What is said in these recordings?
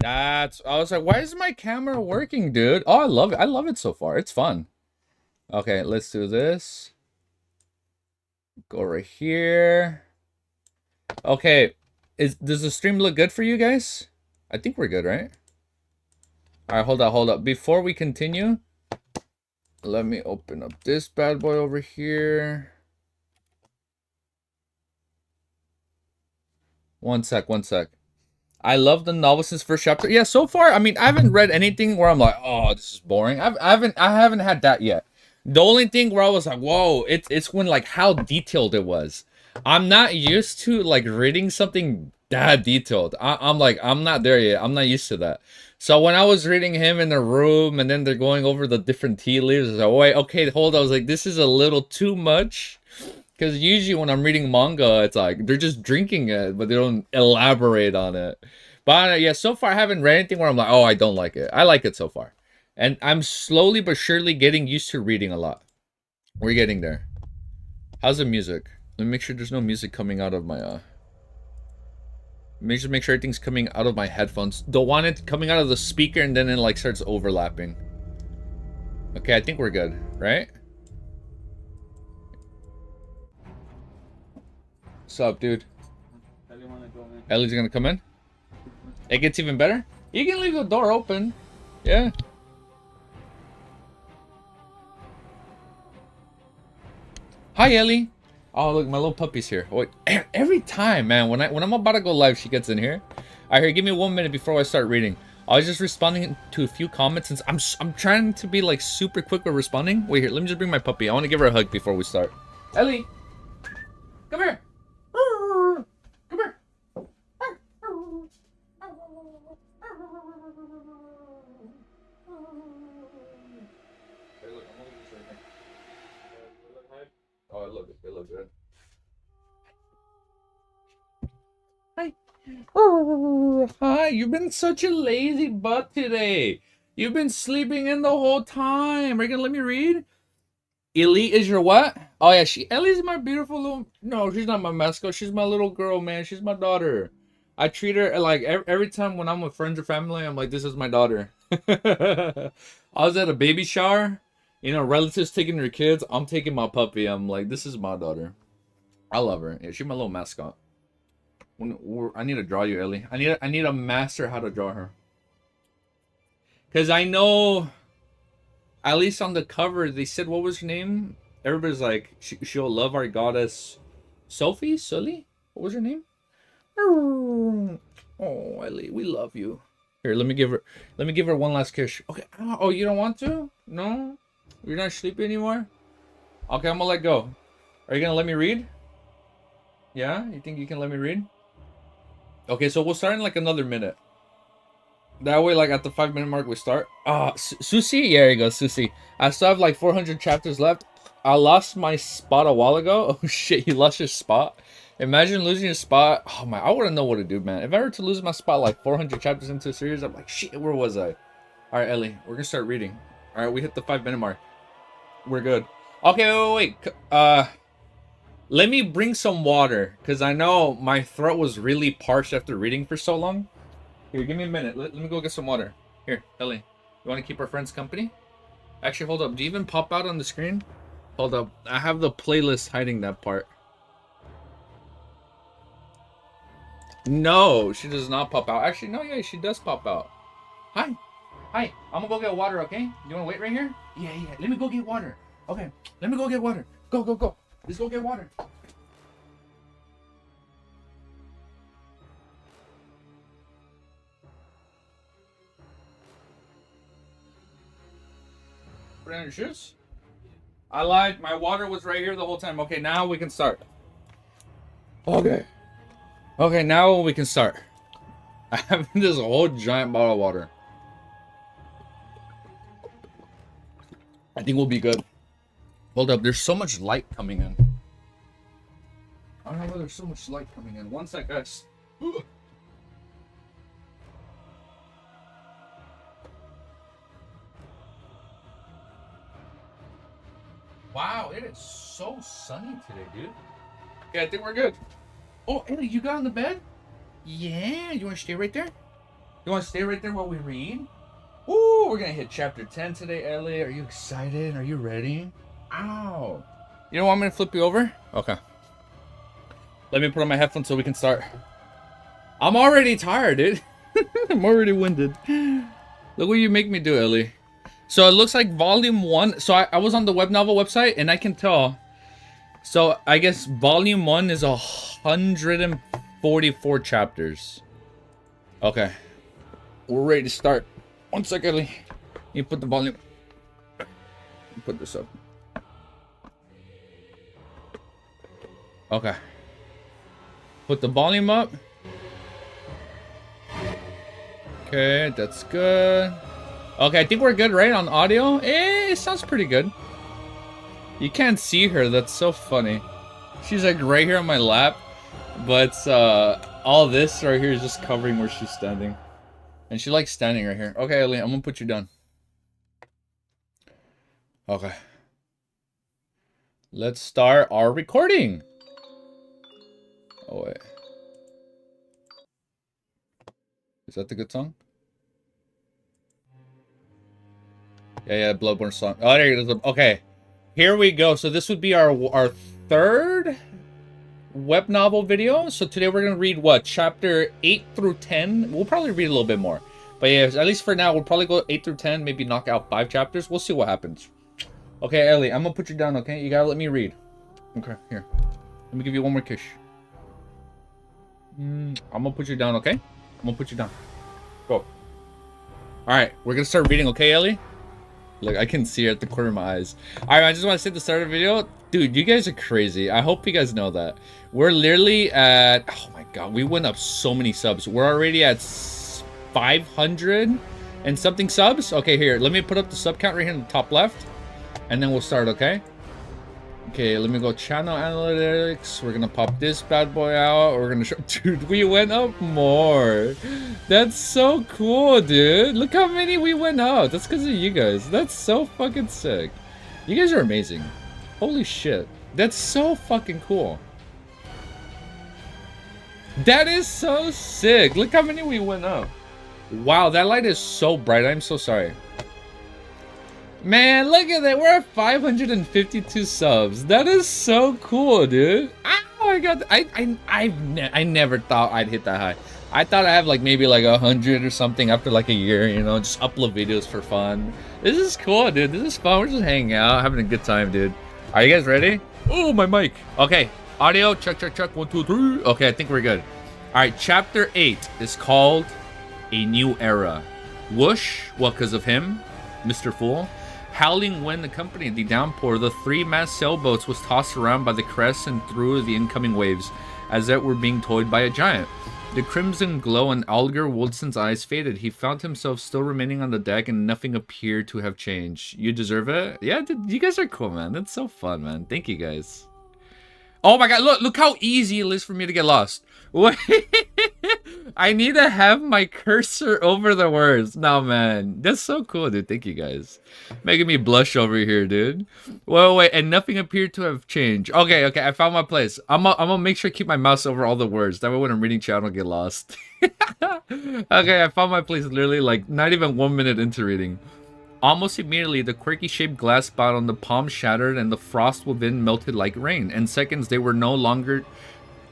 That's. I was like, why is my camera working, dude? Oh, I love it. I love it so far. It's fun. Okay, let's do this. Go right here. Okay, does the stream look good for you guys? I think we're good, right? All right, hold up, hold up. Before we continue, let me open up this bad boy over here. One sec, one sec. I love the novice's first chapter. Yeah, so far, I mean, I haven't read anything where I'm like, oh, this is boring. I haven't had that yet. The only thing where I was like, whoa, it's when like how detailed it was. I'm not used to like reading something that detailed. I'm like, I'm not there yet. I'm not used to that. So when I was reading him in the room and then they're going over the different tea leaves, I was like, wait, okay, hold on. I was like, this is a little too much. Because usually when I'm reading manga, it's like they're just drinking it, but they don't elaborate on it. But yeah, so far I haven't read anything where I'm like, oh, I don't like it. I like it so far. And I'm slowly but surely getting used to reading a lot. We're getting there. How's the music? Let me make sure there's no music coming out of my make sure everything's coming out of my headphones. Don't want it coming out of the speaker and then it like starts overlapping. Okay, I think we're good, right? What's up, dude? Ellie's gonna come in? It gets even better? You can leave the door open. Yeah. Hi, Ellie. Oh, look, my little puppy's here. Wait, every time, man, when I'm about to go live, she gets in here. All right, here, give me 1 minute before I start reading. I was just responding to a few comments since I'm trying to be like super quick with responding. Wait here, let me just bring my puppy. I want to give her a hug before we start. Ellie, come here. Come here. Hey, look, I'm holding this right here. Oh, I love it. It looks good. Hi. Oh, hi. You've been such a lazy butt today. You've been sleeping in the whole time. Are you gonna let me read? Elite is your what? Oh yeah, Ellie's my beautiful little. No, she's not my mascot. She's my little girl, man. She's my daughter. I treat her like every time when I'm with friends or family, I'm like, this is my daughter. I was at a baby shower, relatives taking their kids. I'm taking my puppy. I'm like, this is my daughter. I love her. Yeah, she's my little mascot. I need to draw you, Ellie. I need to master how to draw her. Cause I know, at least on the cover, they said what was her name. Everybody's like, she'll love our goddess, Sophie, Sully. What was her name? Oh, Ellie, we love you. Here, let me give her one last kiss. Okay. Oh, you don't want to? No, you're not sleepy anymore. Okay, I'm gonna let go. Are you gonna let me read? Yeah, you think you can let me read? Okay, so we'll start in like another minute. That way, like at the 5 minute mark, we start. Susie, yeah, there you go, Susie. I still have like 400 chapters left. I lost my spot a while ago. Oh shit, you lost your spot. Imagine losing your spot. Oh my, I wouldn't know what to do, man. If I were to lose my spot like 400 chapters into a series, I'm like, shit, where was I? All right, Ellie, we're gonna start reading. All right, we hit the 5 minute mark. We're good. Okay, wait. Let me bring some water, because I know my throat was really parched after reading for so long. Here, give me a minute. Let me go get some water. Here, Ellie. You want to keep our friends company? Actually, hold up. Do you even pop out on the screen? Hold up. I have the playlist hiding that part. No, she does not pop out. Actually, no, yeah, she does pop out. Hi. Hi. I'm gonna go get water, okay? You wanna wait right here? Yeah, yeah. Let me go get water. Okay. Let me go get water. Go, go, go. Let's go get water. Put on your shoes. I lied. My water was right here the whole time. Okay, now we can start. Okay. Okay, now we can start. I have this whole giant bottle of water. I think we'll be good. Hold up. There's so much light coming in. I don't know why there's so much light coming in. One sec, guys. Wow, it is so sunny today, dude. Okay, I think we're good. Oh, Ellie, you got on the bed? Yeah, you want to stay right there? You want to stay right there while we read? Ooh, we're gonna hit chapter 10 today, Ellie. Are you excited? Are you ready? Ow. You don't want me to flip you over? Okay. Let me put on my headphones so we can start. I'm already tired, dude. I'm already winded. Look what you make me do, Ellie. So it looks like volume 1. So I was on the web novel website and I can tell. So I guess volume 1 is 144 chapters. Okay. We're ready to start. One second, Ellie. You put the volume. Put this up. Okay. Put the volume up. Okay, that's good. Okay, I think we're good, right? On audio? It sounds pretty good. You can't see her. That's so funny. She's like right here on my lap. But all this right here is just covering where she's standing. And she likes standing right here. Okay, Ellie, I'm gonna put you down. Okay. Let's start our recording. Oh, wait. Is that the good song? Yeah, Bloodborne song. Oh, there it is. Okay. Here we go. So this would be our third web novel video. So today we're going to read what? Chapter 8 through 10. We'll probably read a little bit more. But yeah, at least for now, we'll probably go 8 through 10. Maybe knock out 5 chapters. We'll see what happens. Okay, Ellie, I'm going to put you down, okay? You got to let me read. Okay, here. Let me give you one more kiss. I'm going to put you down, okay? I'm going to put you down. Go. Alright, we're going to start reading, okay, Ellie? Look, I can see her at the corner of my eyes. Alright, I just want to say at the start of the video, dude, you guys are crazy. I hope you guys know that. We're literally at, oh my god, we went up so many subs. We're already at 500 and something subs. Okay, here, let me put up the sub count right here in the top left. And then we'll start, okay? Okay, let me go channel analytics. We're gonna pop this bad boy out. We're gonna show, dude, we went up more. That's so cool, dude. Look how many we went up. That's because of you guys. That's so fucking sick. You guys are amazing. Holy shit. That's so fucking cool. That is so sick. Look how many we went up. Wow, that light is so bright. I'm so sorry. Man, look at that. We're at 552 subs. That is so cool, dude. Oh my god. I never thought I'd hit that high. I thought I'd have like maybe like 100 or something after like a year, you know, just upload videos for fun. This is cool, dude. This is fun. We're just hanging out, having a good time, dude. Are you guys ready? Oh, my mic. Okay. Audio. Check, check, check. 1, 2, 3. Okay, I think we're good. All right. Chapter 8 is called A New Era. Whoosh. Well, because of him, Mr. Fool. Howling wind accompanied the downpour. The 3-mast sailboats was tossed around by the crests and through the incoming waves, as it were being towed by a giant. The crimson glow in Alger Woldson's eyes faded. He found himself still remaining on the deck, and nothing appeared to have changed. You deserve it? Yeah, dude, you guys are cool, man. That's so fun, man. Thank you, guys. Oh my god, look how easy it is for me to get lost. Wait, I need to have my cursor over the words. No, man. That's so cool, dude. Thank you, guys. Making me blush over here, dude. Wait, and nothing appeared to have changed. Okay, I found my place. I'm gonna make sure I keep my mouse over all the words. That way when I'm reading chat, I don't get lost. Okay, I found my place literally like not even 1 minute into reading. Almost immediately, the quirky shaped glass spot on the palm shattered and the frost within melted like rain. In seconds, there were no longer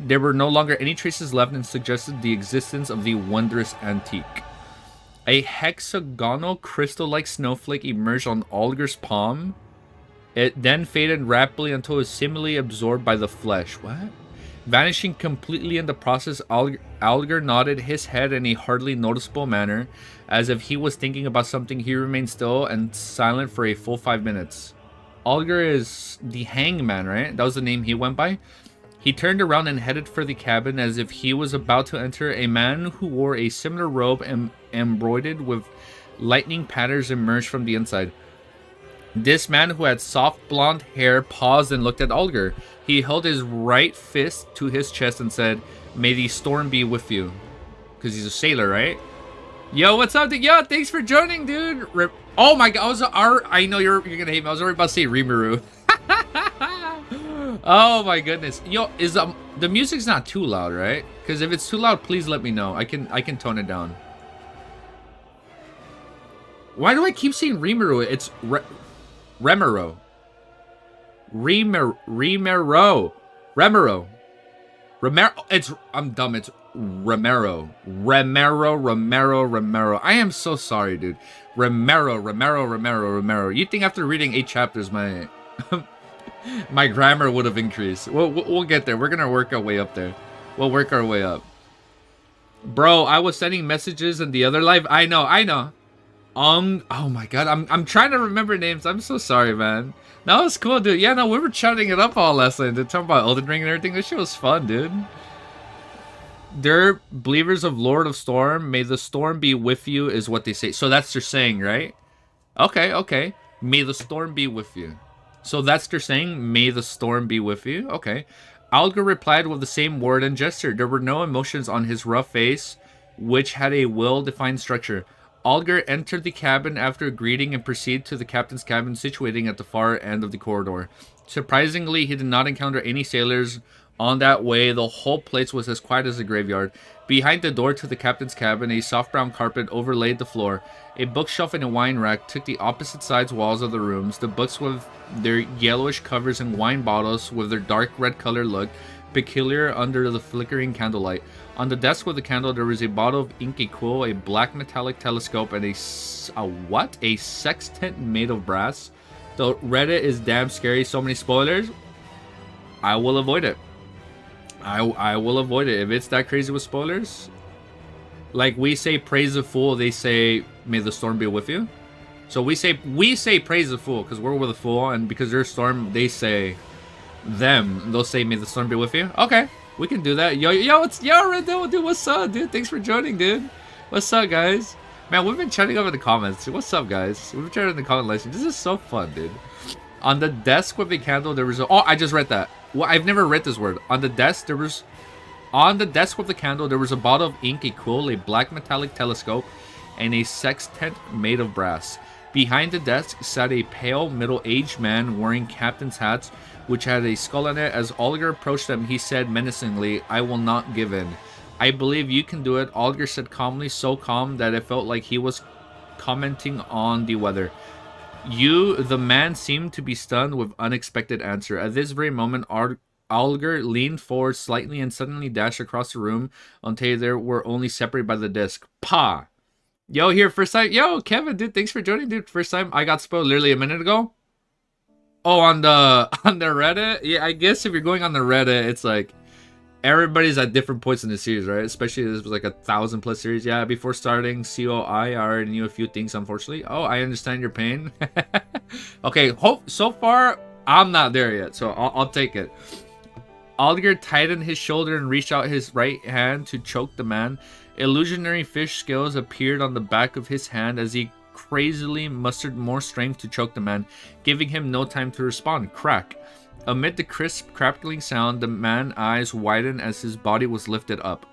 any traces left and suggested the existence of the wondrous antique. A hexagonal crystal-like snowflake emerged on Alger's palm. It then faded rapidly until it was seemingly absorbed by the flesh. What? Vanishing completely in the process, Alger nodded his head in a hardly noticeable manner, as if he was thinking about something. He remained still and silent for a full 5 minutes. Alger is the hangman, right? That was the name he went by. He turned around and headed for the cabin as if he was about to enter. A man who wore a similar robe embroidered with lightning patterns emerged from the inside. This man, who had soft blonde hair, paused and looked at Alger. He held his right fist to his chest and said, "May the storm be with you." Because he's a sailor, right? Yo, what's up, dude? Yo, thanks for joining, dude. Oh my god, I know you're gonna hate me. I was already about to say Rimuru. Oh my goodness. Yo, is the music's not too loud, right? Because if it's too loud, please let me know. I can tone it down. Why do I keep saying Rimuru? It's Remero. Remero. It's, I'm dumb. It's Romero. I am so sorry, dude. Romero. You'd think after reading 8 chapters, my my grammar would have increased. We'll get there. We're gonna work our way up there. We'll work our way up. Bro, I was sending messages in the other live. I know. Oh my god, I'm trying to remember names. I'm so sorry, man. No, it's cool, dude. Yeah, no, we were chatting it up all last night. Talking about Elden Ring and everything. This shit was fun, dude. They're believers of Lord of Storm. May the storm be with you, is what they say. So that's their saying, right? Okay. May the storm be with you. So that's their saying. May the storm be with you. Okay. Algar replied with the same word and gesture. There were no emotions on his rough face, which had a well-defined structure. Algar entered the cabin after greeting and proceeded to the captain's cabin situating at the far end of the corridor. Surprisingly, he did not encounter any sailors on that way. The whole place was as quiet as a graveyard. Behind the door to the captain's cabin, a soft brown carpet overlaid the floor. A bookshelf and a wine rack took the opposite sides walls of the rooms. The books with their yellowish covers and wine bottles with their dark red color looked peculiar under the flickering candlelight. On the desk with the candle, there was a bottle of ink, a quill, a black metallic telescope, and a what? A sextant made of brass. Though Reddit is damn scary, so many spoilers, I will avoid it. I will avoid it. If it's that crazy with spoilers, like we say praise the fool, they say may the storm be with you. So we say praise the fool because we're with a fool, and because they're storm, they say they'll say may the storm be with you. Okay. We can do that. It's Red Devil, dude. What's up, dude? Thanks for joining, dude. What's up, guys? Man, we've been chatting up in the comments. What's up, guys? We've been chatting in the comment section. This is so fun, dude. On the desk with the candle, there was a... Oh, I just read that. Well, I've never read this word. On the desk with the candle, there was a bottle of ink, a quill, a black metallic telescope, and a sextant made of brass. Behind the desk sat a pale, middle-aged man wearing captain's hats, which had a skull on it. As Algar approached them, he said menacingly, I will not give in. I believe you can do it, Algar said calmly, so calm that it felt like he was commenting on the weather. The man seemed to be stunned with unexpected answer. At this very moment, Algar leaned forward slightly and suddenly dashed across the room until they were only separated by the disc. Pa! Yo, here, first time. Yo, Kevin, dude, thanks for joining, dude. First time I got spoiled literally a minute ago. Oh, on the Reddit? Yeah, I guess if you're going on the Reddit, it's like everybody's at different points in the series, right? Especially this was like 1,000+ series. Yeah, before starting COI, I already knew a few things, unfortunately. Oh, I understand your pain. Okay, so far, I'm not there yet, so I'll take it. Algar tightened his shoulder and reached out his right hand to choke the man. Illusionary fish scales appeared on the back of his hand as he crazily mustered more strength to choke the man, giving him no time to respond. Crack. Amid the crisp, crackling sound, the man's eyes widened as his body was lifted up.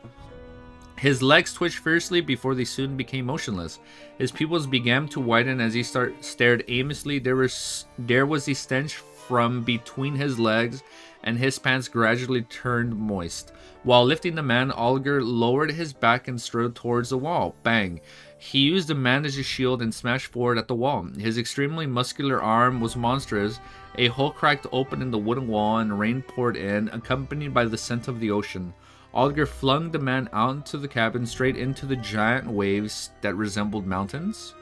His legs twitched fiercely before they soon became motionless. His pupils began to widen as he stared aimlessly. There was a stench from between his legs, and his pants gradually turned moist. While lifting the man, Algar lowered his back and strode towards the wall. Bang! He used the man as a shield and smashed forward at the wall. His extremely muscular arm was monstrous. A hole cracked open in the wooden wall and rain poured in, accompanied by the scent of the ocean. Algar flung the man out into the cabin, straight into the giant waves that resembled mountains.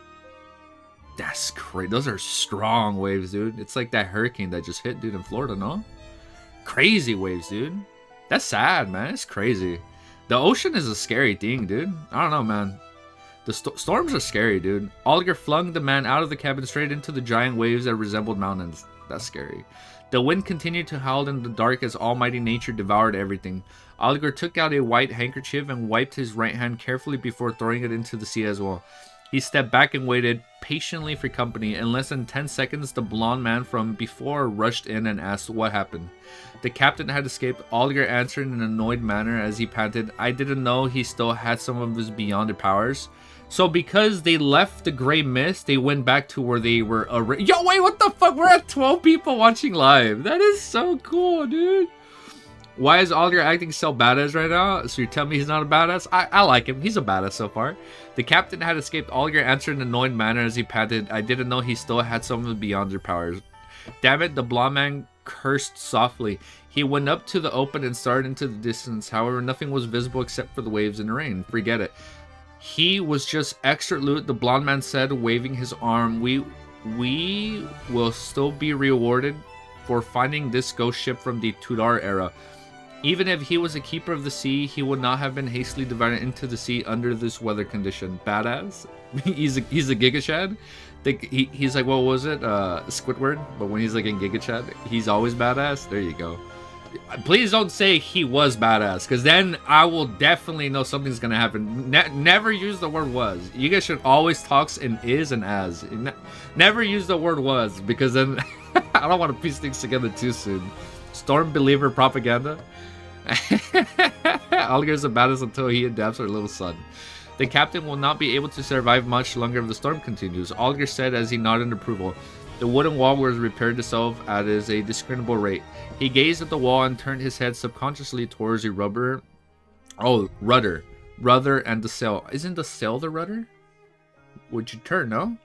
That's crazy. Those are strong waves, dude. It's like that hurricane that just hit, dude, in Florida, no? Crazy waves, dude. That's sad, man. It's crazy. The ocean is a scary thing, dude. I don't know, man. The storms are scary, dude. Algar flung the man out of the cabin straight into the giant waves that resembled mountains. That's scary. The wind continued to howl in the dark as almighty nature devoured everything. Algar took out a white handkerchief and wiped his right hand carefully before throwing it into the sea as well. He stepped back and waited patiently for company. In less than 10 seconds, the blonde man from before rushed in and asked what happened. The captain had escaped. Algar answered in an annoyed manner as he panted, I didn't know he still had some of his beyond powers. So because they left the gray mist, they went back to where they were already. Yo, wait, what the fuck? We're at 12 people watching live. That is so cool, dude. Why is Alger acting so badass right now? So you're telling me he's not a badass? I like him. He's a badass so far. The captain had escaped. Alger answered in an annoyed manner as he panted. I didn't know he still had some beyond their powers. Damn it, the blonde man cursed softly. He went up to the open and started into the distance. However, nothing was visible except for the waves and the rain. Forget it. He was just extra loot, the blonde man said, waving his arm. We will still be rewarded for finding this ghost ship from the Tudor era. Even if he was a keeper of the sea, he would not have been hastily divided into the sea under this weather condition. Badass. he's a Giga Chad. He's like, what was it? Squidward. But when he's like in Giga Chad, he's always badass. There you go. Please don't say he was badass, because then I will definitely know something's gonna happen. Never use the word was. You guys should always talk in is and as. Never use the word was, because then I don't want to piece things together too soon. Storm believer propaganda. Alger's a badass until he adapts our little son. The captain will not be able to survive much longer if the storm continues, Alger said as he nodded in approval. The wooden wall was repaired itself at a discernible rate. He gazed at the wall and turned his head subconsciously towards the rudder. Rudder and the sail. Isn't the sail the rudder? Would you turn, no?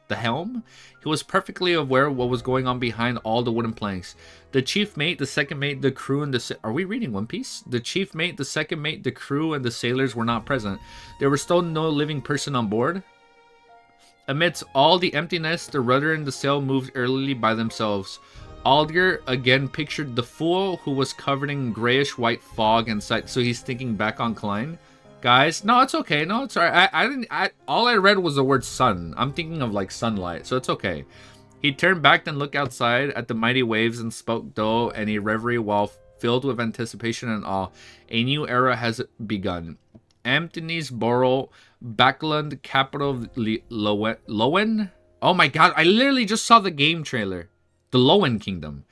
The helm? He was perfectly aware of what was going on behind all the wooden planks. The chief mate, the second mate, the crew, and the... Are we reading One Piece? The chief mate, the second mate, the crew, and the sailors were not present. There was still no living person on board. Amidst all the emptiness, the rudder and the sail moved early by themselves. Alger again pictured the fool who was covered in grayish-white fog and sight. So he's thinking back on Klein. Guys, no, it's okay. No, it's alright. All I read was the word sun. I'm thinking of like sunlight, so it's okay. He turned back and looked outside at the mighty waves and spoke dull and a reverie while filled with anticipation and awe. A new era has begun. Anthony's Borough, Backland, capital of Lowen? Oh my god, I literally just saw the game trailer. The Lowen Kingdom.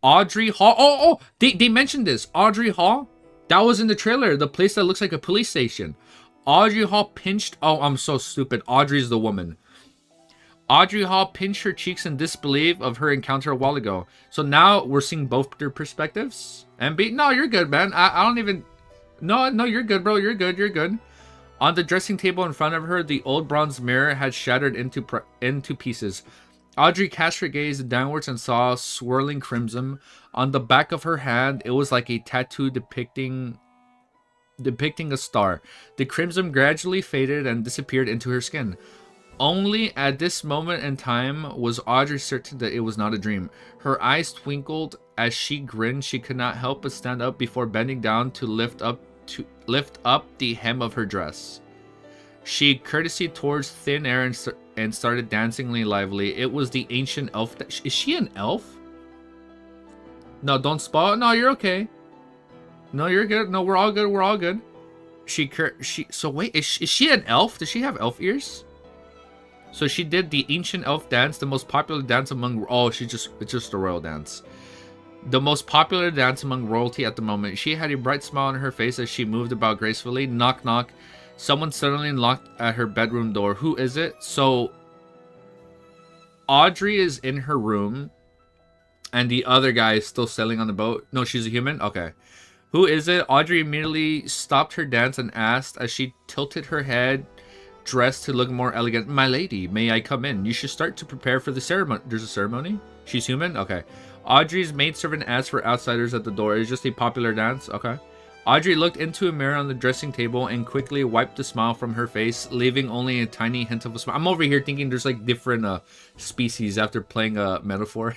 Audrey Hall. Oh, they mentioned this. Audrey Hall? That was in the trailer. The place that looks like a police station. Audrey Hall pinched... Oh, I'm so stupid. Audrey's the woman. Audrey Hall pinched her cheeks in disbelief of her encounter a while ago. So now we're seeing both their perspectives. MB? No, you're good, man. I don't even... No, you're good, bro. You're good. On the dressing table in front of her, the old bronze mirror had shattered into pieces. Audrey cast her gaze downwards and saw swirling crimson. On the back of her hand, it was like a tattoo depicting a star. The crimson gradually faded and disappeared into her skin. Only at this moment in time was Audrey certain that it was not a dream. Her eyes twinkled as she grinned. She could not help but stand up before bending down to lift up the hem of her dress. She courtesied towards thin air and started dancingly lively. It was the ancient elf. Is she an elf? No, don't spoil. No, you're okay. No, you're good. No, we're all good. So wait, is she an elf? Does she have elf ears? So she did the ancient elf dance, the most popular dance among... Oh, it's just a royal dance. The most popular dance among royalty at the moment. She had a bright smile on her face as she moved about gracefully. Knock, knock. Someone suddenly knocked at her bedroom door. Who is it? So, Audrey is in her room, and the other guy is still sailing on the boat. No, she's a human? Okay. Who is it? Audrey immediately stopped her dance and asked as she tilted her head, dressed to look more elegant. My lady, may I come in? You should start to prepare for the ceremony. There's a ceremony? She's human? Okay. Audrey's maidservant asked for outsiders at the door. It's just a popular dance? Okay. Audrey looked into a mirror on the dressing table and quickly wiped the smile from her face, leaving only a tiny hint of a smile. I'm over here thinking there's like different species after playing a metaphor.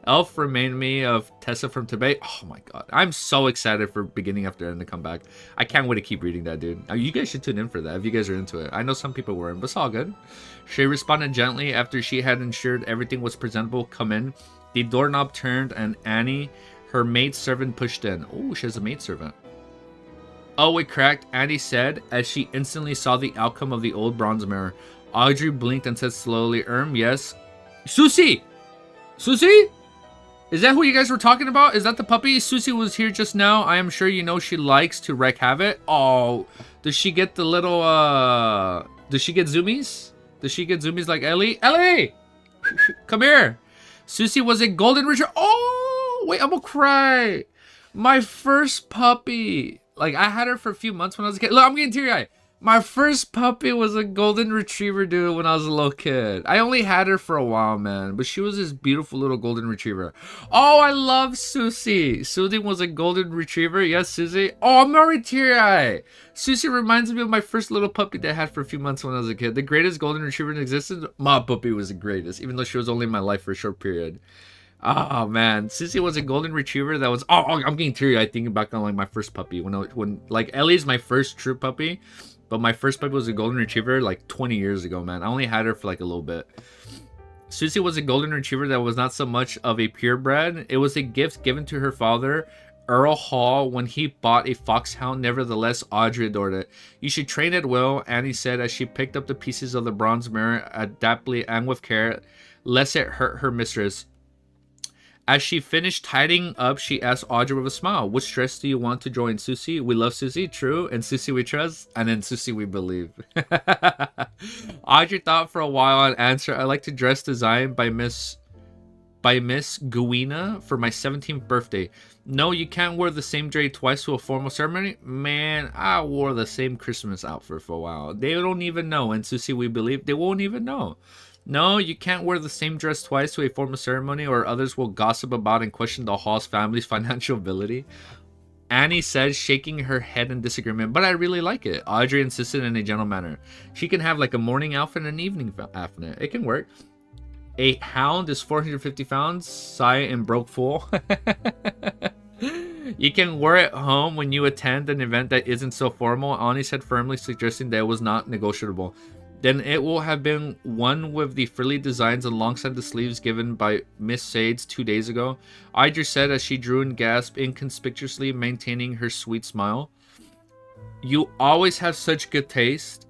Elf reminded me of Tessa from Tibet. Oh my god. I'm so excited for beginning after end to come back. I can't wait to keep reading that, dude. You guys should tune in for that if you guys are into it. I know some people weren't, but it's all good. She responded gently after she had ensured everything was presentable. Come in. The doorknob turned and Annie, her maidservant, pushed in. Oh, she has a maidservant. Oh, it cracked, Annie said, as she instantly saw the outcome of the old bronze mirror. Audrey blinked and said slowly, yes. Susie! Susie? Is that who you guys were talking about? Is that the puppy? Susie was here just now. I am sure you know she likes to wreak havoc. Oh, does she get the little, does she get zoomies? Does she get zoomies like Ellie? Ellie! Come here! Susie was a golden retriever. Oh, wait, I'm gonna cry. My first puppy. Like, I had her for a few months when I was a kid. Look, I'm getting teary-eyed. My first puppy was a golden retriever, dude, when I was a little kid. I only had her for a while, man. But she was this beautiful little golden retriever. Oh, I love Susie. Susie was a golden retriever. Yes, Susie. Oh, I'm already teary-eyed. Susie reminds me of my first little puppy that I had for a few months when I was a kid. The greatest golden retriever in existence. My puppy was the greatest, even though she was only in my life for a short period. Oh man, Sissy was a golden retriever that was. Oh, I'm getting teary-eyed thinking back on like my first puppy when like Ellie's my first true puppy, but my first puppy was a golden retriever like 20 years ago, man. I only had her for like a little bit. Susie was a golden retriever that was not so much of a purebred. It was a gift given to her father, Earl Hall, when he bought a foxhound. Nevertheless, Audrey adored it. You should train it well, Annie said as she picked up the pieces of the bronze mirror adeptly and with care, lest it hurt her mistress. As she finished tidying up, she asked Audrey with a smile, which dress do you want to join, Susie? We love Susie, true, and Susie we trust, and in Susie we believe. Audrey thought for a while and answered, I like to dress designed by Miss Guina for my 17th birthday. No, you can't wear the same dress twice to a formal ceremony? Man, I wore the same Christmas outfit for a while. They don't even know, and Susie we believe, they won't even know. No, you can't wear the same dress twice to a formal ceremony or others will gossip about and question the Hall's family's financial ability. Annie said, shaking her head in disagreement, but I really like it. Audrey insisted in a gentle manner. She can have like a morning outfit and an evening outfit. It can work. A hound is 450 pounds. Sigh and broke full. You can wear it home when you attend an event that isn't so formal, Annie said firmly, suggesting that it was not negotiable. Then it will have been one with the frilly designs alongside the sleeves given by Miss Sades 2 days ago. Audrey said as she drew and gasped, inconspicuously maintaining her sweet smile. You always have such good taste,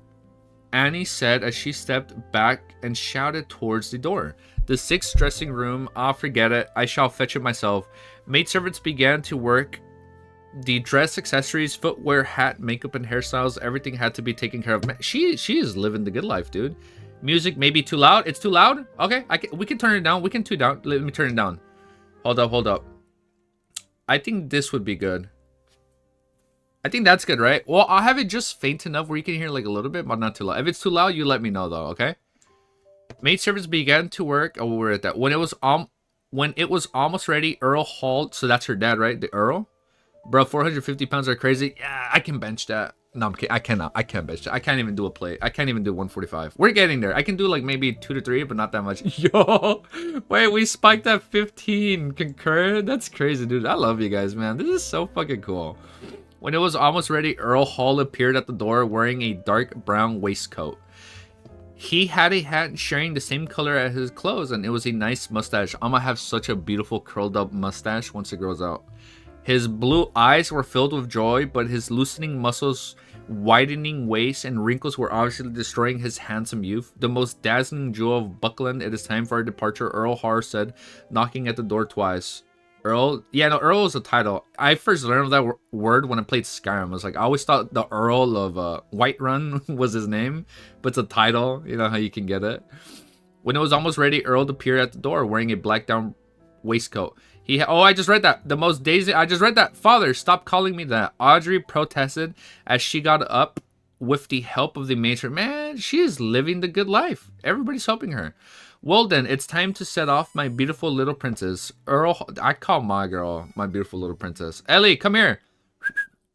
Annie said as she stepped back and shouted towards the door. The 6th dressing room, forget it, I shall fetch it myself. Maidservants began to work. The dress, accessories, footwear, hat, makeup, and hairstyles, everything had to be taken care of. Man, she is living the good life, dude. Music may be too loud. It's too loud? Okay, we can turn it down. We can tune down. Let me turn it down. Hold up. I think this would be good. I think that's good, right? Well, I'll have it just faint enough where you can hear like a little bit, but not too loud. If it's too loud, you let me know though, okay? Maidservants began to work. Oh, we're at that. When it was almost ready, Earl Hall, so that's her dad, right? The Earl? Bro, 450 pounds are crazy. Yeah, I can bench that. No, I'm kidding. I cannot. I can't bench that. I can't even do a plate. I can't even do 145. We're getting there. I can do like maybe 2 to 3, but not that much. Yo, wait, we spiked at 15 concurrent. That's crazy, dude. I love you guys, man. This is so fucking cool. When it was almost ready, Earl Hall appeared at the door wearing a dark brown waistcoat. He had a hat sharing the same color as his clothes, and it was a nice mustache. I'm gonna have such a beautiful curled up mustache once it grows out. His blue eyes were filled with joy, but his loosening muscles, widening waist, and wrinkles were obviously destroying his handsome youth. The most dazzling jewel of Buckland, it is time for our departure, Earl Har said, knocking at the door twice. Earl? Yeah, no, Earl is a title. I first learned of that word when I played Skyrim. I was like, I always thought the Earl of Whiterun was his name, but it's a title. You know how you can get it. When it was almost ready, Earl appeared at the door wearing a black down waistcoat. I just read that. I just read that. Father, stop calling me that. Audrey protested as she got up with the help of the matron. Man, she is living the good life. Everybody's helping her. Well then, it's time to set off, my beautiful little princess. Earl, I call my girl my beautiful little princess. Ellie, come here.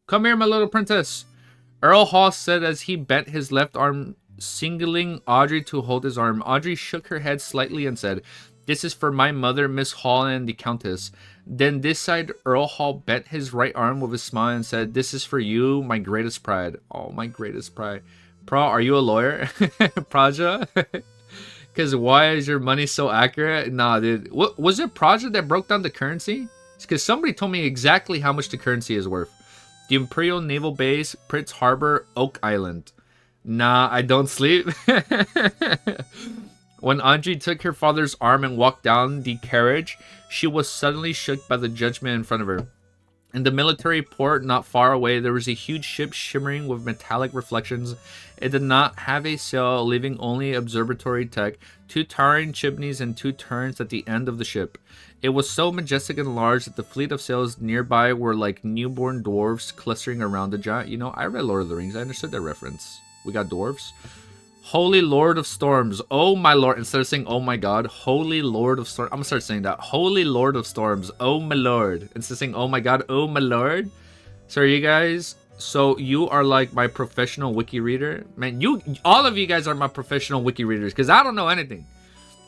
Come here, my little princess. Earl Hall said as he bent his left arm, singling Audrey to hold his arm. Audrey shook her head slightly and said, this is for my mother, Miss Hall, and the Countess. Then this side, Earl Hall bent his right arm with a smile and said, this is for you, my greatest pride. Oh, my greatest pride. Are you a lawyer? Praja? Because why is your money so accurate? Nah, dude. What, was it Praja that broke down the currency? It's because somebody told me exactly how much the currency is worth. The Imperial Naval Base, Prince Harbor, Oak Island. Nah, I don't sleep. When Audrey took her father's arm and walked down the carriage, she was suddenly shook by the judgment in front of her. In the military port not far away, there was a huge ship shimmering with metallic reflections. It did not have a sail, leaving only observatory tech, 2 towering chimneys, and 2 turrets at the end of the ship. It was so majestic and large that the fleet of sails nearby were like newborn dwarves clustering around the giant. You know, I read Lord of the Rings. I understood that reference. We got dwarves. Holy Lord of Storms. Oh my Lord. Instead of saying, oh my God, Holy Lord of Storms. I'm going to start saying that. Holy Lord of Storms. Oh my Lord. Instead of saying, oh my God, oh my Lord. So you guys, so you are like my professional wiki reader. Man, all of you guys are my professional wiki readers because I don't know anything.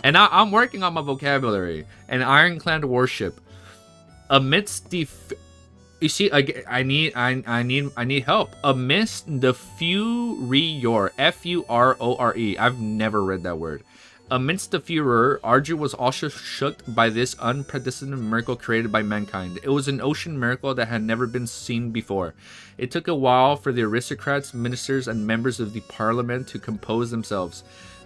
And I'm working on my vocabulary. An ironclad warship. Amidst the... You see, I need help. Amidst the furor, F-U-R-O-R-E. I've never read that word. Amidst the furor, Arju was also shook by this unprecedented miracle created by mankind. It was an ocean miracle that had never been seen before. It took a while for the aristocrats, ministers, and members of the parliament to compose themselves.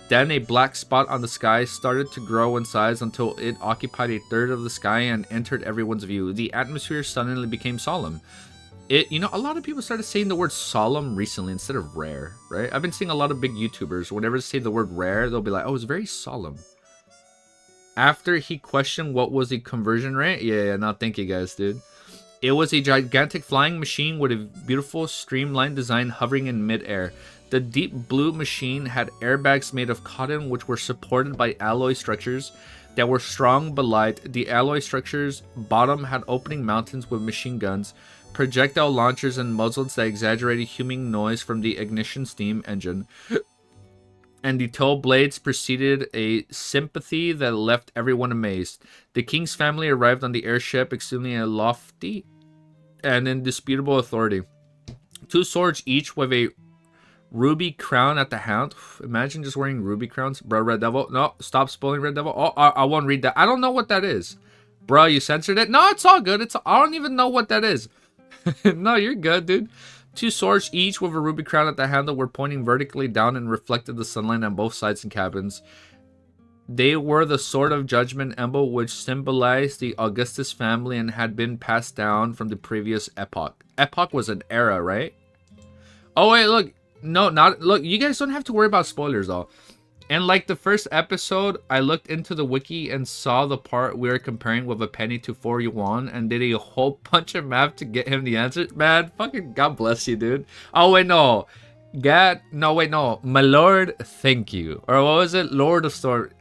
Then a black spot on the sky started to grow in size until it occupied a third of the sky and entered everyone's view. The atmosphere suddenly became solemn. You know, a lot of people started saying the word solemn recently instead of rare, right? I've been seeing a lot of big YouTubers, whenever they say the word rare, they'll be like, oh, it's very solemn. After he questioned what was the conversion rate, yeah, no, thank you guys, dude. It was a gigantic flying machine with a beautiful streamlined design hovering in midair. The deep blue machine had airbags made of cotton which were supported by alloy structures that were strong but light. The alloy structures bottom had opening mountains with machine guns, projectile launchers, and muzzles that exaggerated humming noise from the ignition steam engine. And the tail blades preceded a sympathy that left everyone amazed. The king's family arrived on the airship, exuding a lofty and indisputable authority. 2 swords each with a ruby crown at the hand. Imagine just wearing ruby crowns. Bro, Red Devil. No, stop spoiling Red Devil. Oh, I won't read that. I don't know what that is. Bro, you censored it? No, it's all good. I don't even know what that is. No, you're good, dude. 2 swords each with a ruby crown at the handle were pointing vertically down and reflected the sunlight on both sides and cabins. They were the sword of judgment emblem which symbolized the Augustus family and had been passed down from the previous epoch. Epoch was an era, right? Oh, wait, look. No, not... Look, you guys don't have to worry about spoilers, though. And like the first episode, I looked into the wiki and saw the part we were comparing with a penny to 4 yuan and did a whole bunch of math to get him the answer. Man, fucking God bless you, dude. Oh, wait, no. No, wait, no. My lord, thank you. Or what was it? Lord of Storms.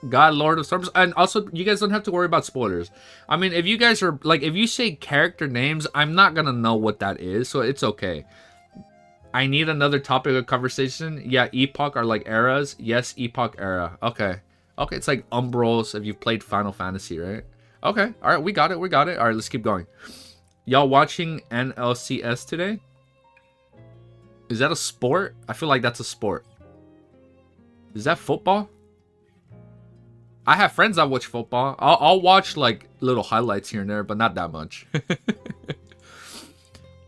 God, Lord of Storms. And also, you guys don't have to worry about spoilers. I mean, if you guys are... Like, if you say character names, I'm not gonna know what that is, so it's okay. I need another topic of conversation. Yeah, epoch are like eras. Yes, epoch era. Okay. Okay, it's like Umbros if you've played Final Fantasy, right? Okay. All right, we got it. We got it. All right, let's keep going. Y'all watching NLCS today? Is that a sport? I feel like that's a sport. Is that football? I have friends that watch football. I'll watch like little highlights here and there, but not that much.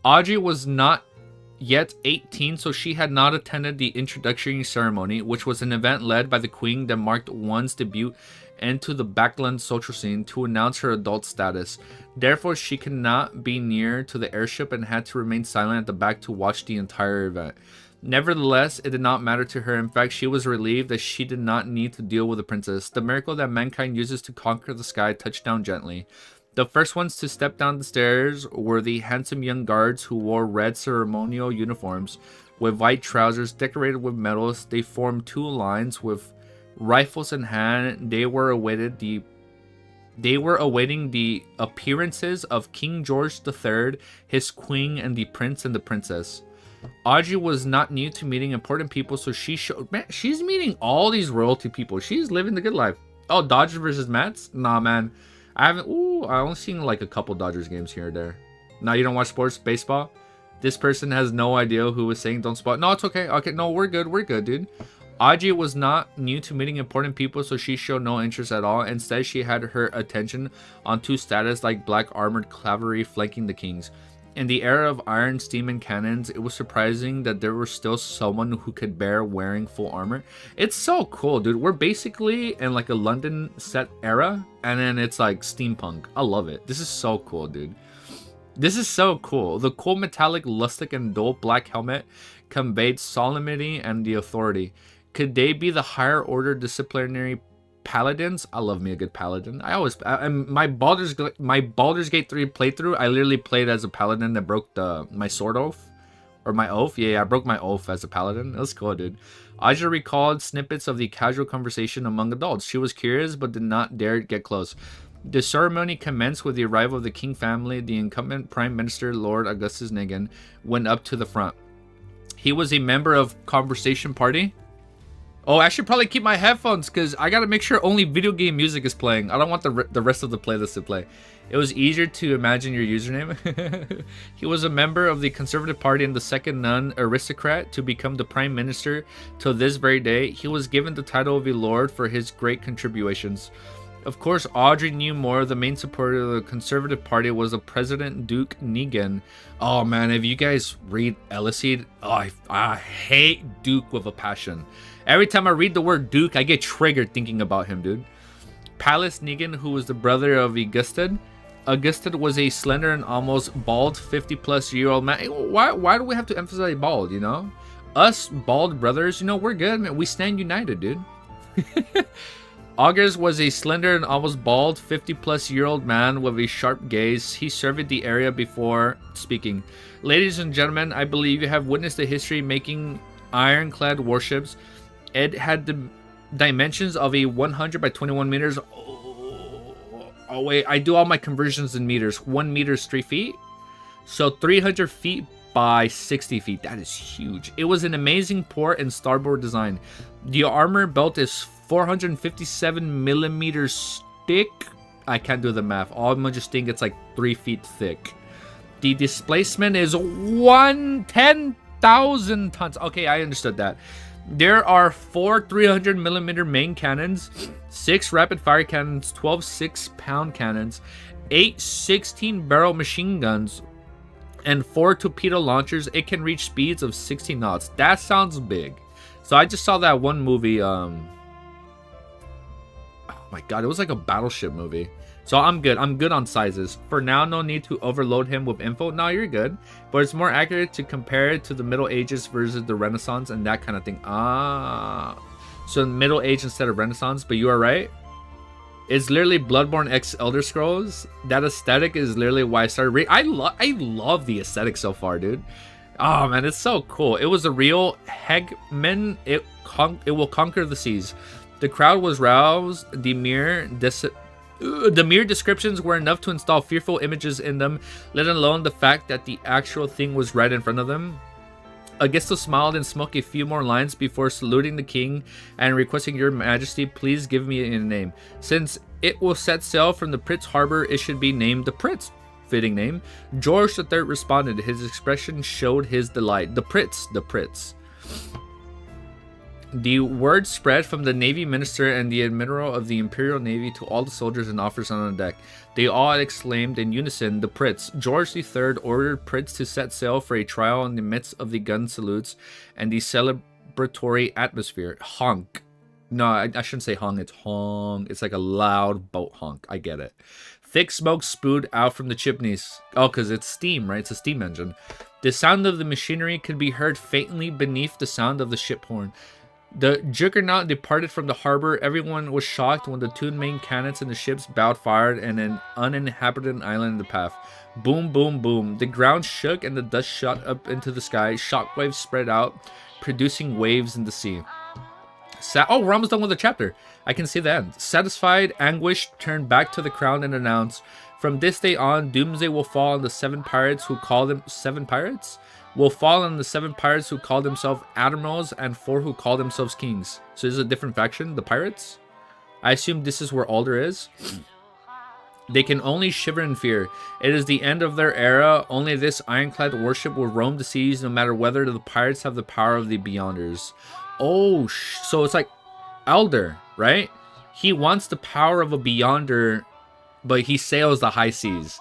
Audrey was not yet 18, so she had not attended the introductory ceremony, which was an event led by the queen that marked one's debut into the backland social scene to announce her adult status. Therefore, she could not be near to the airship and had to remain silent at the back to watch the entire event. Nevertheless, it did not matter to her. In fact, she was relieved that she did not need to deal with the princess. The miracle that mankind uses to conquer the sky touched down gently. The first ones to step down the stairs were the handsome young guards who wore red ceremonial uniforms with white trousers decorated with medals. They formed 2 lines with rifles in hand. They were awaiting the appearances of King George III, his queen, and the prince and the princess. Audrey was not new to meeting important people, so she showed... Man, she's meeting all these royalty people. She's living the good life. Oh, Dodgers versus Mets? Nah, man. I only seen like a couple Dodgers games here or there. Now you don't watch sports? Baseball? This person has no idea who was saying don't spot. No, it's okay. Okay, no, we're good. We're good, dude. Audrey was not new to meeting important people, so she showed no interest at all. Instead, she had her attention on 2 status like black armored cavalry flanking the kings. In the era of iron, steam, and cannons, it was surprising that there was still someone who could bear wearing full armor. It's so cool, dude. We're basically in like a London set era, and then it's like steampunk. I love it. This is so cool, dude. This is so cool. The cool metallic, lustic, and dull black helmet conveyed solemnity and the authority. Could they be the higher order disciplinary paladins? I love me a good paladin. My Baldur's Gate 3 playthrough, I literally played as a paladin that broke my sword oath. Or my oath. Yeah, I broke my oath as a paladin. That was cool, dude. Aja recalled snippets of the casual conversation among adults. She was curious but did not dare get close. The ceremony commenced with the arrival of the king family. The incumbent Prime Minister, Lord Augustus Negan, went up to the front. He was a member of Conversation Party. Oh, I should probably keep my headphones because I got to make sure only video game music is playing. I don't want the rest of the playlist to play. It was easier to imagine your username. He was a member of the Conservative Party and the second non-aristocrat to become the Prime Minister till this very day. He was given the title of a Lord for his great contributions. Of course, Audrey knew more. The main supporter of the Conservative Party was the President Duke Negan. Oh man, if you guys read Elliside, I hate Duke with a passion. Every time I read the word Duke, I get triggered thinking about him, dude. Pallas Negan, who was the brother of Augustin. Augustin was a slender and almost bald 50-plus-year-old man. Why do we have to emphasize bald, you know? Us bald brothers, you know, we're good, man. We stand united, dude. August was a slender and almost bald 50-plus-year-old man with a sharp gaze. He surveyed the area before speaking. Ladies and gentlemen, I believe you have witnessed the history making ironclad warships. It had the dimensions of a 100 by 21 meters. Oh wait, I do all my conversions in meters. 1 meter is 3 feet. So 300 feet by 60 feet. That is huge. It was an amazing port and starboard design. The armor belt is 457 millimeters thick. I can't do the math. All I'm just think it's like 3 feet thick. The displacement is 10,000 tons. Okay, I understood that. There are 4 300mm main cannons, 6 rapid-fire cannons, 12 6-pound cannons, 8 16-barrel machine guns, and 4 torpedo launchers. It can reach speeds of 60 knots. That sounds big. So I just saw that one movie. Oh my god, it was like a battleship movie. So I'm good. I'm good on sizes. For now, no need to overload him with info. No, you're good. But it's more accurate to compare it to the Middle Ages versus the Renaissance and that kind of thing. So Middle Age instead of Renaissance. But you are right. It's literally Bloodborne X Elder Scrolls. That aesthetic is literally why I started reading. I love the aesthetic so far, dude. Oh man, it's so cool. It was a real Hegman. It will conquer the seas. The crowd was roused. The mere descriptions were enough to install fearful images in them, let alone the fact that the actual thing was right in front of them. Augustus smiled and spoke a few more lines before saluting the king and requesting, "Your Majesty, please give me a name. Since it will set sail from the Pritz Harbor, it should be named the Pritz." Fitting name. George III responded. His expression showed his delight. The Pritz, the Pritz. The word spread from the Navy Minister and the Admiral of the Imperial Navy to all the soldiers and officers on the deck. They all exclaimed in unison, "The Pritz." George III ordered Pritz to set sail for a trial in the midst of the gun salutes and the celebratory atmosphere. Honk. No, I shouldn't say honk. It's honk. It's like a loud boat honk. I get it. Thick smoke spewed out from the chimneys. Oh, because it's steam, right? It's a steam engine. The sound of the machinery could be heard faintly beneath the sound of the ship horn. The juggernaut departed from the harbor. Everyone was shocked when the 2 main cannons in the ships bowed fire and an uninhabited island in the path. Boom, boom, boom. The ground shook and the dust shot up into the sky. Shockwaves spread out, producing waves in the sea. Oh, we're almost done with the chapter. I can see the end. Satisfied, Anguish turned back to the crown and announced, "From this day on, doomsday will fall on the 7 pirates who call them 7 pirates? Will fall on the 7 pirates who call themselves admirals and 4 who call themselves kings." So this is a different faction, the pirates? I assume this is where Alder is. They can only shiver in fear. It is the end of their era. Only this ironclad warship will roam the seas, no matter whether the pirates have the power of the Beyonders. Oh, so it's like Elder, right? He wants the power of a Beyonder, but he sails the high seas.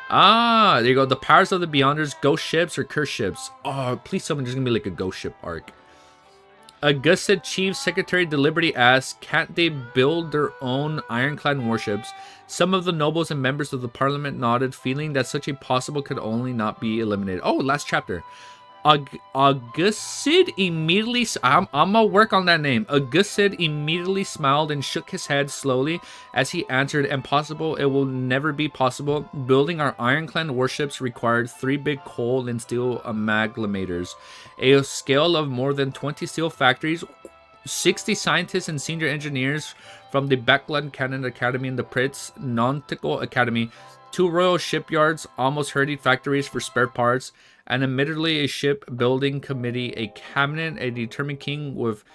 There you go. The powers of the Beyonders, ghost ships or curse ships. Oh, please tell me there's going to be like a ghost ship arc. Augusta Chief Secretary deliberately asked, can't they build their own ironclad warships? Some of the nobles and members of the parliament nodded, feeling that such a possible could only not be eliminated. Oh, last chapter. Augusted immediately... I'm gonna work on that name. Augusted immediately smiled and shook his head slowly as he answered, impossible, it will never be possible. Building our ironclad warships required 3 big coal and steel amalgamators, a scale of more than 20 steel factories, 60 scientists and senior engineers from the Backland Cannon Academy and the Prince Nautical Academy, 2 royal shipyards, almost 30 factories for spare parts, and admittedly a shipbuilding committee, a cabinet, a determined king with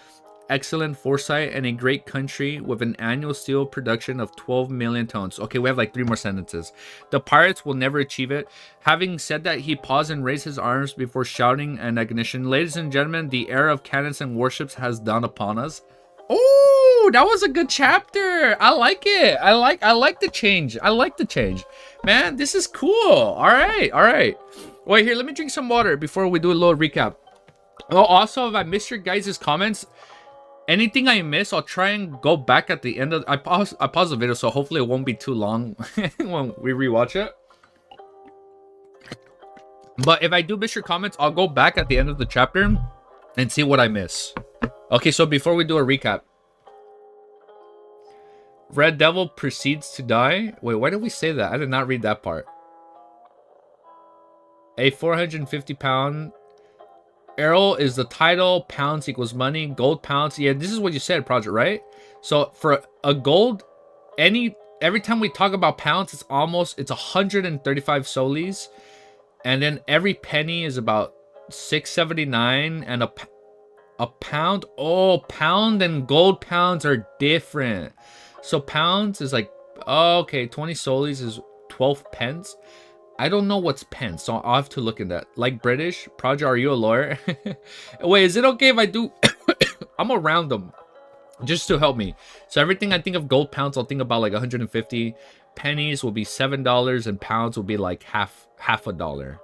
excellent foresight, and a great country with an annual steel production of 12 million tons. Okay, we have like 3 more sentences. The pirates will never achieve it. Having said that, he paused and raised his arms before shouting an ignition. Ladies and gentlemen, the era of cannons and warships has dawned upon us. Oh, that was a good chapter. I like it. I like the change. I like the change. Man, this is cool. All right. Wait, here, let me drink some water before we do a little recap. Oh, also, if I missed your guys' comments, anything I miss, I'll try and go back at the end of... I pause the video, so hopefully it won't be too long when we rewatch it. But if I do miss your comments, I'll go back at the end of the chapter and see what I miss. Okay, so before we do a recap. Red Devil proceeds to die. Wait, why did we say that? I did not read that part. A 450-pound... Arrow is the title, pounds equals money, gold pounds. Yeah, this is what you said, Project, right? So for a gold, every time we talk about pounds, it's 135 soles. And then every penny is about 679, and a pound. Oh, pound and gold pounds are different. So pounds is like, oh, okay, 20 soles is 12 pence. I don't know what's pence, so I'll have to look at that. Like British, Project, are you a lawyer? Wait, is it okay if I do? I'm gonna round them just to help me. So everything I think of gold pounds, I'll think about like 150. Pennies will be $7, and pounds will be like half a dollar.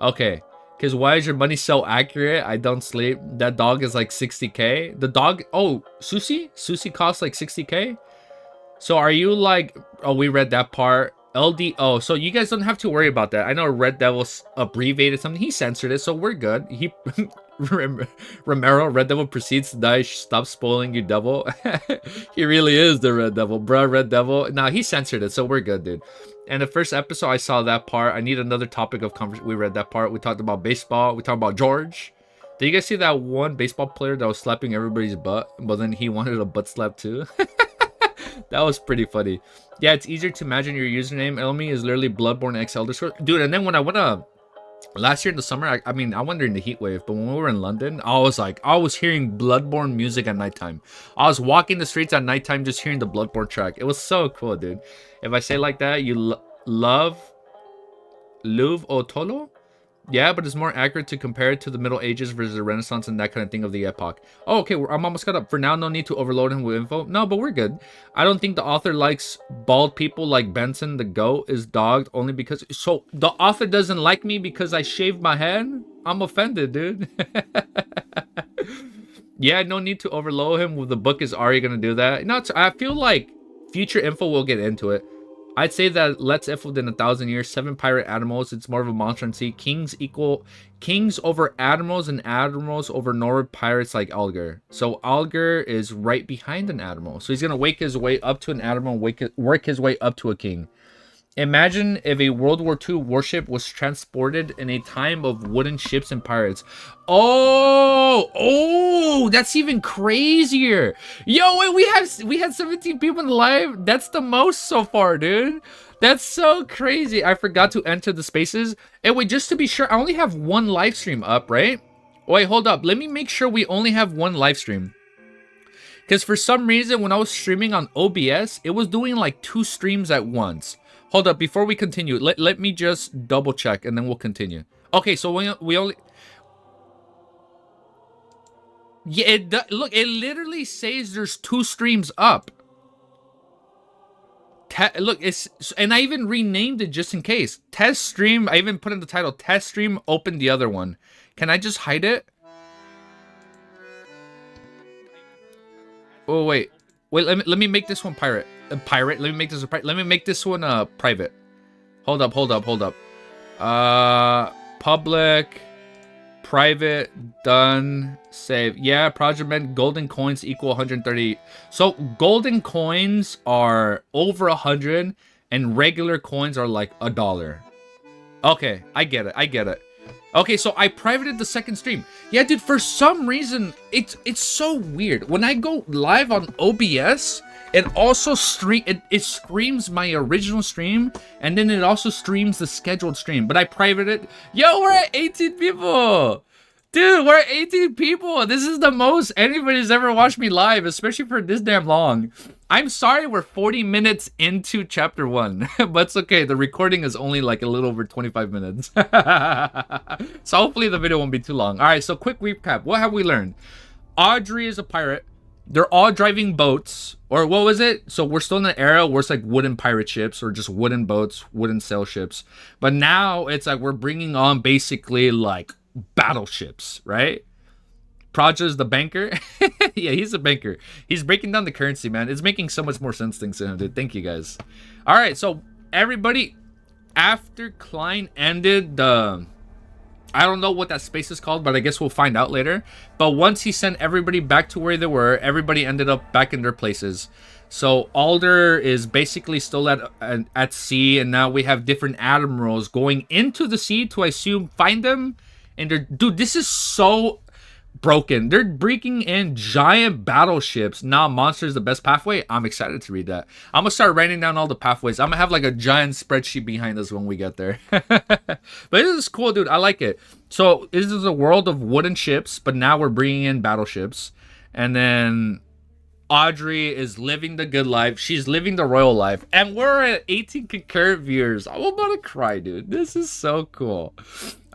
Okay, because why is your money so accurate? I don't sleep. That dog is like 60K. The dog, oh, Susie costs like 60K. So are you like, oh, we read that part. LDO, so you guys don't have to worry about that. I know Red Devil abbreviated something. He censored it, so we're good. He Romero, Red Devil proceeds to die. Stop spoiling, you devil. He really is the Red Devil, bruh. Red Devil. Nah, he censored it, so we're good, dude. And the first episode, I saw that part. I need another topic of conversation. We read that part. We talked about baseball. We talked about George. Did you guys see that one baseball player that was slapping everybody's butt, but then he wanted a butt slap too? That was pretty funny. Yeah, it's easier to imagine your username. Elmi is literally Bloodborne X Elder Scrolls. Dude, and then when I went last year in the summer, I mean, I went during the heat wave, but when we were in London, I was hearing Bloodborne music at nighttime. I was walking the streets at nighttime just hearing the Bloodborne track. It was so cool, dude. If I say like that, you love Louvre Otolo? Yeah, but it's more accurate to compare it to the Middle Ages versus the Renaissance and that kind of thing of the epoch. Oh, okay, I'm almost caught up. For now, no need to overload him with info. No, but we're good. I don't think the author likes bald people like Benson. The goat is dogged only because... So, the author doesn't like me because I shaved my head? I'm offended, dude. Yeah, no need to overload him with the book. Is Ari going to do that? No, I feel like future info will get into it. I'd say that Let's If within 1,000 years, 7 pirate admirals, it's more of a monster and sea. Kings over admirals and admirals over Norway pirates like Alger. So Alger is right behind an admiral. So he's going to wake his way up to an admiral, work his way up to a king. Imagine if a World War II warship was transported in a time of wooden ships and pirates. Oh, that's even crazier. Yo, wait, we had 17 people in the live. That's the most so far, dude. That's so crazy. I forgot to enter the spaces. And wait, just to be sure, I only have one live stream up, right? Wait, hold up. Let me make sure we only have one live stream. Because for some reason, when I was streaming on OBS, it was doing like 2 streams at once. Hold up, before we continue, let me just double check and then we'll continue. Okay, so we only... Yeah, look, it literally says there's 2 streams up. Look, and I even renamed it just in case. Test stream, I even put in the title, test stream, open the other one. Can I just hide it? Oh wait. Let me make this one pirate. Pirate. Let me make this a pirate. Let me make this one private. Hold up. Public, private, done, save. Yeah, project meant golden coins equal 130. So golden coins are over 100 and regular coins are like $1. Okay, I get it. Okay, so I privated the second stream. Yeah, dude, for some reason, it's so weird. When I go live on OBS, it also it streams my original stream, and then it also streams the scheduled stream. But I privated it. Yo, we're at 18 people! Dude, we're at 18 people! This is the most anybody's ever watched me live, especially for this damn long. I'm sorry we're 40 minutes into chapter 1, but it's okay. The recording is only like a little over 25 minutes. So hopefully the video won't be too long. All right, so quick recap. What have we learned? Audrey is a pirate. They're all driving boats. Or what was it? So we're still in the era where it's like wooden pirate ships or just wooden boats, wooden sail ships. But now it's like we're bringing on basically like battleships, right? Praja's the banker. Yeah, he's a banker. He's breaking down the currency, man. It's making so much more sense thanks to him, dude. Thank you, guys. All right, so everybody, after Klein ended the... I don't know what that space is called, but I guess we'll find out later. But once he sent everybody back to where they were, everybody ended up back in their places. So Alder is basically still at sea, and now we have different admirals going into the sea to, I assume, find them. And they're... Dude, this is so... broken. They're breaking in giant battleships. Now monsters the best pathway. I'm excited to read that. I'm gonna start writing down all the pathways. I'm gonna have like a giant spreadsheet behind us when we get there. But this is cool, dude. I like it. So this is a world of wooden ships, but now we're bringing in battleships. And then Audrey is living the good life. She's living the royal life. And we're at 18 concurrent viewers. I'm about to cry, dude. This is so cool.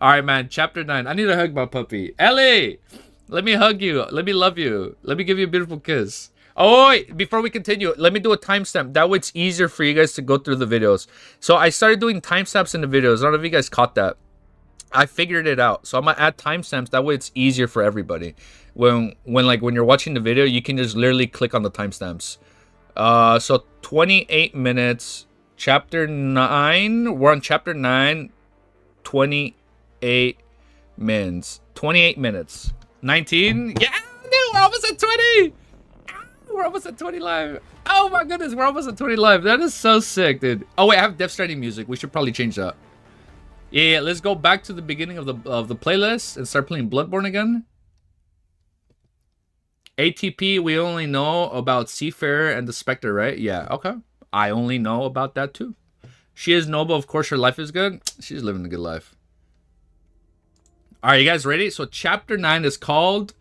All right, man. Chapter 9. I need to hug my puppy. Ellie! Let me hug you. Let me love you. Let me give you a beautiful kiss. Oh, wait. Before we continue, let me do a timestamp. That way it's easier for you guys to go through the videos. So I started doing timestamps in the videos. I don't know if you guys caught that. I figured it out. So I'm going to add timestamps. That way it's easier for everybody. When you're watching the video, you can just literally click on the timestamps. So 28 minutes. Chapter 9. We're on chapter 9. 28 minutes. 28 minutes. 19? Yeah, dude, we're almost at 20! We're almost at 20 live. Oh my goodness, we're almost at 20 live. That is so sick, dude. Oh wait, I have Death Stranding music. We should probably change that. Yeah, let's go back to the beginning of the playlist and start playing Bloodborne again. ATP, we only know about Seafarer and the Spectre, right? Yeah, okay. I only know about that too. She is noble, of course her life is good. She's living a good life. All right, you guys ready? So chapter 9 is called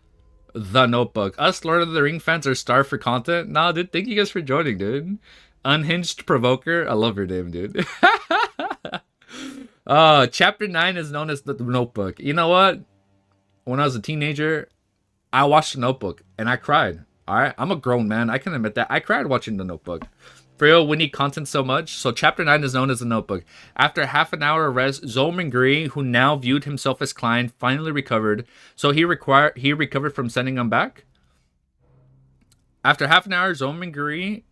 The Notebook. Us Lord of the Ring fans are starved for content. Nah, dude, thank you guys for joining, dude. Unhinged Provoker. I love your name, dude. Chapter 9 is known as The Notebook. You know what? When I was a teenager, I watched The Notebook and I cried. All right, I'm a grown man. I can admit that. I cried watching The Notebook. For real, we need content so much. So chapter 9 is known as The Notebook. After half an hour of rest, Zolmangri, who now viewed himself as Klein, finally recovered. So he recovered from sending him back. After half an hour, Zolmangri,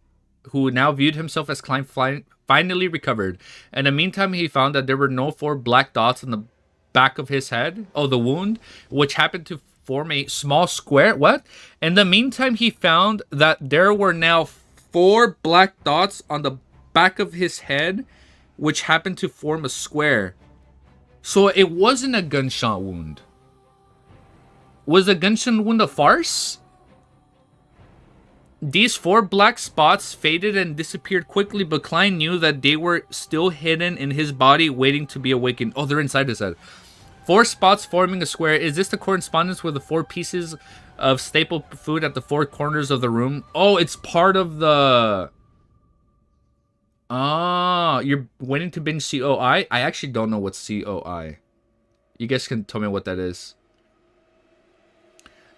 who now viewed himself as Klein, finally recovered. In the meantime, he found that there were no 4 black dots on the back of his head. Oh, the wound, which happened to form a small square. What? In the meantime, he found that there were now 4 black dots on the back of his head, which happened to form a square. So it wasn't a gunshot wound. Was the gunshot wound a farce? These 4 black spots faded and disappeared quickly, but Klein knew that they were still hidden in his body, waiting to be awakened. Oh, they're inside his head. 4 spots forming a square. Is this the correspondence with the 4 pieces of staple food at the 4 corners of the room? Oh, it's part of the... Ah, you're waiting to binge COI? I actually don't know what's COI. You guys can tell me what that is.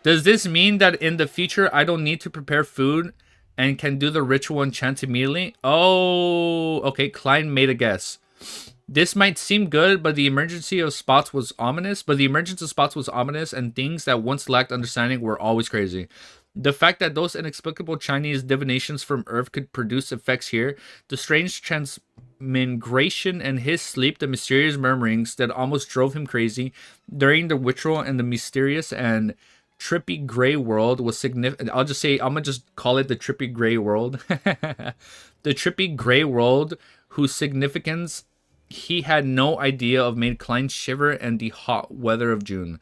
Does this mean that in the future I don't need to prepare food and can do the ritual and chant immediately? Oh, okay. Klein made a guess. This might seem good, but the emergence of spots was ominous. And things that once lacked understanding were always crazy. The fact that those inexplicable Chinese divinations from Earth could produce effects here, the strange transmigration in his sleep, the mysterious murmurings that almost drove him crazy during the ritual, and the mysterious and trippy gray world was significant. I'm gonna just call it the trippy gray world. The trippy gray world, whose significance he had no idea of, made Klein shiver in the hot weather of June.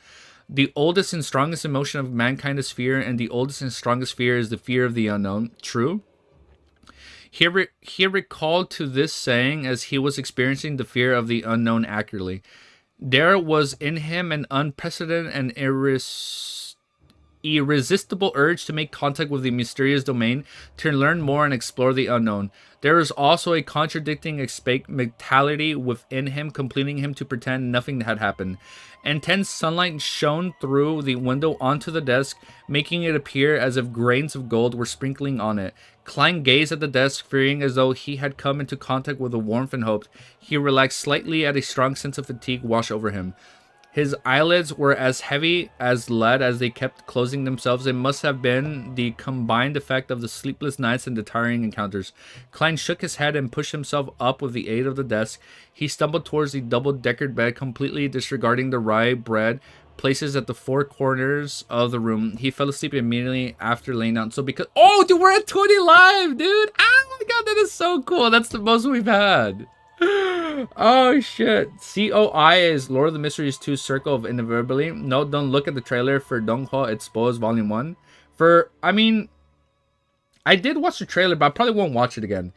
The oldest and strongest emotion of mankind is fear, and the oldest and strongest fear is the fear of the unknown. True. He recalled to this saying as he was experiencing the fear of the unknown accurately. There was in him an unprecedented and irresistible urge to make contact with the mysterious domain, to learn more and explore the unknown. There is also a contradicting mentality within him, compelling him to pretend nothing had happened. Intense sunlight shone through the window onto the desk, making it appear as if grains of gold were sprinkling on it. Klein gazed at the desk, fearing as though he had come into contact with a warmth and hope. He relaxed slightly as a strong sense of fatigue washed over him. His eyelids were as heavy as lead as they kept closing themselves. It must have been the combined effect of the sleepless nights and the tiring encounters. Klein shook his head and pushed himself up with the aid of the desk. He stumbled towards the double-decker bed, completely disregarding the rye bread places at the four corners of the room. He fell asleep immediately after laying down. So because... Oh, dude, we're at 20 live, dude! Oh my god, that is so cool! That's the most we've had. Oh shit. COI is Lord of the Mysteries 2 Circle of Inevitability. No, don't look at the trailer for Dong Ho Exposed Volume 1. I did watch the trailer, but I probably won't watch it again.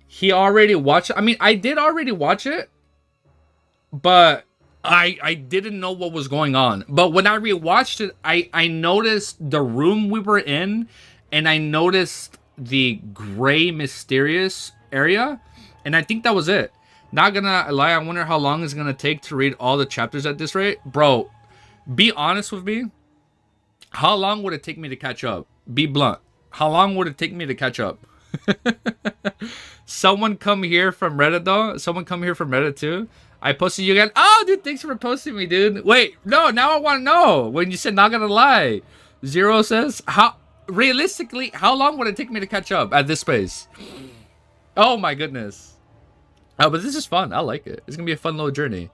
He already watched it. I did already watch it, but I didn't know what was going on. But when I rewatched it, I noticed the room we were in, and I noticed the gray mysterious area. And I think that was it. Not gonna lie, I wonder how long it's gonna take to read all the chapters at this rate. Bro, be honest with me. How long would it take me to catch up? Be blunt. How long would it take me to catch up? Someone come here from Reddit though. Someone come here from Reddit too. I posted you again. Oh, dude, thanks for posting me, dude. Wait, no, now I want to know. When you said not gonna lie. Zero says, realistically, how long would it take me to catch up at this pace? Oh my goodness. Oh, but this is fun. I like it. It's going to be a fun little journey.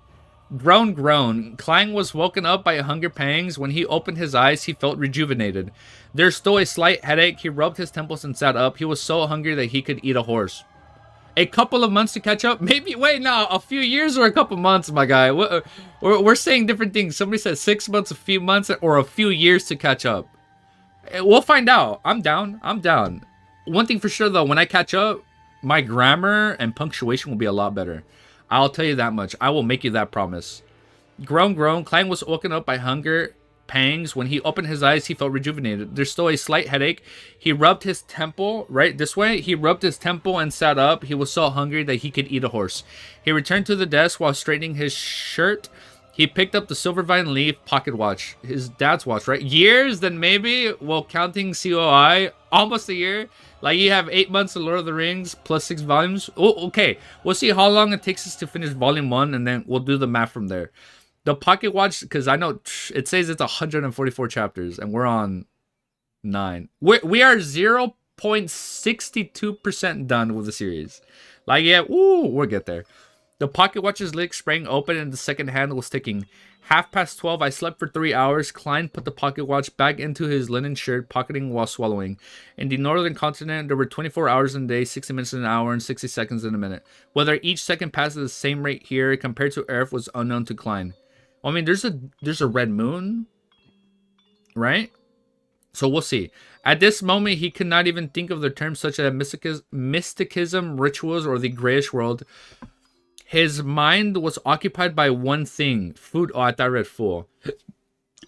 Groan. Klein was woken up by hunger pangs. When he opened his eyes, he felt rejuvenated. There's still a slight headache. He rubbed his temples and sat up. He was so hungry that he could eat a horse. A couple of months to catch up? Maybe, wait, no, a few years or a couple months, my guy. We're saying different things. Somebody said 6 months, a few months, or a few years to catch up. We'll find out. I'm down. One thing for sure, though, when I catch up, my grammar and punctuation will be a lot better. I'll tell you that much. I will make you that promise. Groan. Klein was woken up by hunger pangs. When he opened his eyes, he felt rejuvenated. There's still a slight headache. He rubbed his temple, right this way. He rubbed his temple and sat up. He was so hungry that he could eat a horse. He returned to the desk while straightening his shirt. He picked up the silver vine leaf pocket watch. His dad's watch, right? Years, then maybe, well, counting COI, almost a year. Like, you have 8 months of Lord of the Rings plus 6 volumes. Oh, okay. We'll see how long it takes us to finish volume 1, and then we'll do the math from there. The pocket watch, because I know it says it's 144 chapters, and we're on 9. We are 0.62% done with the series. Like, yeah, we'll get there. The pocket watch's lid sprang open, and the second hand was ticking. 12:30, I slept for 3 hours. Klein put the pocket watch back into his linen shirt, pocketing while swallowing. In the northern continent, there were 24 hours in a day, 60 minutes in an hour, and 60 seconds in a minute. Whether each second passed at the same rate here compared to Earth was unknown to Klein. I mean, there's a red moon, right? So we'll see. At this moment, he could not even think of the terms such as mysticism, rituals, or the grayish world. His mind was occupied by one thing. Food. Oh, I thought I read full.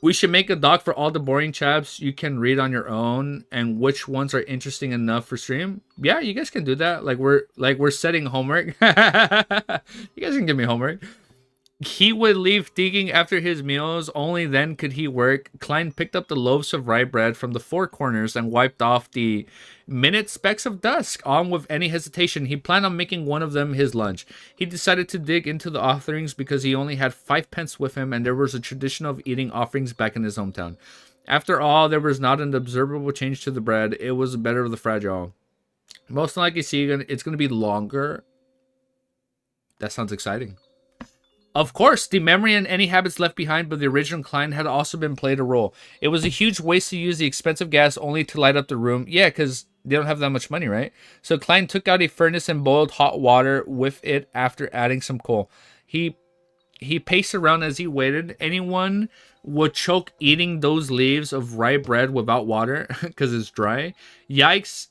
We should make a doc for all the boring chaps you can read on your own, and which ones are interesting enough for stream. Yeah, you guys can do that. Like we're setting homework. You guys can give me homework. He would leave digging after his meals. Only then could he work. Klein picked up the loaves of rye bread from the four corners and wiped off the minute specks of dust on with any hesitation. He planned on making one of them his lunch. He decided to dig into the offerings because he only had 5 pence with him, and there was a tradition of eating offerings back in his hometown. After all, there was not an observable change to the bread. It was better of the fragile. Most likely, see, it's going to be longer. That sounds exciting. Of course, the memory and any habits left behind by the original client had also been played a role. It was a huge waste to use the expensive gas only to light up the room. Yeah, because they don't have that much money, right? So Klein took out a furnace and boiled hot water with it after adding some coal. He paced around as he waited. Anyone would choke eating those leaves of rye bread without water because it's dry. Yikes.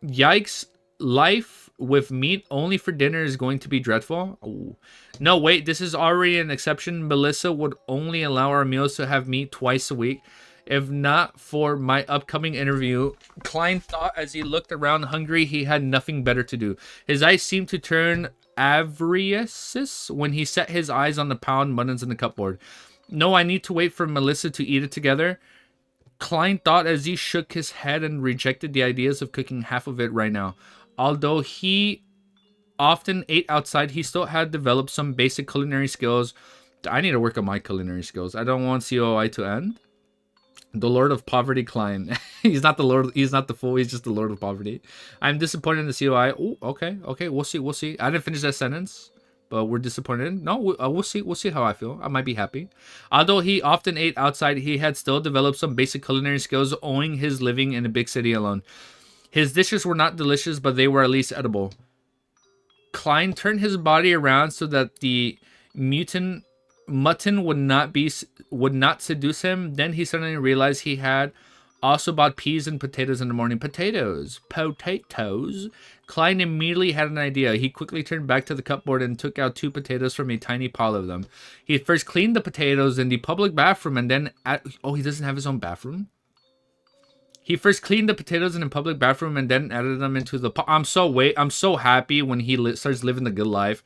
Yikes. Life with meat only for dinner is going to be dreadful. Ooh. No, wait, this is already an exception. Melissa would only allow our meals to have meat twice a week. If not for my upcoming interview, Klein thought as he looked around hungry, he had nothing better to do. His eyes seemed to turn avarice when he set his eyes on the pound muttons in the cupboard. No, I need to wait for Melissa to eat it together. Klein thought as he shook his head and rejected the ideas of cooking half of it right now. Although he often ate outside, he still had developed some basic culinary skills. I need to work on my culinary skills. I don't want COI to end. The Lord of Poverty Klein. He's not the Lord. He's not the fool. He's just the Lord of Poverty. I'm disappointed in the COI. Oh, okay. We'll see. I didn't finish that sentence, but we're disappointed. No, we'll see. We'll see how I feel. I might be happy. Although he often ate outside, he had still developed some basic culinary skills owing his living in a big city alone. His dishes were not delicious, but they were at least edible. Klein turned his body around so that the mutton would not seduce him. Then he suddenly realized he had also bought peas and potatoes in the morning. Potatoes. Klein immediately had an idea. He quickly turned back to the cupboard and took out 2 potatoes from a tiny pile of them. He first cleaned the potatoes in the public bathroom and then he doesn't have his own bathroom? He first cleaned the potatoes in a public bathroom and then added them into the pot. I'm so happy when he starts living the good life.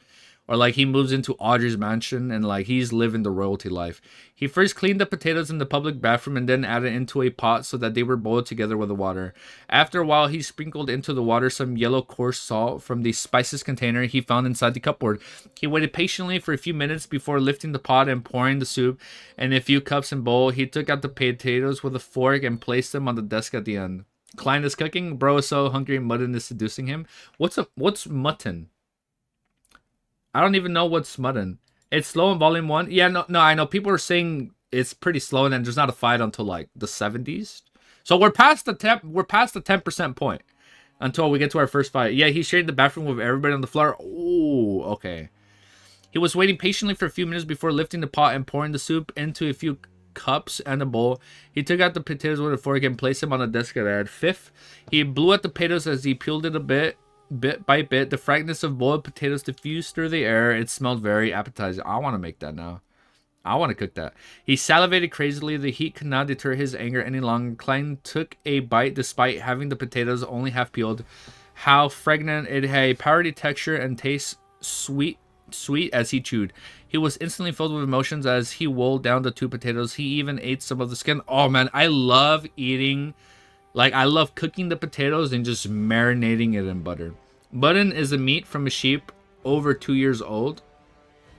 Or like he moves into Audrey's mansion and like he's living the royalty life. He first cleaned the potatoes in the public bathroom and then added into a pot so that they were boiled together with the water. After a while, he sprinkled into the water some yellow coarse salt from the spices container he found inside the cupboard. He waited patiently for a few minutes before lifting the pot and pouring the soup in a few cups and bowl. He took out the potatoes with a fork and placed them on the desk at the end. Klein is cooking. Bro is so hungry, mutton is seducing him. What's mutton? I don't even know what's mutton. It's slow in volume 1. Yeah, no, I know. People are saying it's pretty slow and then there's not a fight until like the 70s. So we're past the 10% point until we get to our first fight. Yeah, he shared the bathroom with everybody on the floor. Oh, okay. He was waiting patiently for a few minutes before lifting the pot and pouring the soup into a few cups and a bowl. He took out the potatoes with a fork and placed them on the desk at the fifth. He blew at the potatoes as he peeled it a bit by bit. The fragrance of boiled potatoes diffused through the air. It smelled very appetizing. I want to make that now. I want to cook that. He salivated crazily. The heat could not deter his anger any longer. Klein took a bite despite having the potatoes only half peeled. How fragrant! It had a powdery texture and taste sweet as he chewed. He was instantly filled with emotions as he rolled down the 2 potatoes. He even ate some of the skin. Oh man, I love eating. Like, I love cooking the potatoes and just marinating it in butter. Mutton is a meat from a sheep over 2 years old.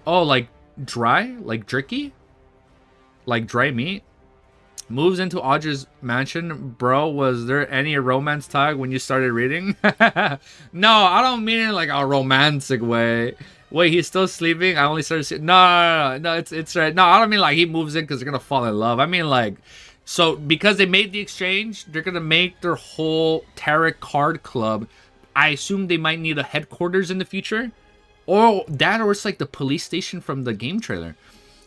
Oh, like dry? Like jerky? Like dry meat? Moves into Audrey's mansion. Bro, was there any romance tag when you started reading? No, I don't mean it like a romantic way. Wait, he's still sleeping? I only started seeing... No, it's right. No, I don't mean like he moves in because they're going to fall in love. I mean like... So, because they made the exchange, they're going to make their whole tarot card club. I assume they might need a headquarters in the future. Or that, or it's like the police station from the game trailer.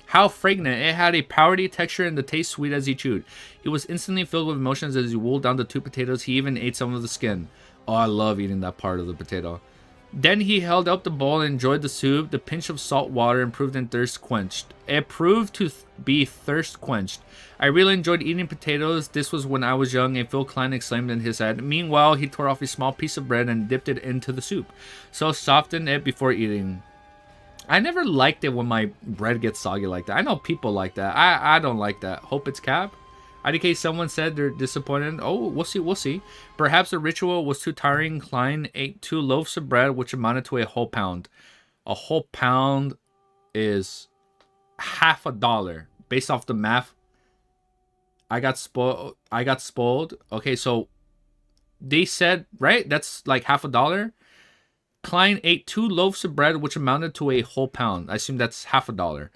How fragrant. It had a powdery texture and the taste sweet as he chewed. He was instantly filled with emotions as he rolled down the 2 potatoes. He even ate some of the skin. Oh, I love eating that part of the potato. Then he held up the bowl and enjoyed the soup. The pinch of salt water improved and thirst quenched. It proved to be thirst quenched. I really enjoyed eating potatoes. This was when I was young, and Phil Klein exclaimed in his head. Meanwhile, he tore off a small piece of bread and dipped it into the soup. So softened it before eating. I never liked it when my bread gets soggy like that. I know people like that. I don't like that. Hope it's cap. IDK, someone said they're disappointed. Oh, we'll see. Perhaps the ritual was too tiring. Klein ate 2 loaves of bread, which amounted to a whole pound. A whole pound is $50. Based off the math, I got spoiled. Okay, so they said, right? That's like $50. Klein ate 2 loaves of bread, which amounted to a whole pound. I assume that's $50.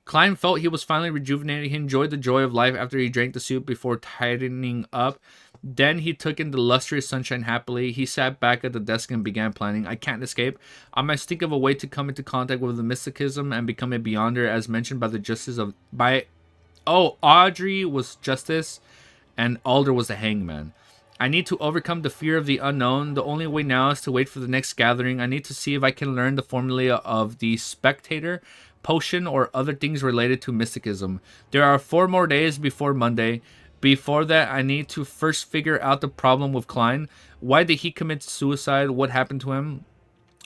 Klein felt he was finally rejuvenated. He enjoyed the joy of life after he drank the soup before tightening up. Then he took in the lustrous sunshine happily. He sat back at the desk and began planning. I can't escape. I must think of a way to come into contact with the mysticism and become a beyonder, as mentioned by the justice of Audrey was justice, and Alder was the hangman. I need to overcome the fear of the unknown. The only way now is to wait for the next gathering. I need to see if I can learn the formula of the spectator, potion, or other things related to mysticism. There are 4 more days before Monday. Before that, I need to first figure out the problem with Klein. Why did he commit suicide? What happened to him?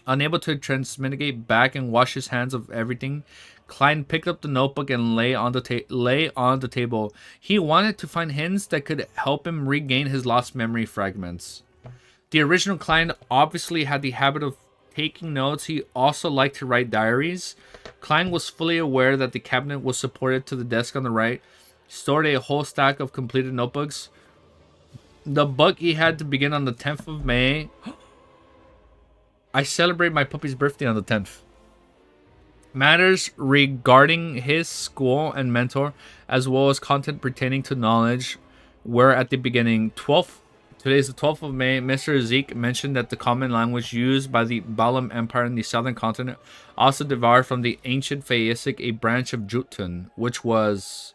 Unable to transmitigate back and wash his hands of everything, Klein picked up the notebook and lay on the table. He wanted to find hints that could help him regain his lost memory fragments. The original Klein obviously had the habit of taking notes. He also liked to write diaries. Klein was fully aware that the cabinet was supported to the desk on the right. He stored a whole stack of completed notebooks. The book he had to begin on the 10th of May. I celebrate my puppy's birthday on the 10th. Matters regarding his school and mentor, as well as content pertaining to knowledge, were at the beginning. Today is the 12th of May. Mr. Zeke mentioned that the common language used by the Balam Empire in the southern continent also derived from the ancient Phaeacic, a branch of Jutun, which was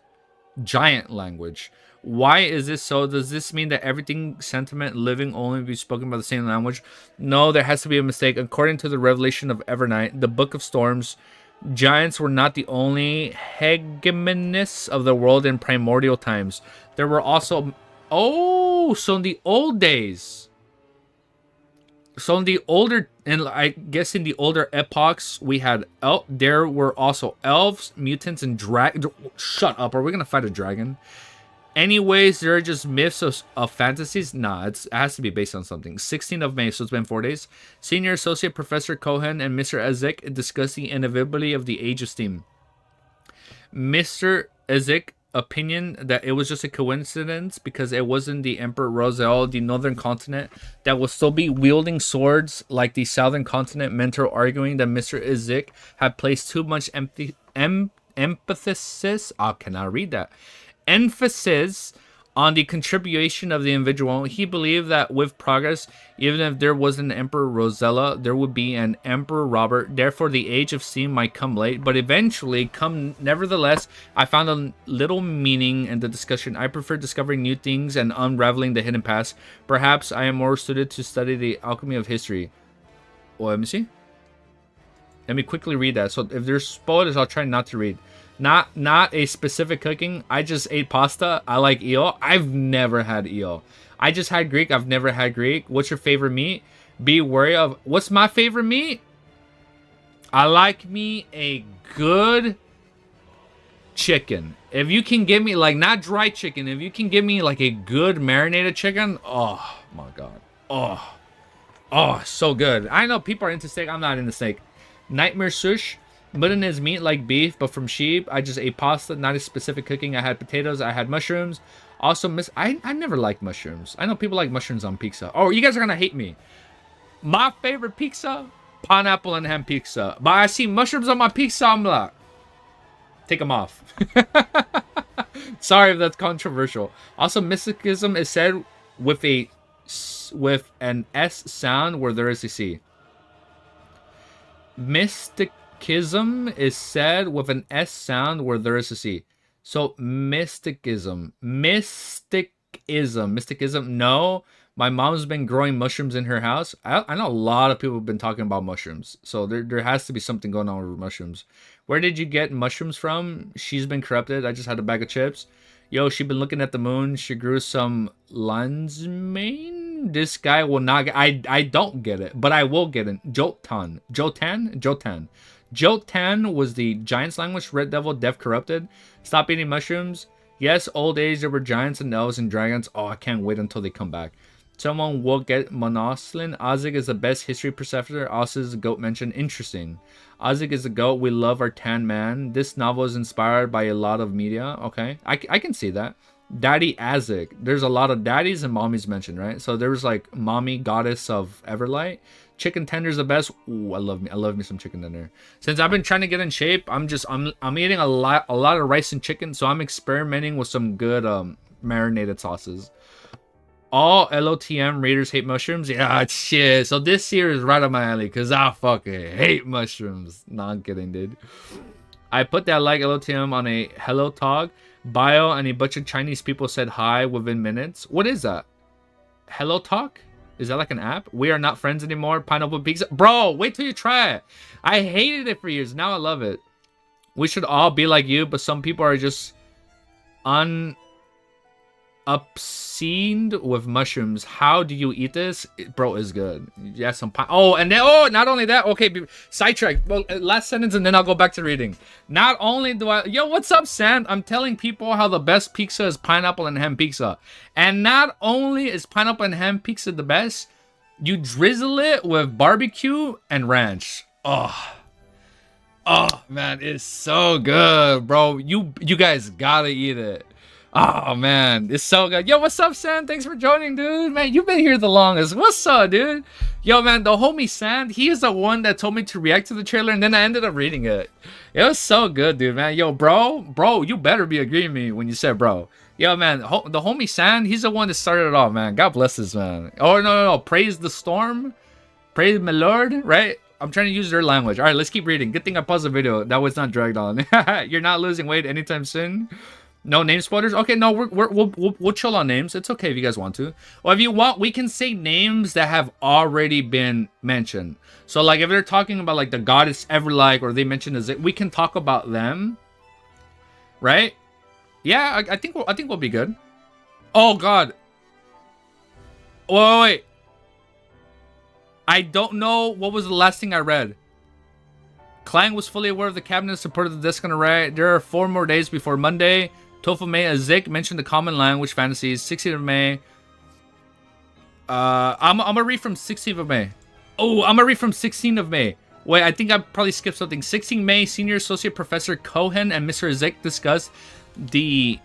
giant language. Why is this so? Does this mean that everything sentiment living only be spoken by the same language? No, there has to be a mistake. According to the revelation of Evernight, the Book of Storms, giants were not the only hegemonists of the world in primordial times. There were also... Oh, so in the old days... So in the older... And I guess in the older epochs, we had... there were also elves, mutants, and dragons. Shut up. Are we going to fight a dragon? Anyways, there are just myths of fantasies. Nah, it has to be based on something. 16th of May, so it's been 4 days. Senior Associate Professor Cohen and Mr. Ezek discuss the inevitability of the Age of Steam. Mr. Ezek opinion that it was just a coincidence because it wasn't the Emperor Roselle, the northern continent, that will still be wielding swords like the southern continent. Mentor arguing that Mr. Ezek had placed too much emphasis. I cannot read that. Emphasis on the contribution of the individual. He believed that with progress, even if there was an Emperor Rosella, there would be an Emperor Robert. Therefore, the Age of Steam might come late, but eventually come. Nevertheless, I found a little meaning in the discussion. I prefer discovering new things and unraveling the hidden past. Perhaps I am more suited to study the alchemy of history. Well, let me see. Let me quickly read that. So if there's spoilers, I'll try not to read. Not a specific cooking. I just ate pasta. I like eel. I've never had eel. I just had Greek. I've never had Greek. What's your favorite meat? Be wary of... What's my favorite meat? I like me a good chicken. If you can give me, like, not dry chicken. If you can give me, like, a good marinated chicken. Oh, my God. Oh, so good. I know people are into steak. I'm not into steak. Nightmare sush. Mutton is meat like beef, but from sheep. I just ate pasta, not a specific cooking. I had potatoes. I had mushrooms. Also, I never liked mushrooms. I know people like mushrooms on pizza. Oh, you guys are going to hate me. My favorite pizza, pineapple and ham pizza. But I see mushrooms on my pizza, I'm like, take them off. Sorry if that's controversial. Also, mysticism is said with an S sound where there is a C. Mysticism is said with an S sound where there is a C. So, mysticism. No, my mom's been growing mushrooms in her house. I know a lot of people have been talking about mushrooms. So, there has to be something going on with mushrooms. Where did you get mushrooms from? She's been corrupted. I just had a bag of chips. Yo, she been looking at the moon. She grew some Landsmane. This guy will not get... I don't get it, but I will get it. Jotan was the giant's language. Red Devil, Death Corrupted. Stop eating mushrooms. Yes, old age, there were giants and elves and dragons. Oh, I can't wait until they come back. Someone will get Monoslin. Ozig is the best history perceptor. Also is a goat mentioned. Interesting. Ozig is a goat. We love our tan man. This novel is inspired by a lot of media. Okay, I can see that. Daddy Azik. There's a lot of daddies and mommies mentioned, right? So there was like mommy goddess of Everlight. Chicken tender's the best. Ooh, I love me some chicken tender. Since I've been trying to get in shape, I'm eating a lot of rice and chicken, so I'm experimenting with some good marinated sauces. All LOTM readers hate mushrooms. Yeah, shit. So this year is right up my alley because I fucking hate mushrooms. Nah, I'm kidding, dude. I put that like LOTM on a Hello Talk bio, and a bunch of Chinese people said hi within minutes. What is that? Hello Talk? Is that like an app? We are not friends anymore. Pineapple pizza. Bro, wait till you try it. I hated it for years. Now I love it. We should all be like you, but some people are just obscened with mushrooms. How do you eat this? Bro, is good. Yeah, some pine. Oh, and then, oh, not only that. Okay, sidetrack. Well, last sentence, and then I'll go back to reading. Not only do I... Yo, what's up, Sand? I'm telling people how the best pizza is pineapple and ham pizza. And not only is pineapple and ham pizza the best, you drizzle it with barbecue and ranch. Oh, man, it's so good, bro. You guys gotta eat it. Oh, man, it's so good. Yo, what's up, Sand? Thanks for joining, dude. Man, you've been here the longest. What's up, dude? Yo, man, the homie Sand, he is the one that told me to react to the trailer, and then I ended up reading it. It was so good, dude, man. Yo, bro, you better be agreeing with me when you said bro. Yo, man, the homie Sand, he's the one that started it all, man. God bless this, man. Oh, no. Praise the storm. Praise my lord, right? I'm trying to use their language. All right, let's keep reading. Good thing I paused the video. That was not dragged on. You're not losing weight anytime soon. No name spoilers? Okay, no, we'll chill on names. It's okay if you guys want to. Or if you want, we can say names that have already been mentioned. So, like, if they're talking about, like, the goddess Everlike, or they mention is it, we can talk about them. Right? Yeah, I think we'll be good. Oh, God. Wait. I don't know what was the last thing I read. Klang was fully aware of the cabinet, supported the disc on the right. There are 4 more days before Monday. 12th of May, Azik mentioned the common language fantasies. 16th of May. I'm gonna read from 16th of May. Oh, I'm gonna read from 16th of May. Wait, I think I probably skipped something. 16th May, Senior Associate Professor Cohen and Mr. Azik discussed the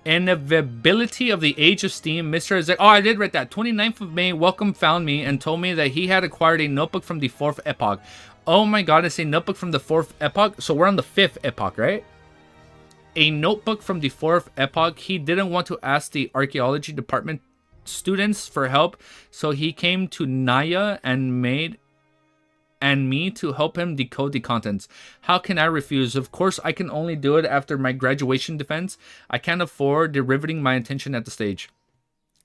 inevitability of the Age of Steam. Mr. Azik... Oh, I did read that. 29th of May, Welcome found me and told me that he had acquired a notebook from the 4th epoch. Oh my god, it's a notebook from the 4th epoch. So we're on the 5th epoch, right? A notebook from the 4th epoch. He didn't want to ask the archaeology department students for help, so he came to Naya and me to help him decode the contents. How can I refuse? Of course, I can only do it after my graduation defense. I can't afford riveting my attention at the stage.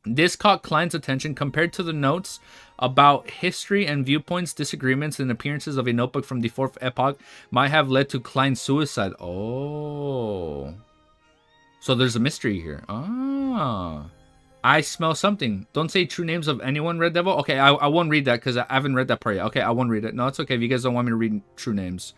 This caught Klein's attention. Compared to the notes about history and viewpoints, disagreements, and appearances of a notebook from the 4th epoch might have led to Klein's suicide. Oh. So there's a mystery here. Ah. I smell something. Don't say true names of anyone, Red Devil. Okay, I won't read that because I haven't read that part yet. Okay, I won't read it. No, it's okay if you guys don't want me to read true names.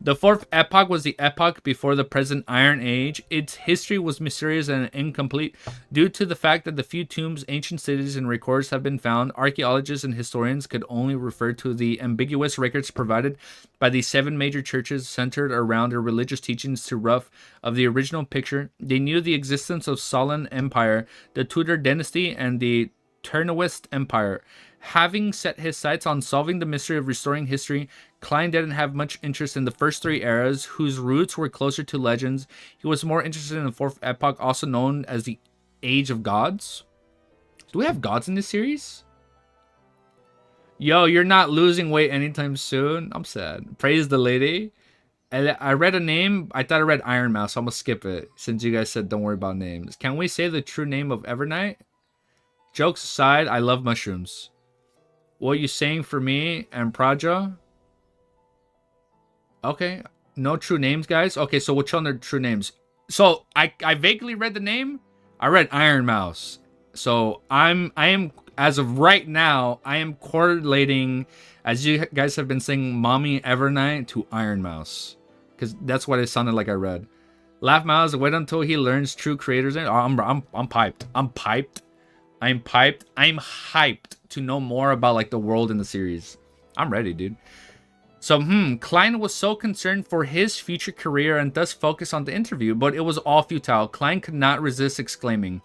The 4th epoch was the epoch before the present Iron Age. Its history was mysterious and incomplete due to the fact that the few tombs, ancient cities, and records have been found. Archaeologists and historians could only refer to the ambiguous records provided by the 7 major churches centered around their religious teachings to rough of the original picture. They knew the existence of Solon Empire, the Tudor dynasty, and the Turnawist Empire. Having set his sights on solving the mystery of restoring history, Klein didn't have much interest in the first 3 eras, whose roots were closer to legends. He was more interested in the 4th epoch, also known as the Age of Gods. Do we have gods in this series? Yo, you're not losing weight anytime soon. I'm sad. Praise the lady. I read a name. I thought I read Iron Mouse, so I'm going to skip it, since you guys said don't worry about names. Can we say the true name of Evernight? Jokes aside, I love mushrooms. What are you saying for me and Praja? Okay. No true names, guys. Okay, so which one are true names? So I vaguely read the name. I read Iron Mouse. So I am as of right now, I am correlating, as you guys have been saying, Mommy Evernight to Iron Mouse. Because that's what it sounded like I read. Laugh Mouse, wait until he learns true creators. Oh, I'm piped. I'm piped. I'm hyped to know more about like the world in the series. I'm ready, dude. So, Klein was so concerned for his future career and thus focused on the interview, but it was all futile. Klein could not resist exclaiming.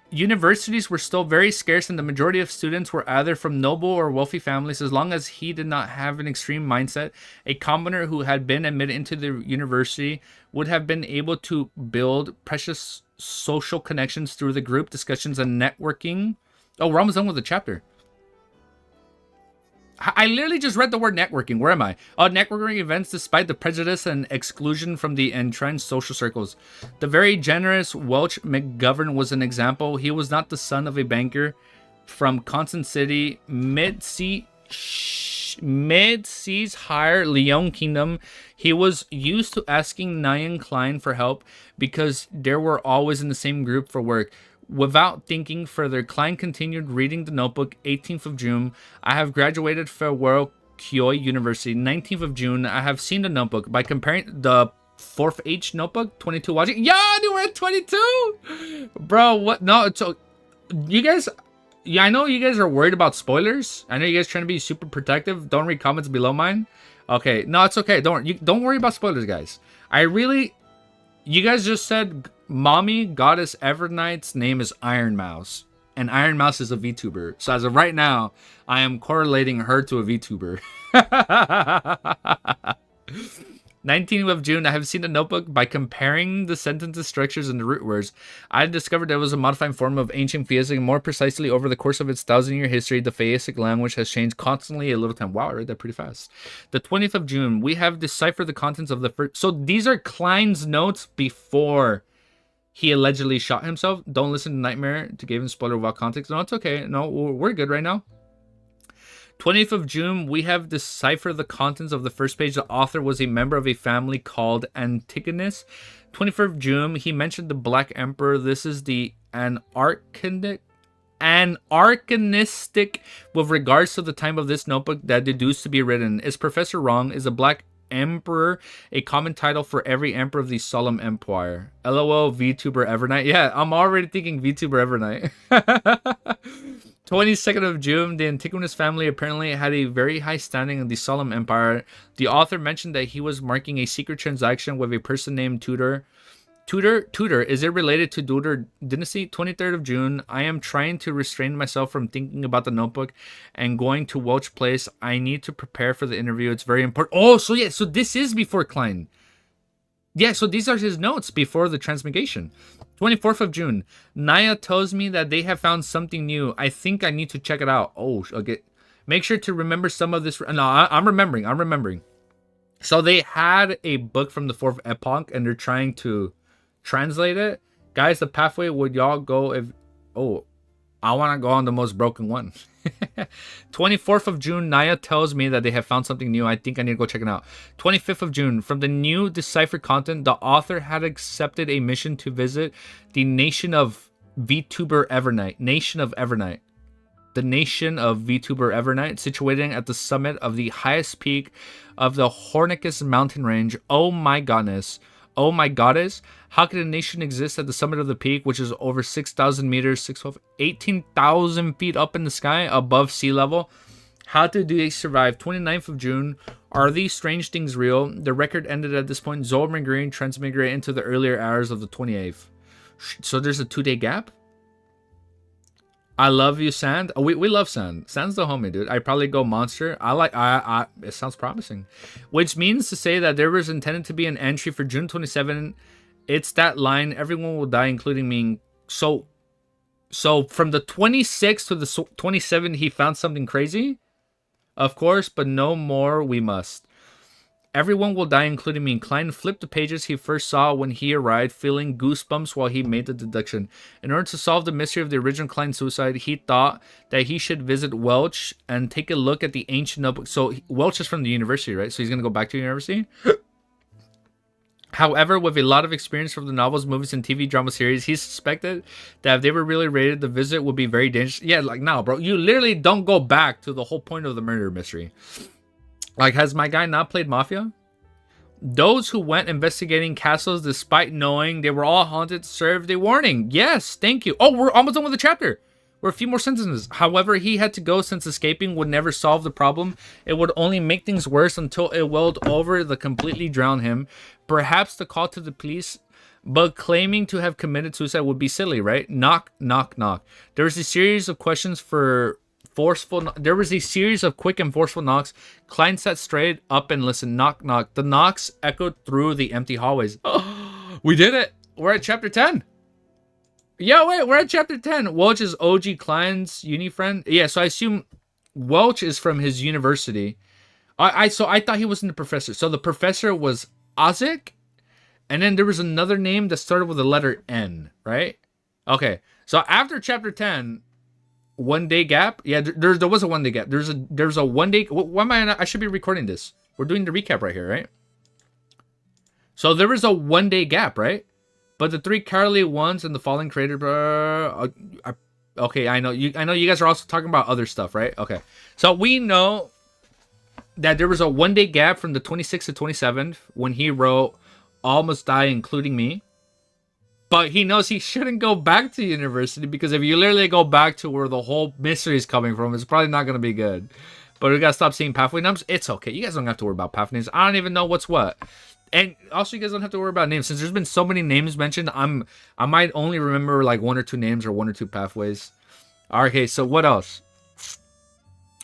Universities were still very scarce, and the majority of students were either from noble or wealthy families. As long as he did not have an extreme mindset, a commoner who had been admitted into the university would have been able to build precious social connections through the group discussions and networking. Oh, we're almost done with the chapter. I literally just read the word networking. Where am I? Networking events despite the prejudice and exclusion from the entrenched social circles. The very generous Welch McGovern was an example. He was not the son of a banker from Constant City, mid-seas higher Leon Kingdom. He was used to asking Nyan Klein for help because they were always in the same group for work. Without thinking further, Klein continued reading the notebook. 18th of June, I have graduated farewell Kyoto University. 19th of June, I have seen the notebook. By comparing the 4th H notebook, 22 watching. Yeah, dude, we're at 22! Bro, what? No, so you guys... Yeah, I know you guys are worried about spoilers. I know you guys trying to be super protective. Don't read comments below mine. Okay, no, it's okay. Don't worry about spoilers, guys. You guys just said... Mommy Goddess Everknight's name is Iron Mouse, and Iron Mouse is a VTuber. So as of right now, I am correlating her to a VTuber. 19th of June, I have seen a notebook. By comparing the sentences structures and the root words, I discovered there was a modified form of ancient Phaeacic. More precisely, over the course of its 1,000-year history, the Phaeacic language has changed constantly a little time. Wow, I read that pretty fast. The 20th of June, we have deciphered the contents of the first... So these are Klein's notes before... he allegedly shot himself. Don't listen to Nightmare to give him spoiler without context. No, it's okay. No, we're good right now. 20th of June, we have deciphered the contents of the first page. The author was a member of a family called Antigonus. 21st of June, he mentioned the Black Emperor. This is the anarchinistic with regards to the time of this notebook that deduced to be written. Is Professor wrong? Is a Black Emperor a common title for every emperor of the Solemn Empire? LOL, VTuber Evernight. Yeah, I'm already thinking VTuber Evernight. 22nd of June, the Antigonus family apparently had a very high standing in the Solemn Empire. The author mentioned that he was marking a secret transaction with a person named Tudor. Tudor, is it related to Tudor dynasty? 23rd of June, I am trying to restrain myself from thinking about the notebook and going to Welch Place. I need to prepare for the interview. It's very important. Oh, so yeah, so this is before Klein. Yeah, so these are his notes before the transmigration. 24th of June, Naya tells me that they have found something new. I think I need to check it out. Oh, okay. Make sure to remember some of this. No, I'm remembering. So they had a book from the 4th epoch and they're trying to translate it. Guys, the pathway, would y'all go if... Oh, I want to go on the most broken one. 24th of June, Naya tells me that they have found something new. I think I need to go check it out. 25th of June, from the new deciphered content, the author had accepted a mission to visit the nation of VTuber Evernight. The nation of VTuber Evernight, situated at the summit of the highest peak of the Hornicus mountain range. Oh my goodness. Oh my goddess, how could a nation exist at the summit of the peak, which is over 6,000 meters, 18,000 feet up in the sky above sea level? How do they survive? 29th of June, are these strange things real? The record ended at this point. Zol Green transmigrated into the earlier hours of the 28th. So there's a 2-day gap? I love you, Sand. Oh, we love Sand. Sand's the homie, dude. I'd probably go Monster. It sounds promising. Which means to say that there was intended to be an entry for June 27. It's that line, everyone will die, including me. So from the 26th to the 27th, he found something crazy? Of course, but no more we must. Everyone will die, including me. Klein flipped the pages he first saw when he arrived, feeling goosebumps while he made the deduction. In order to solve the mystery of the original Klein suicide, he thought that he should visit Welch and take a look at the ancient notebook. So Welch is from the university, right? So he's going to go back to university? However, with a lot of experience from the novels, movies, and TV drama series, he suspected that if they were really rated, the visit would be very dangerous. Yeah, like, no, bro. You literally don't go back to the whole point of the murder mystery. Like, has my guy not played Mafia? Those who went investigating castles despite knowing they were all haunted served a warning. Yes, thank you. Oh, we're almost done with the chapter. We're a few more sentences. However, he had to go since escaping would never solve the problem. It would only make things worse until it welled over the completely drown him. Perhaps the call to the police, but claiming to have committed suicide would be silly, right? Knock, knock, knock. There was a series of questions for forceful. There was a series of quick and forceful knocks. Klein sat straight up and listened. Knock, knock. The knocks echoed through the empty hallways. Oh, we did it. We're at chapter 10. Yo, wait, we're at chapter 10. Welch is OG Klein's uni friend. Yeah, so I assume Welch is from his university. So I thought he wasn't the professor. So the professor was Ozick, and then there was another name that started with the letter N, right? Okay. So after chapter 10, 1 day gap. Yeah, there was a 1 day gap. There's a 1 day. Why am I not? I should be recording this. We're doing the recap right here, right? So there was a 1 day gap, right? But the 3 cowardly ones and the falling crater. Okay, I know you guys are also talking about other stuff, right? Okay, so we know that there was a 1 day gap from the 26th to 27th when he wrote "All must die, including me." But he knows he shouldn't go back to university because if you literally go back to where the whole mystery is coming from, it's probably not gonna be good. But we gotta stop seeing pathway numbers. It's okay. You guys don't have to worry about pathway names. I don't even know what's what. And also, you guys don't have to worry about names. Since there's been so many names mentioned, I might only remember like 1 or 2 names or 1 or 2 pathways. Okay, so what else?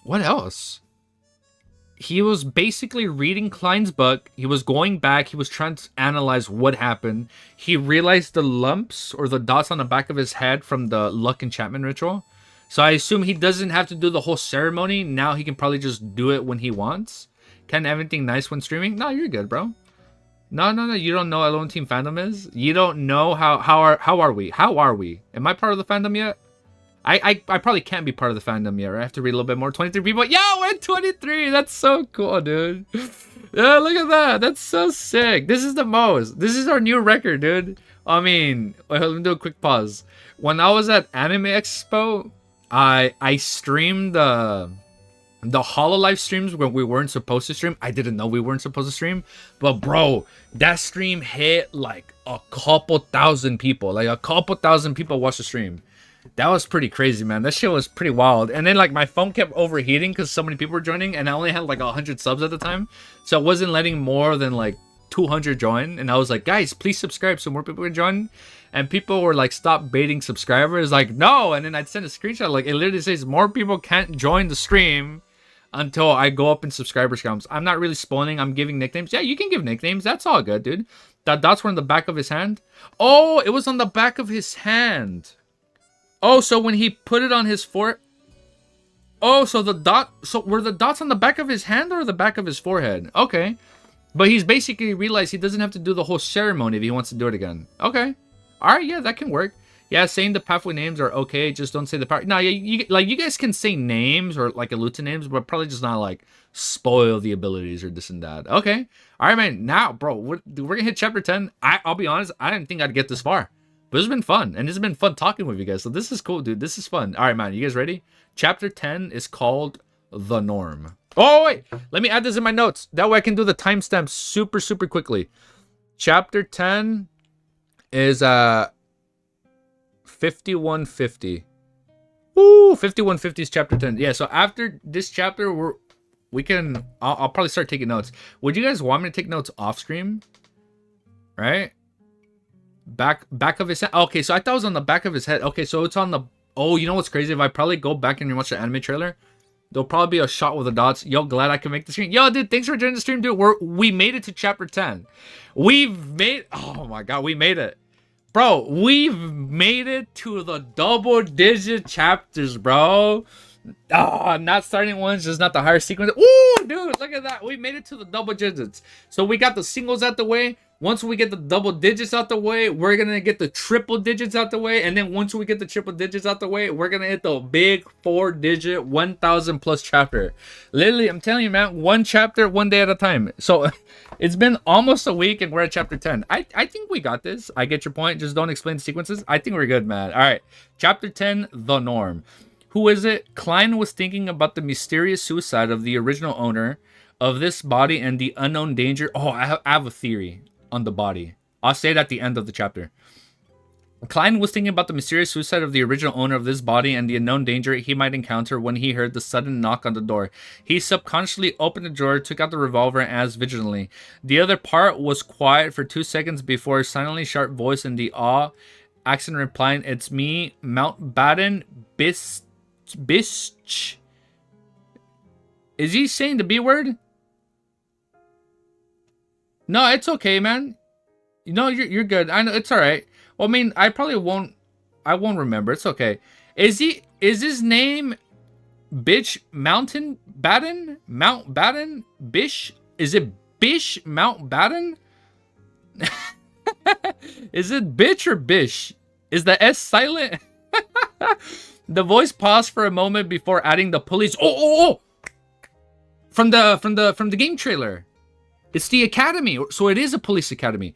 What else? He was basically reading Klein's book. He was going back. He was trying to analyze what happened. He realized the lumps or the dots on the back of his head from the luck enchantment ritual. So I assume he doesn't have to do the whole ceremony. Now he can probably just do it when he wants. Can everything nice when streaming? No, you're good, bro. No. You don't know what Alone Team fandom is. You don't know how are we? How are we? Am I part of the fandom yet? I probably can't be part of the fandom yet. Right? I have to read a little bit more. 23 people. Yo, we're at 23. That's so cool, dude. Yeah, look at that. That's so sick. This is the most. This is our new record, dude. I mean, wait, let me do a quick pause. When I was at Anime Expo, I streamed the Hololive streams when we weren't supposed to stream. I didn't know we weren't supposed to stream. But bro, that stream hit like a couple thousand people. Like a couple thousand people watched the stream. That was pretty crazy, man. That shit was pretty wild. And then like my phone kept overheating because so many people were joining. And I only had like 100 subs at the time. So it wasn't letting more than like 200 join. And I was like, guys, please subscribe so more people can join. And people were like, stop baiting subscribers. Like, no. And then I'd send a screenshot. Like, it literally says more people can't join the stream until I go up in subscriber counts. I'm not really spoiling. I'm giving nicknames. Yeah, you can give nicknames. That's all good, dude. That dots were on the back of his hand. Oh, it was on the back of his hand. Oh, so when he put it on his forehead. Oh, so the dot. So were the dots on the back of his hand or the back of his forehead? Okay. But he's basically realized he doesn't have to do the whole ceremony if he wants to do it again. Okay. All right, yeah, that can work. Yeah, saying the pathway names are okay. Just don't say the power. No, you guys can say names or like allude to names, but probably just not like spoil the abilities or this and that. Okay. All right, man. Now, bro, we're gonna hit chapter 10. I'll be honest, I didn't think I'd get this far, but it's been fun, and it's been fun talking with you guys. So this is cool, dude. This is fun. All right, man. You guys ready? Chapter 10 is called The Norm. Oh wait, let me add this in my notes. That way I can do the timestamp super quickly. Chapter 10 is 5150. Ooh, 5150 is chapter 10. Yeah, so after this chapter, I'll probably start taking notes. Would you guys want me to take notes off stream? Right? Back of his head. Okay, so I thought it was on the back of his head. Okay, so it's on the. Oh, you know what's crazy? If I probably go back and watch the anime trailer, there'll probably be a shot with the dots. Yo, glad I can make the stream. Yo, dude, thanks for joining the stream, dude. We made it to chapter 10. Oh my god, we made it. Bro, we've made it to the double-digit chapters, bro. Not starting ones, just not the higher sequence. Ooh, dude, look at that. We made it to the double digits. So we got the singles out the way. Once we get the double digits out the way, we're going to get the triple digits out the way. And then once we get the triple digits out the way, we're going to hit the big 4-digit 1,000 plus chapter. Literally, I'm telling you, man, one chapter, 1 day at a time. So it's been almost a week and we're at chapter 10. I think we got this. I get your point. Just don't explain the sequences. I think we're good, man. All right. Chapter 10, The Norm. Who is it? Klein was thinking about the mysterious suicide of the original owner of this body and the unknown danger. Oh, I have a theory on the body. I'll say it at the end of the chapter. Klein was thinking about the mysterious suicide of the original owner of this body and the unknown danger he might encounter when he heard the sudden knock on the door. He subconsciously opened the drawer, took out the revolver, and asked vigilantly. The other part was quiet for 2 seconds before a silently sharp voice in the awe accent replying, "It's me, Mountbatten Bisch." Is he saying the B word? No, it's okay, man. No, you're good. I know it's all right. Well, I mean, I won't remember. It's okay. Is his name Bitch Mountbatten? Mountbatten? Bish? Is it Bish Mountbatten? Is it bitch or bish? Is the S silent? The voice paused for a moment before adding the police. Oh! From the game trailer. It's the academy, so it is a police academy.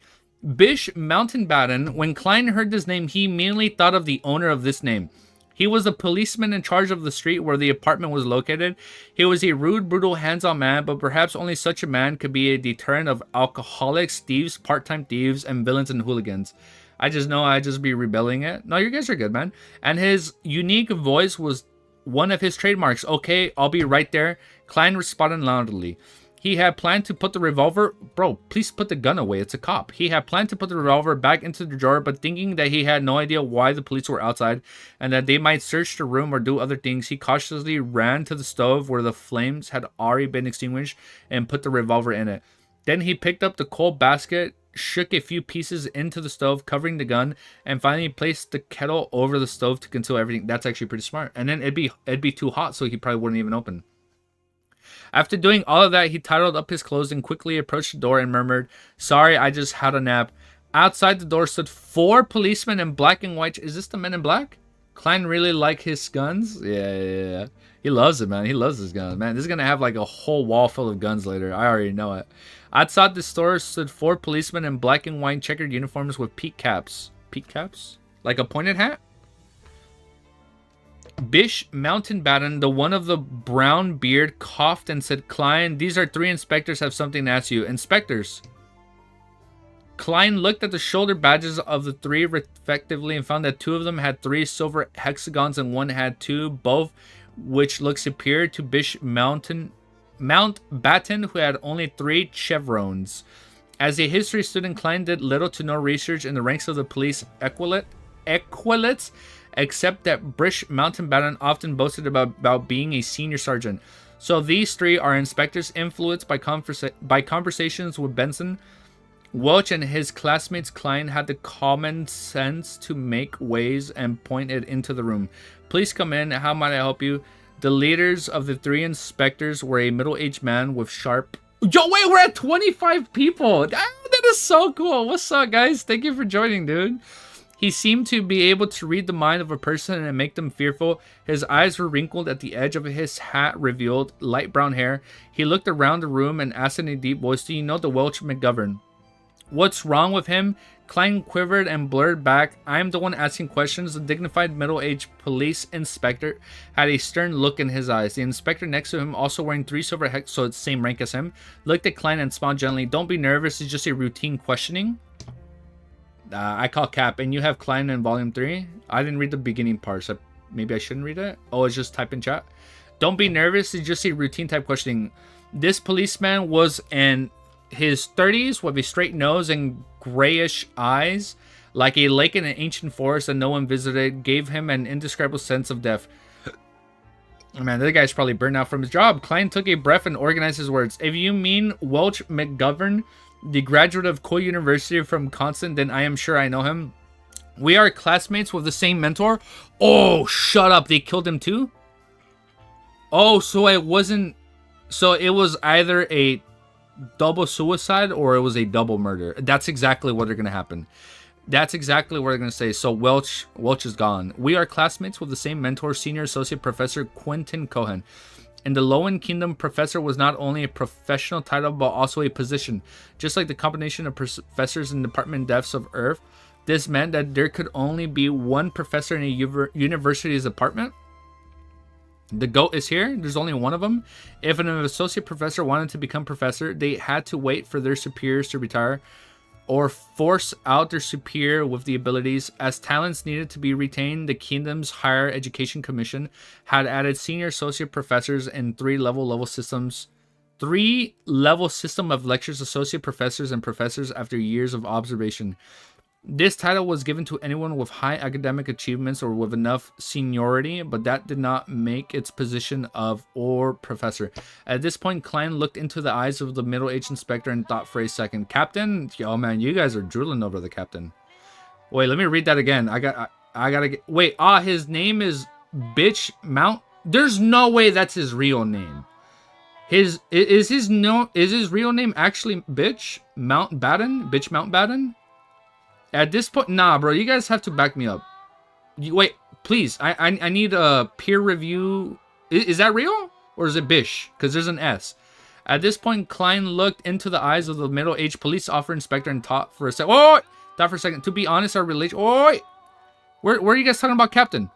Bish Mountbatten. When Klein heard this name, he immediately thought of the owner of this name. He was the policeman in charge of the street where the apartment was located. He was a rude, brutal, hands-on man, but perhaps only such a man could be a deterrent of alcoholics, thieves, part-time thieves, and villains and hooligans. I just know I just be rebelling it. No, you guys are good, man. And his unique voice was one of his trademarks. Okay, I'll be right there. Klein responded loudly. He had planned to put the revolver... Bro, please put the gun away. It's a cop. He had planned to put the revolver back into the drawer, but thinking that he had no idea why the police were outside and that they might search the room or do other things, he cautiously ran to the stove where the flames had already been extinguished and put the revolver in it. Then he picked up the coal basket, shook a few pieces into the stove, covering the gun, and finally placed the kettle over the stove to conceal everything. That's actually pretty smart. And then it'd be too hot, so he probably wouldn't even open. After doing all of that, he tidied up his clothes and quickly approached the door and murmured, "Sorry, I just had a nap." Outside the door stood 4 policemen in black and white. Is this the Men in Black? Klein really liked his guns? Yeah. He loves it, man. He loves his guns, man. This is going to have like a whole wall full of guns later. I already know it. Outside the store stood 4 policemen in black and white checkered uniforms with peak caps. Peak caps? Like a pointed hat? Bish Mountbatten, the one of the brown beard, coughed and said, "Klein, these are 3 inspectors have something to ask you." Inspectors? Klein looked at the shoulder badges of the 3 respectively and found that 2 of them had 3 silver hexagons and 1 had 2, both which looked superior to Bish Mountbatten, who had only 3 chevrons. As a history student, Klein did little to no research in the ranks of the police equilates, except that Bish Mountbatten often boasted about being a senior sergeant. So these 3 are inspectors influenced by conversations with Benson. Welch and his classmates Klein had the common sense to make ways and point it into the room. "Please come in. How might I help you?" The leaders of the 3 inspectors were a middle-aged man with sharp... Yo, wait, we're at 25 people. That is so cool. What's up, guys? Thank you for joining, dude. He seemed to be able to read the mind of a person and make them fearful. His eyes were wrinkled at the edge of his hat, revealed light brown hair. He looked around the room and asked in a deep voice, "Do you know the Welch McGovern?" "What's wrong with him?" Klein quivered and blurred back, "I am the one asking questions." The dignified middle-aged police inspector had a stern look in his eyes. The inspector next to him, also wearing 3 silver hex, so it's same rank as him, looked at Klein and smiled gently. "Don't be nervous. It's just a routine questioning." I call cap, and you have Klein in volume 3. I didn't read the beginning part, so maybe I shouldn't read it. Oh, it's just type in chat. "Don't be nervous. It's just a routine type questioning." This policeman was in his 30s with a straight nose and grayish eyes, like a lake in an ancient forest that no one visited, gave him an indescribable sense of death. Man, that guy's probably burned out from his job. Klein took a breath and organized his words. "If you mean Welch McGovern, the graduate of Cole University from Wisconsin, then I am sure I know him. We are classmates with the same mentor." Oh, shut up. They killed him too? Oh, so it wasn't... So it was either a double suicide or it was a double murder. That's exactly what are going to happen. That's exactly what they're going to say. So Welch is gone. "We are classmates with the same mentor, Senior Associate Professor Quentin Cohen. In the Lowen Kingdom, professor was not only a professional title, but also a position. Just like the combination of professors in Department Depths of Earth, this meant that there could only be one professor in a university's department. The GOAT is here. There's only one of them. If an associate professor wanted to become professor, they had to wait for their superiors to retire. or force out their superior with the abilities. As talents needed to be retained, the kingdom's higher education commission had added senior associate professors in three-level systems. Three-level system of lectures, associate professors, and professors after years of observation. This title was given to anyone with high academic achievements or with enough seniority, but that did not make its position of or professor. At this point, Klein looked into the eyes of the middle-aged inspector and thought for a second. Captain? Yo, man, you guys are drooling over the captain. Wait, let me read that again. I gotta get... Wait, his name is Bitch Mount... There's no way that's his real name. Is his real name actually Bitch Mountbatten? Bitch Mountbatten? At this point, nah, bro, you guys have to back me up. Wait, please, I need a peer review. Is that real? Or is it Bish? Because there's an S. At this point, Klein looked into the eyes of the middle-aged police officer inspector and thought for a second. Oh, thought for a second. To be honest, our relation... Oh, where are you guys talking about, Captain?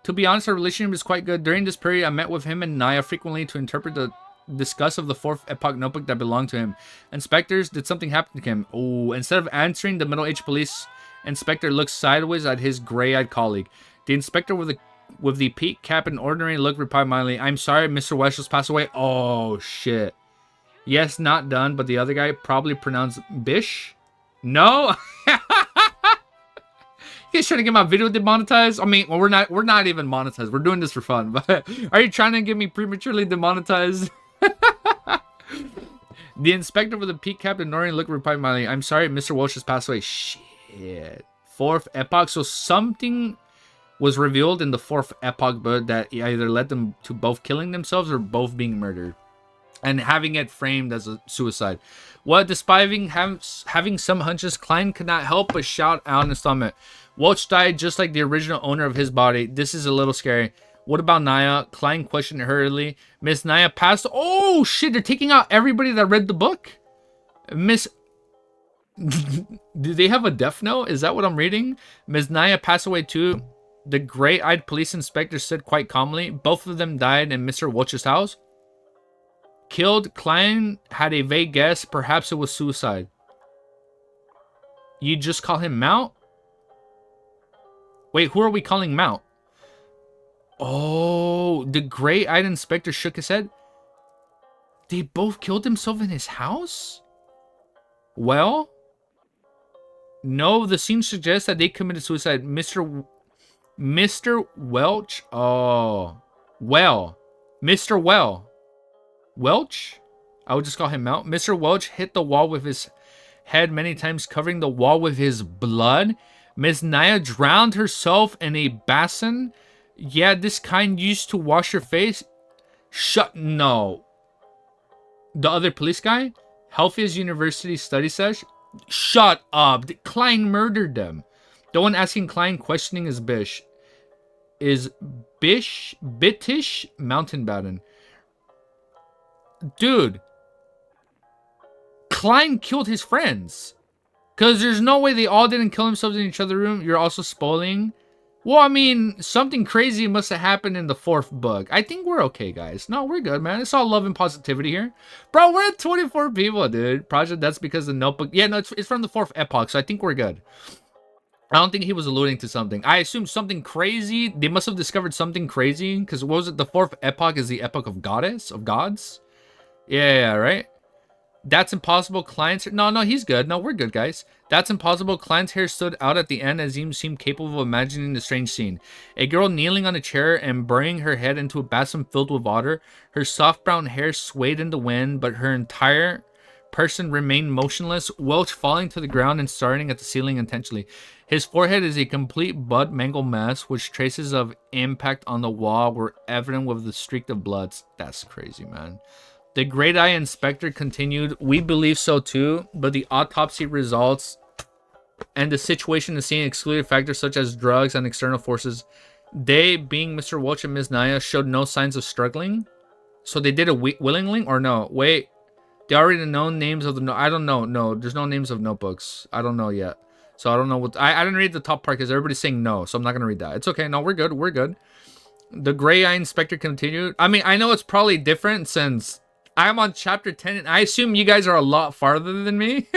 To be honest, our relationship is quite good. During this period, I met with him and Naya frequently to interpret the discuss of the fourth epoch notebook that belonged to him. Inspectors, did something happen to him? Oh, instead of answering, the middle-aged police inspector looked sideways at his gray-eyed colleague. The inspector with the peaked cap and ordinary look replied mildly, I'm sorry, Mr. Welch just passed away. Oh, shit. Yes, not done, but the other guy probably pronounced Bish? No? You guys trying to get my video demonetized? I mean, well, we're not even monetized. We're doing this for fun. But are you trying to get me prematurely demonetized? The inspector with the peak cap and Noreen looked replied mildly, I'm sorry, Mr. Welch has passed away. Shit. Fourth epoch. So something was revealed in the fourth epoch, but that either led them to both killing themselves or both being murdered. And having it framed as a suicide. Well, despite having some hunches, Klein could not help but shout out in his stomach. Welch died just like the original owner of his body. This is a little scary. What about Naya? Klein questioned hurriedly. Miss Naya passed... Oh, shit, they're taking out everybody that read the book? Miss... Do they have a death note? Is that what I'm reading? Miss Naya passed away too. The gray-eyed police inspector said quite calmly. Both of them died in Mr. Welch's house. Killed. Klein had a vague guess. Perhaps it was suicide. You just call him Mount? Wait, who are we calling Mount? Oh, the gray-eyed inspector shook his head. They both killed themselves in his house? Well, no, the scene suggests that they committed suicide. Mr. Welch? Oh, well. Mr. Welch? I would just call him Mount. Mr. Welch hit the wall with his head many times, covering the wall with his blood. Miss Naya drowned herself in a basin. Yeah, this kind used to wash your face. No. The other police guy? Healthy as university study sesh? Shut up. Klein murdered them. The one asking Klein questioning is Bish. Is Bittish Mountainbatten. Dude. Klein killed his friends. Because there's no way they all didn't kill themselves in each other's room. You're also spoiling. Well, I mean, something crazy must have happened in the fourth book. I think we're okay, guys. No, we're good, man. It's all love and positivity here. Bro, we're at 24 people, dude. Project, that's because the notebook... Yeah, no, it's from the fourth epoch, so I think we're good. I don't think he was alluding to something. I assume something crazy. They must have discovered something crazy. Because what was it? The fourth epoch is the epoch of gods? Yeah, right? That's impossible. Klein's hair... No, he's good. No, we're good, guys. That's impossible. Klein's hair stood out at the end as he seemed capable of imagining the strange scene. A girl kneeling on a chair and burying her head into a basin filled with water. Her soft brown hair swayed in the wind, but her entire person remained motionless, Welch falling to the ground and staring at the ceiling intentionally. His forehead is a complete blood-mangled mess, which traces of impact on the wall were evident with the streak of blood. That's crazy, man. The Great Eye Inspector continued, we believe so too, but the autopsy results and the situation in the scene excluded factors such as drugs and external forces. They, being Mr. Welch and Ms. Naya, showed no signs of struggling. So they did it willingly or no? Wait, they already know names of the... I don't know. No, there's no names of notebooks. I don't know yet. So I don't know what... I didn't read the top part because everybody's saying no, so I'm not going to read that. It's okay. No, we're good. The Gray Eye Inspector continued. I mean, I know it's probably different since... I'm on chapter 10, and I assume you guys are a lot farther than me.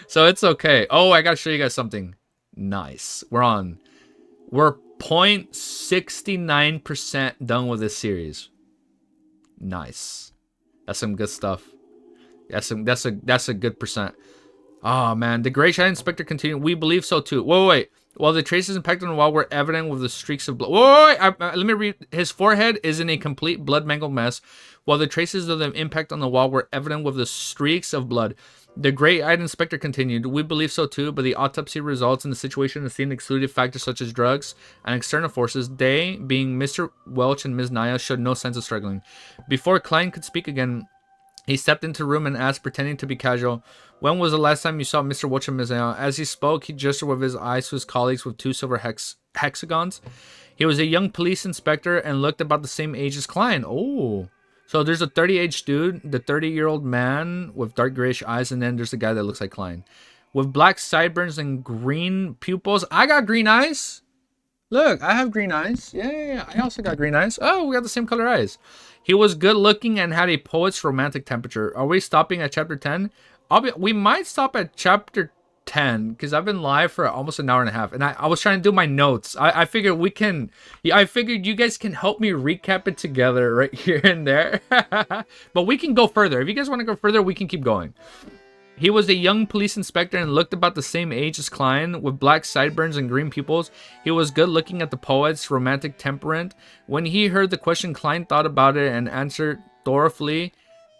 So it's okay. Oh, I gotta show you guys something. Nice. We're 0.69% done with this series. Nice. That's some good stuff. That's a good percent. Oh man, the Gray Shine Inspector continued. We believe so too. Wait. While the traces impacted on the wall were evident with the streaks of blood. Let me read. His forehead is in a complete blood-mangled mess. While the traces of the impact on the wall were evident with the streaks of blood. The Gray-Eyed Inspector continued. We believe so too, but the autopsy results in the situation and seen excluded factors such as drugs and external forces. They, being Mr. Welch and Ms. Naya, showed no signs of struggling. Before Klein could speak again, he stepped into the room and asked, pretending to be casual, when was the last time you saw Mr. Welch and Ms. Naya? As he spoke, he gestured with his eyes to his colleagues with two silver hexagons. He was a young police inspector and looked about the same age as Klein. Oh. So there's a 30-age dude, the 30-year-old man with dark grayish eyes, and then there's the guy that looks like Klein. With black sideburns and green pupils. I got green eyes. Look, I have green eyes. Yeah. I also got green eyes. Oh, we got the same color eyes. He was good looking and had a poet's romantic temperature. Are we stopping at chapter 10? We might stop at chapter 10 because I've been live for almost an hour and a half, and I was trying to do my notes. I figured we can. I figured you guys can help me recap it together right here and there. But we can go further. If you guys want to go further, we can keep going. He was a young police inspector and looked about the same age as Klein, with black sideburns and green pupils. He was good looking at the poet's romantic temperament. When he heard the question, Klein thought about it and answered thoroughly.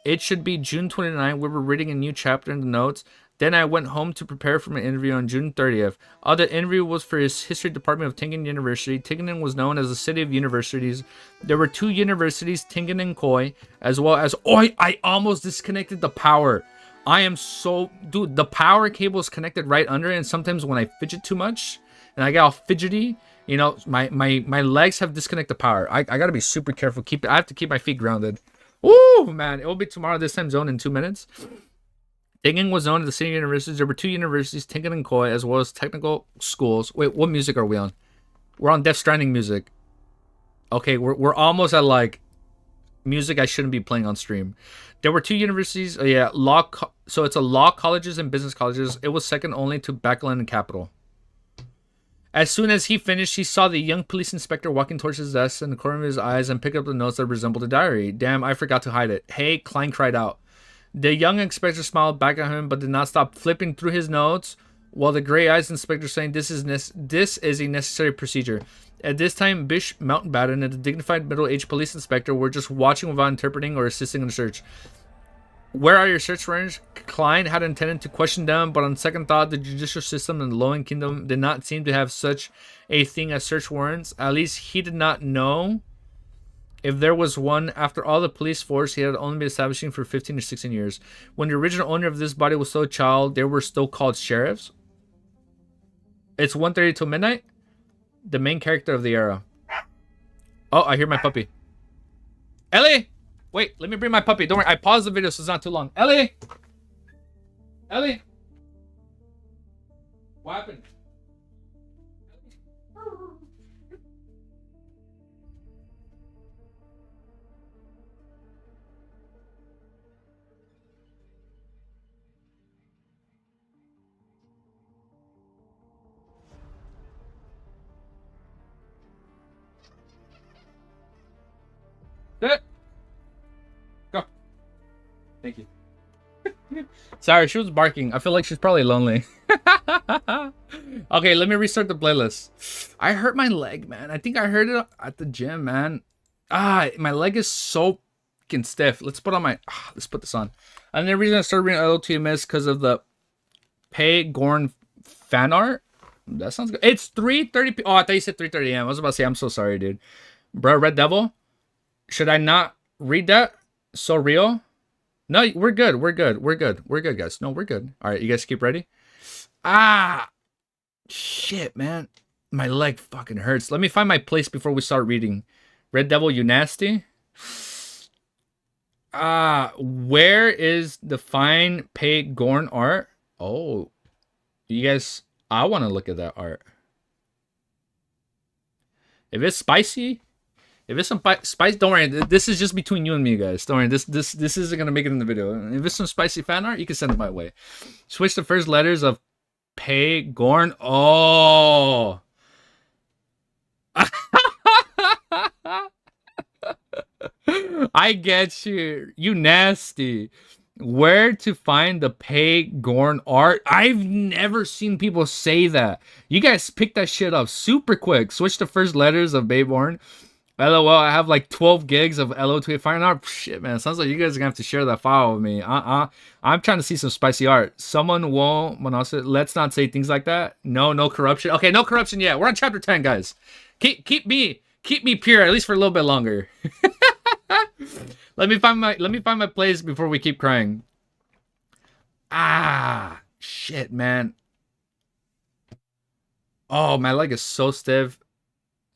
It should be June 29. We were reading a new chapter in the notes. Then I went home to prepare for my interview on June 30th. The interview was for his history department of Tingen University. Tingen was known as the city of universities. There were two universities, Tingen and Koi, as well as... Oh, I almost disconnected the power. I am so... Dude, the power cable is connected right under it, and sometimes when I fidget too much, and I get all fidgety, you know, my legs have disconnected the power. I gotta be super careful. I have to keep my feet grounded. Ooh, man. It will be tomorrow this time zone in 2 minutes. Tingen was known as the city of universities. There were two universities, Tingen and Koi, as well as technical schools. Wait, what music are we on? We're on Death Stranding music. Okay, we're almost at, like, music I shouldn't be playing on stream. There were two universities. Oh, yeah, so it's a law colleges and business colleges. It was second only to Backland and Capital. As soon as he finished, he saw the young police inspector walking towards his desk in the corner of his eyes and picked up the notes that resembled a diary. Damn, I forgot to hide it. Hey, Klein cried out. The young inspector smiled back at him, but did not stop flipping through his notes, while the gray-eyed inspector saying, this is a necessary procedure. At this time, Bish Mountbatten and the dignified middle-aged police inspector were just watching without interpreting or assisting in the search. Where are your search warrants? Klein had intended to question them, but on second thought, the judicial system in the Lowen Kingdom did not seem to have such a thing as search warrants. At least he did not know if there was one. After all, the police force he had only been establishing for 15 or 16 years. When the original owner of this body was still a child, they were still called sheriffs. It's 1:30 till midnight. The main character of the era. Oh, I hear my puppy. Ellie! Wait, let me bring my puppy. Don't worry, I paused the video so it's not too long. Ellie! Ellie! What happened? Sit. Go. Thank you. Sorry, she was barking. I feel like she's probably lonely. Okay, let me restart the playlist. I hurt my leg, man. I think I hurt it at the gym, man. My leg is so fucking stiff. Let's put this on. And the reason I started reading LTMS because of the Pay Gorn fan art. That sounds good. It's 3:30. Oh, I thought you said 3:30 a.m. I was about to say, I'm so sorry, dude. Bro, Red Devil. Should I not read that? So real? No, we're good. We're good. We're good. We're good, guys. No, we're good. All right, you guys keep ready. Shit, man. My leg fucking hurts. Let me find my place before we start reading. Red Devil, you nasty? Where is the fine Pay Gorn art? Oh, you guys, I want to look at that art. If it's spicy, If it's some spice, don't worry. This is just between you and me, guys. Don't worry. This isn't gonna make it in the video. If it's some spicy fan art, you can send it my way. Switch the first letters of Pay Gorn. Oh. I get you. You nasty. Where to find the Pay Gorn art? I've never seen people say that. You guys picked that shit up super quick. Switch the first letters of Bayborn. LOL, I have like 12 gigs of LO tweet fire art. Shit, man. Sounds like you guys are gonna have to share that file with me. I'm trying to see some spicy art. Someone won't. Let's not say things like that. No corruption. Okay, no corruption yet. We're on chapter 10, guys. Keep me pure at least for a little bit longer. Let me find my place before we keep crying. Ah, shit, man. Oh, my leg is so stiff.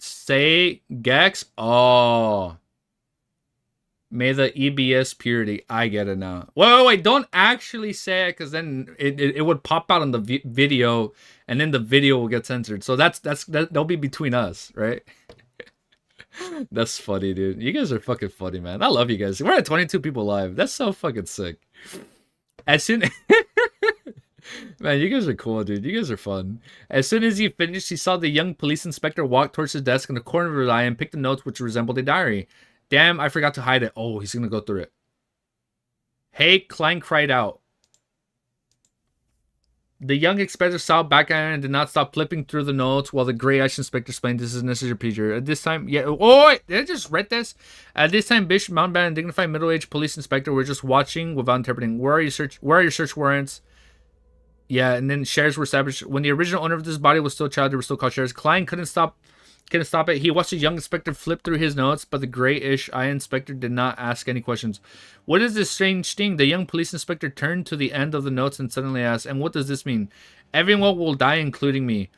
Say Gex. Oh, may the EBS purity. I get it now. Wait. Don't actually say it, because then it would pop out on the video, and then the video will get censored. So that'll be between us, right? That's funny, dude. You guys are fucking funny, man. I love you guys. We're at 22 people live. That's so fucking sick. As soon man, you guys are cool, dude. You guys are fun. As soon as he finished, he saw the young police inspector walk towards his desk in the corner of his eye and pick the notes which resembled a diary. Damn, I forgot to hide it. Oh, he's gonna go through it. Hey, Klein cried out. The young inspector saw back at him and did not stop flipping through the notes while the gray-eyed inspector explained this is necessary procedure. At this time, wait, did I just read this? At this time, Bishop, Mountbatten, and dignified middle-aged police inspector were just watching without interpreting. Where are your search warrants? Yeah, and then shares were established. When the original owner of this body was still a child, they were still called shares. Klein couldn't stop it. He watched the young inspector flip through his notes, but the grayish eye inspector did not ask any questions. What is this strange thing? The young police inspector turned to the end of the notes and suddenly asked, and what does this mean? Everyone will die, including me.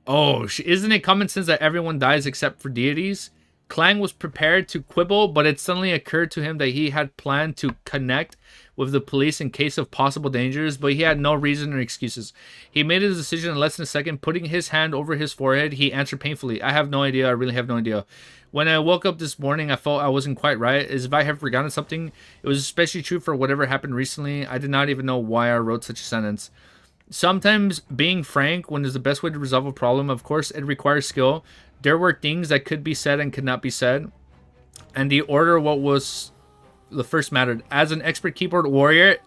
Oh, isn't it common sense that everyone dies except for deities? Klang was prepared to quibble, but it suddenly occurred to him that he had planned to connect with the police in case of possible dangers, but he had no reason or excuses. He made his decision in less than a second. Putting his hand over his forehead, he answered painfully, I have no idea. I really have no idea. When I woke up this morning, I felt I wasn't quite right, as if I had forgotten something. It was especially true for whatever happened recently. I did not even know why I wrote such a sentence. Sometimes being frank when is the best way to resolve a problem. Of course, it requires skill. There were things that could be said and could not be said, and the order of what was the first mattered. As an expert keyboard warrior,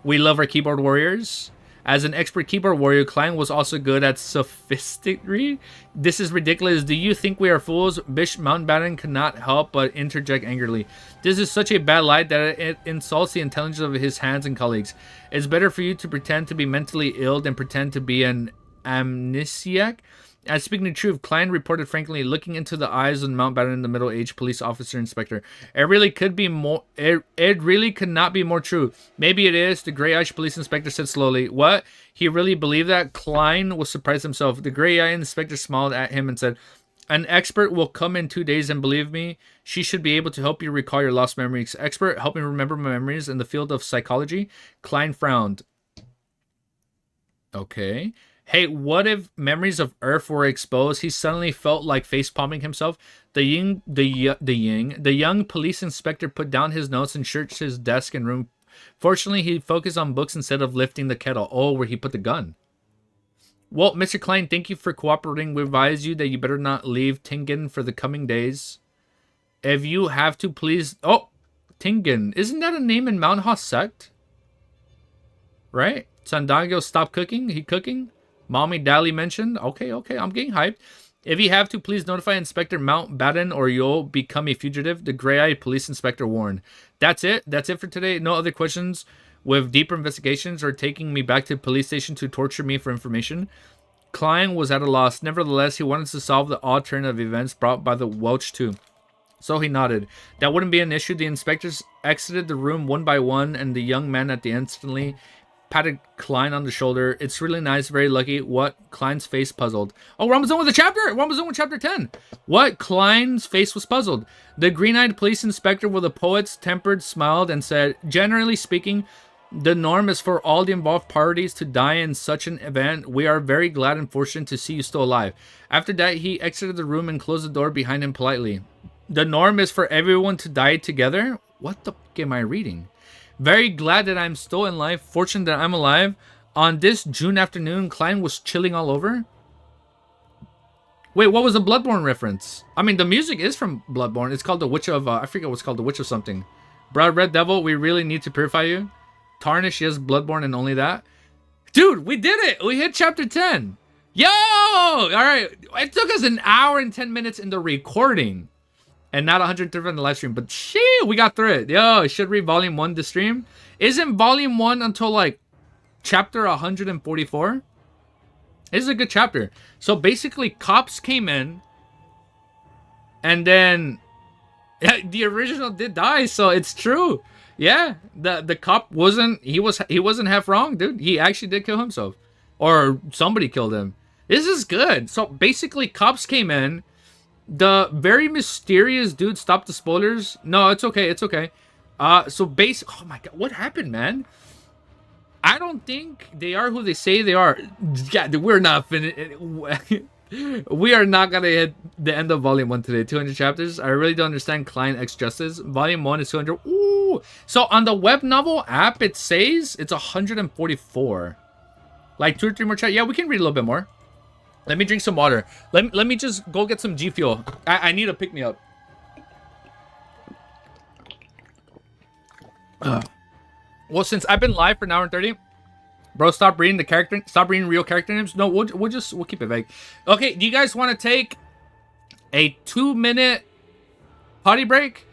we love our keyboard warriors. As an expert keyboard warrior, Klein was also good at sophisticacy. This is ridiculous. Do you think we are fools? Bishop Mountbatten could not help but interject angrily. This is such a bad light that it insults the intelligence of his hands and colleagues. It's better for you to pretend to be mentally ill than pretend to be an amnesiac. As speaking the truth, Klein reported frankly, looking into the eyes of Mountbatten, the middle-aged police officer inspector. It really could be more. It really could not be more true. Maybe it is. The gray-eyed police inspector said slowly. What? He really believed that? Klein was surprised himself. The gray-eyed inspector smiled at him and said, "An expert will come in 2 days, and believe me, she should be able to help you recall your lost memories. Expert, help me remember my memories in the field of psychology." Klein frowned. Okay. Hey, what if memories of Earth were exposed? He suddenly felt like face-palming himself. The young police inspector put down his notes and searched his desk and room. Fortunately, he focused on books instead of lifting the kettle. Oh, where he put the gun. Well, Mr. Klein, thank you for cooperating. We advise you that you better not leave Tingen for the coming days. If you have to, please... Oh, Tingen. Isn't that a name in Mount Haas sect? Right? Sandago stopped cooking? He cooking? Mommy Dally mentioned. Okay, I'm getting hyped. If you have to, please notify Inspector Mountbatten or you'll become a fugitive. The gray-eyed police inspector warned. That's it for today. No other questions with deeper investigations or taking me back to the police station to torture me for information. Klein was at a loss. Nevertheless, he wanted to solve the odd turn of events brought by the Welch too. So he nodded. That wouldn't be an issue. The inspectors exited the room one by one, and the young man at the instantly patted Klein on the shoulder. It's really nice, very lucky. What? Klein's face puzzled. Oh, we're almost done with the chapter! We're almost done with chapter 10! What? Klein's face was puzzled. The green-eyed police inspector with a poet's tempered smiled and said, generally speaking, the norm is for all the involved parties to die in such an event. We are very glad and fortunate to see you still alive. After that, he exited the room and closed the door behind him politely. The norm is for everyone to die together. What the fuck am I reading? Very glad that I'm still in life. Fortunate that I'm alive. On this June afternoon, Klein was chilling all over. Wait, what was the Bloodborne reference? I mean, the music is from Bloodborne. It's called The Witch of... I forget what's called. The Witch of something. Broad Red Devil, we really need to purify you. Tarnish, yes, Bloodborne, and only that. Dude, we did it! We hit chapter 10. Yo! Alright, it took us an hour and 10 minutes in the recording. And not 130 on the live stream. But shit, we got through it. Yo, should read volume 1 to stream. Isn't volume 1 until like chapter 144? This is a good chapter. So basically, cops came in. And then the original did die, so it's true. Yeah, the cop wasn't half wrong, dude. He actually did kill himself. Or somebody killed him. This is good. So basically, cops came in. The very mysterious dude, stop the spoilers. No, it's okay. It's okay. So oh my god, what happened, man? I don't think they are who they say they are. Yeah, we're not finished. We are not gonna hit the end of volume 1 today. 200 chapters. I really don't understand Klein X Justice. Volume 1 is 200. Ooh. So on the web novel app, it says it's 144. Like 2 or 3 more chapters. Yeah, we can read a little bit more. Let me drink some water. Let me just go get some G Fuel. I need to pick me up. Well, since I've been live for an hour and 30, bro, stop reading the character. Stop reading real character names. No, we'll keep it vague. Okay, do you guys want to take a 2-minute potty break?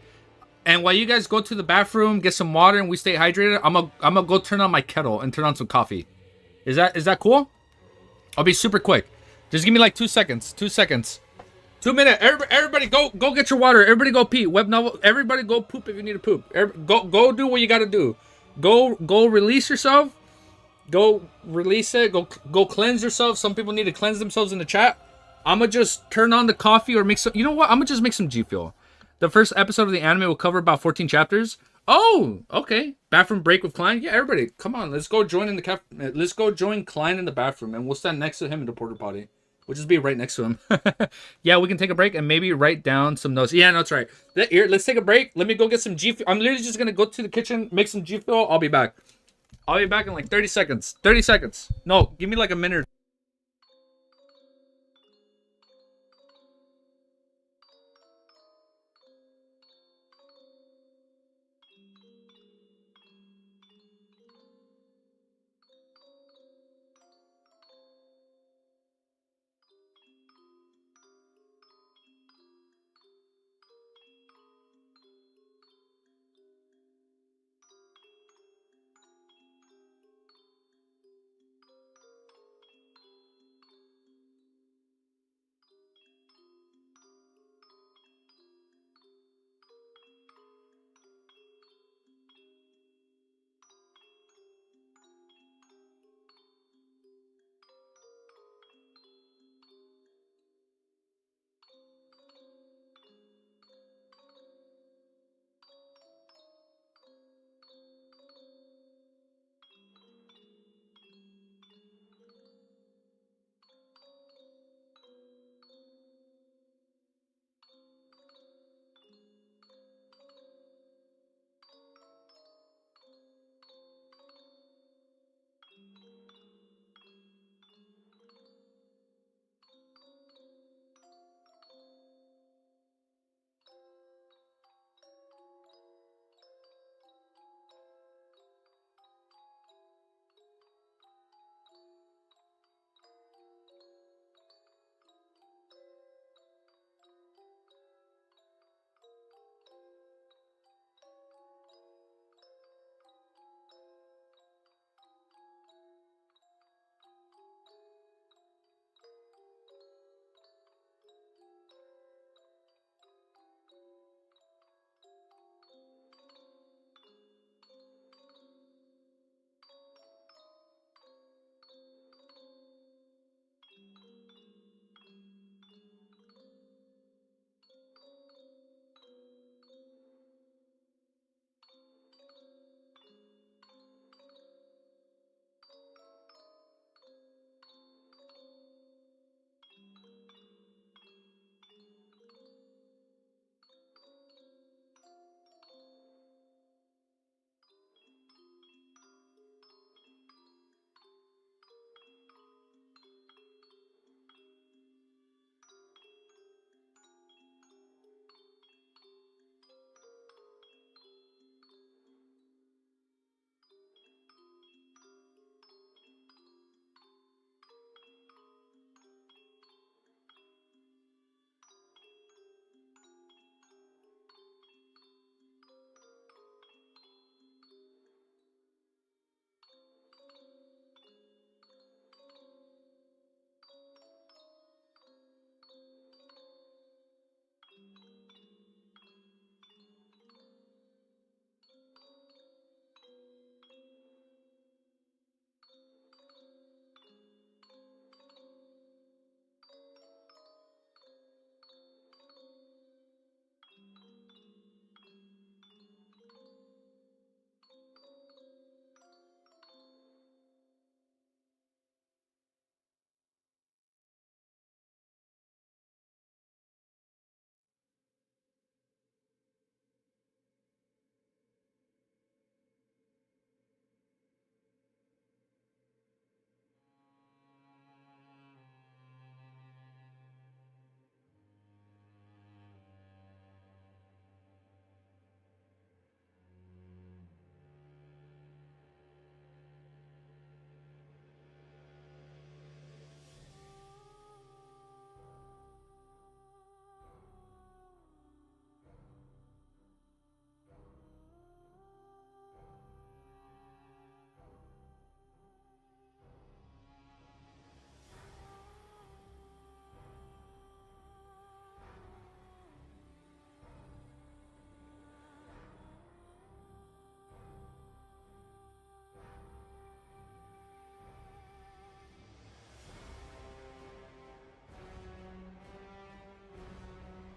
And while you guys go to the bathroom, get some water, and we stay hydrated, I'm gonna go turn on my kettle and turn on some coffee. Is that cool? I'll be super quick. Just give me like 2 seconds. 2 seconds. 2 minutes. Everybody go get your water. Everybody go pee. Web novel. Everybody go poop if you need to poop. Go do what you gotta do. Go release yourself. Go release it. Go cleanse yourself. Some people need to cleanse themselves in the chat. I'ma just turn on the coffee or make some. You know what? I'ma just make some G Fuel. The first episode of the anime will cover about 14 chapters. Oh, okay. Bathroom break with Klein. Yeah, everybody, come on. Let's go join in the Let's go join Klein in the bathroom, and we'll stand next to him in the porta potty. We'll just be right next to him. Yeah, we can take a break and maybe write down some notes. Yeah, no, that's right. Here, let's take a break. Let me go get some G Fuel. I'm literally just gonna go to the kitchen, make some G Fuel. I'll be back. I'll be back in like 30 seconds. 30 seconds. No, give me like a minute.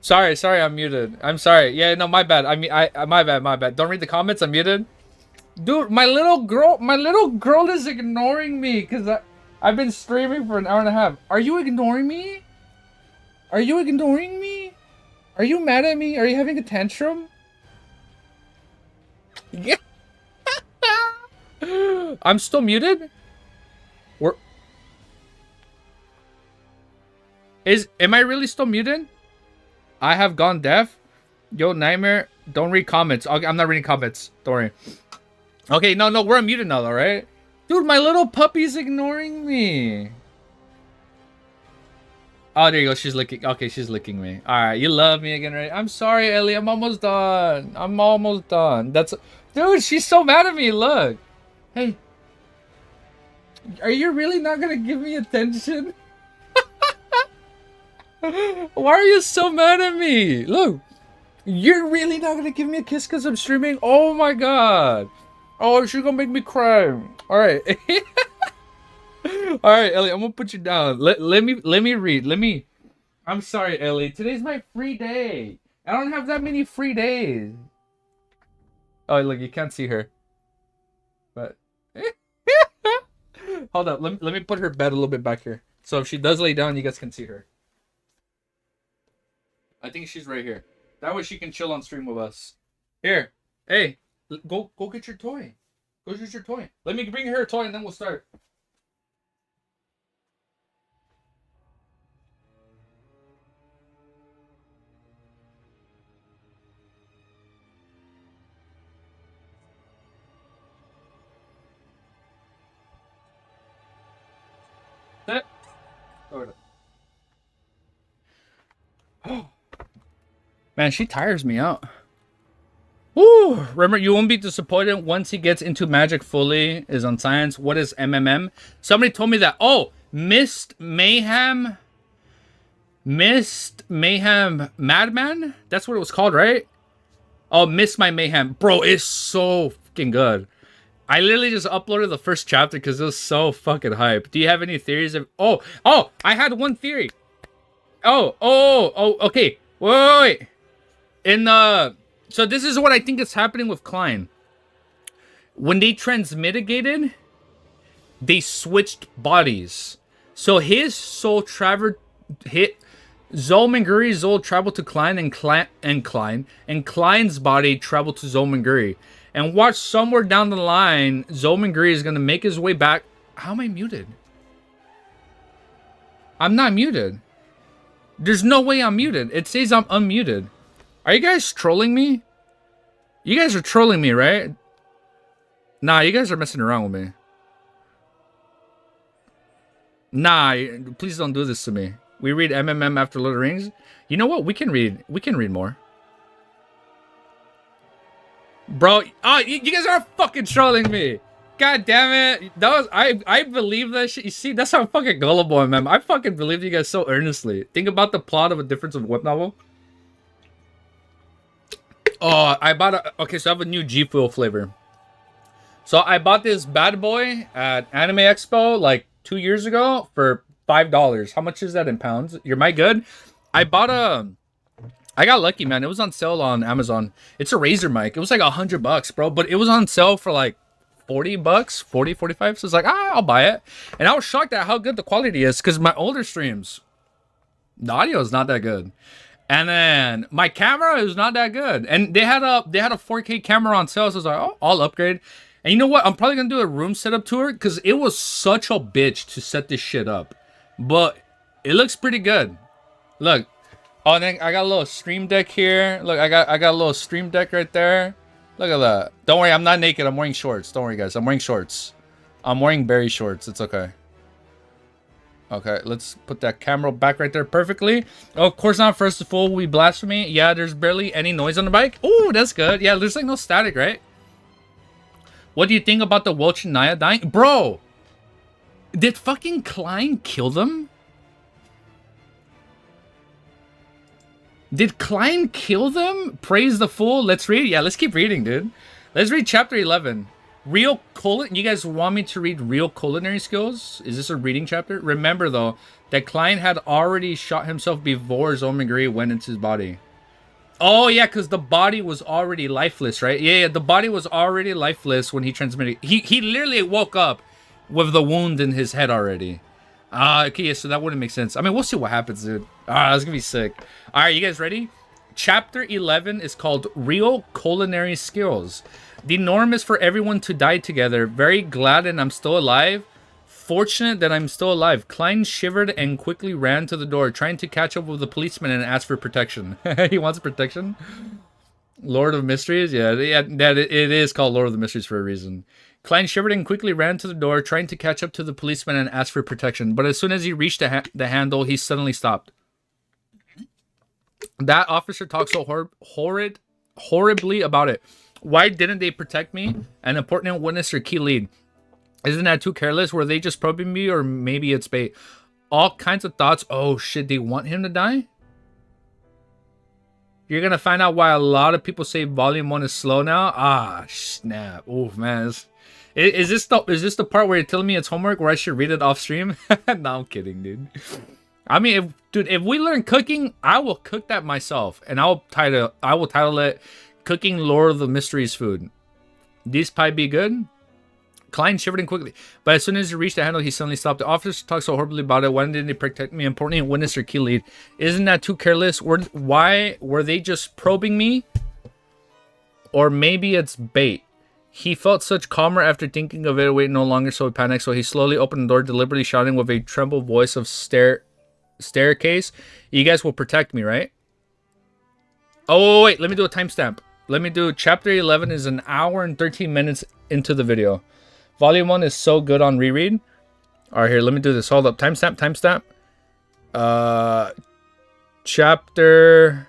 Sorry, I'm muted. I'm sorry. Yeah, no, my bad. I mean, my bad. Don't read the comments. I'm muted. Dude, my little girl is ignoring me because I've been streaming for an hour and a half. Are you ignoring me? Are you ignoring me? Are you mad at me? Are you having a tantrum? Yeah. I'm still muted? Am I really still muted? I have gone deaf. Yo, Nightmare, don't read comments. I'm not reading comments. Don't worry. Okay, no, we're unmuted now, though, right? Dude, my little puppy's ignoring me. Oh, there you go. She's licking. Okay, she's licking me. All right, you love me again, right? I'm sorry, Ellie. I'm almost done. Dude, she's so mad at me. Look. Hey. Are you really not gonna give me attention? Why are you so mad at me? Look. You're really not gonna give me a kiss because I'm streaming? Oh my god. Oh, she's gonna make me cry. Alright. Alright, Ellie, I'm gonna put you down. Let me read. I'm sorry, Ellie. Today's my free day. I don't have that many free days. Oh, look, you can't see her. But hold up, let me put her bed a little bit back here. So if she does lay down, you guys can see her. I think she's right here. That way she can chill on stream with us. Here. Hey, go get your toy. Go get your toy. Let me bring her a toy and then we'll start. Sit. Over there. Man, she tires me out. Woo! Remember, you won't be disappointed once he gets into magic fully. Is on science. What is MMM? Somebody told me that. Oh, Mist Mayhem Madman? That's what it was called, right? Oh, Miss My Mayhem. Bro, it's so fucking good. I literally just uploaded the first chapter because it was so fucking hype. Do you have any theories of... Oh, I had one theory. Oh, okay. Wait. So this is what I think is happening with Klein. When they transmitigated, they switched bodies. So his soul traveled, Zolmanguri's soul traveled to Klein, and Klein's body traveled to Zolmanguri. And watch, somewhere down the line, Zolmanguri is gonna make his way back. How am I muted? I'm not muted. There's no way I'm muted. It says I'm unmuted. Are you guys trolling me? You guys are trolling me, right? Nah, you guys are messing around with me. Nah, please don't do this to me. We read MMM after Lord of the Rings. You know what? We can read more. Bro, you guys are fucking trolling me. God damn it. That was I believe that shit. You see, that's how fucking gullible I am. I fucking believe you guys so earnestly. Think about the plot of A Difference of Web novel. Oh, I bought okay, so I have a new G Fuel flavor. So I bought this bad boy at Anime Expo like 2 years ago for $5. How much is that in pounds? You're my good? I got lucky, man. It was on sale on Amazon. It's a Razer mic. It was like $100, bro, but it was on sale for like $40, 40, 45. So it's like, I'll buy it. And I was shocked at how good the quality is because my older streams, the audio is not that good. And then my camera is not that good. And they had a 4K camera on sale. So I was like, oh, I'll upgrade. And you know what? I'm probably going to do a room setup tour because it was such a bitch to set this shit up. But it looks pretty good. Look. Oh, and then I got a little stream deck here. Look, I got a little stream deck right there. Look at that. Don't worry, I'm not naked. I'm wearing shorts. Don't worry, guys. I'm wearing shorts. I'm wearing berry shorts. It's okay. Okay, let's put that camera back right there perfectly. Oh, of course not. First of all, we blasphemy. Yeah, there's barely any noise on the bike. Oh, that's good. Yeah, there's like no static, right? What do you think about the Welch and Naya dying? Bro, did fucking Klein kill them? Did Klein kill them? Praise the fool. Let's read. Yeah, let's keep reading, dude. Let's read chapter 11. You guys want me to read real culinary skills? Is this a reading chapter? Remember though, that Klein had already shot himself before Zomagri went into his body. Oh yeah, because the body was already lifeless, right? Yeah, the body was already lifeless when he transmitted. He literally woke up with the wound in his head already. Okay, yeah, so that wouldn't make sense. I mean, we'll see what happens, dude. That's gonna be sick. All right, you guys ready? Chapter 11 is called Real Culinary Skills. The norm is for everyone to die together. Very glad and I'm still alive. Fortunate that I'm still alive. Klein shivered and quickly ran to the door, trying to catch up with the policeman and ask for protection. He wants protection? Lord of Mysteries? Yeah, it is called Lord of the Mysteries for a reason. Klein shivered and quickly ran to the door, trying to catch up to the policeman and ask for protection. But as soon as he reached the handle, he suddenly stopped. That officer talked so horribly about it. Why didn't they protect me? An important witness or key lead. Isn't that too careless? Were they just probing me, or maybe it's bait? All kinds of thoughts. Oh shit, they want him to die? You're gonna find out why a lot of people say volume 1 is slow now. Ah, snap. Oh man. Is this the part where you're telling me it's homework where I should read it off stream? No, I'm kidding, dude. I mean, if we learn cooking, I will cook that myself, and I will title it "Cooking Lord of the Mysteries Food." These pie be good. Klein shivered in quickly, but as soon as he reached the handle, he suddenly stopped. The officer talked so horribly about it. Why didn't they protect me? Important witness or key lead. Isn't that too careless? Why were they just probing me? Or maybe it's bait. He felt such calmer after thinking of it. Wait, no longer so panicked. So he slowly opened the door, deliberately shouting with a trembled voice of staircase. You guys will protect me, right? Oh, wait. Let me do a timestamp. Let me do chapter 11 is an hour and 13 minutes into the video. Volume 1 is so good on reread. All right, here. Let me do this. Hold up. Timestamp. Chapter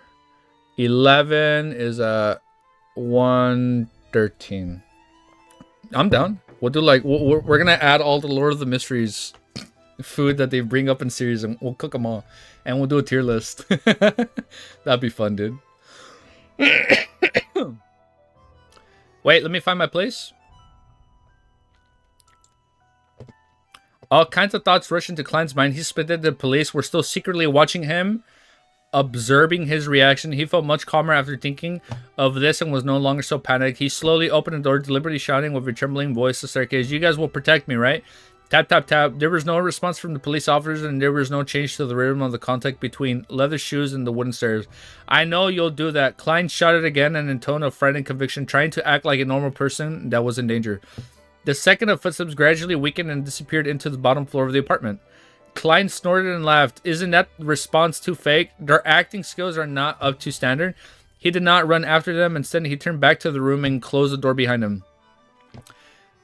11 is 113. I'm down. We'll do like we're gonna add all the Lord of the Mysteries food that they bring up in series, and we'll cook them all, and we'll do a tier list. That'd be fun, dude. Wait, let me find my place. All kinds of thoughts rushed into Klein's mind. He suspected the police were still secretly watching him, observing his reaction. He felt much calmer after thinking of this and was no longer so panicked. He slowly opened the door, deliberately shouting with a trembling voice to the staircase, "You guys will protect me, right?" Tap, tap, tap. There was no response from the police officers, and there was no change to the rhythm of the contact between leather shoes and the wooden stairs. "I know you'll do that." Klein shouted again, and in a tone of frightened conviction, trying to act like a normal person that was in danger. The second of footsteps gradually weakened and disappeared into the bottom floor of the apartment. Klein snorted and laughed. Isn't that response too fake? Their acting skills are not up to standard. He did not run after them. Instead, he turned back to the room and closed the door behind him.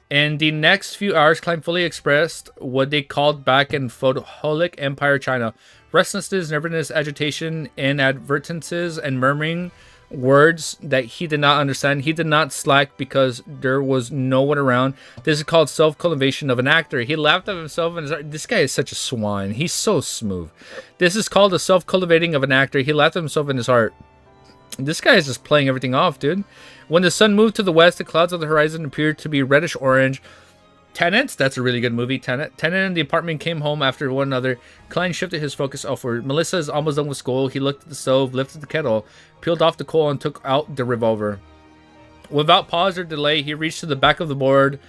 In the next few hours, Klein fully expressed what they called back in Foodholic Empire China. Restlessness, nervousness, agitation, inadvertences, and murmuring words that he did not understand. He did not slack because there was no one around. This is called self-cultivation of an actor. He laughed at himself and this guy is such a swine. He's so smooth. This is called the self-cultivating of an actor. He laughed at himself in his heart. This guy is just playing everything off, dude. When the sun moved to the west, the clouds of the horizon appeared to be reddish-orange. Tenants, that's a really good movie, Tenant. Tenant and the apartment came home after one another. Klein shifted his focus upward. Melissa is almost done with school. He looked at the stove, lifted the kettle, peeled off the coal, and took out the revolver. Without pause or delay, he reached to the back of the board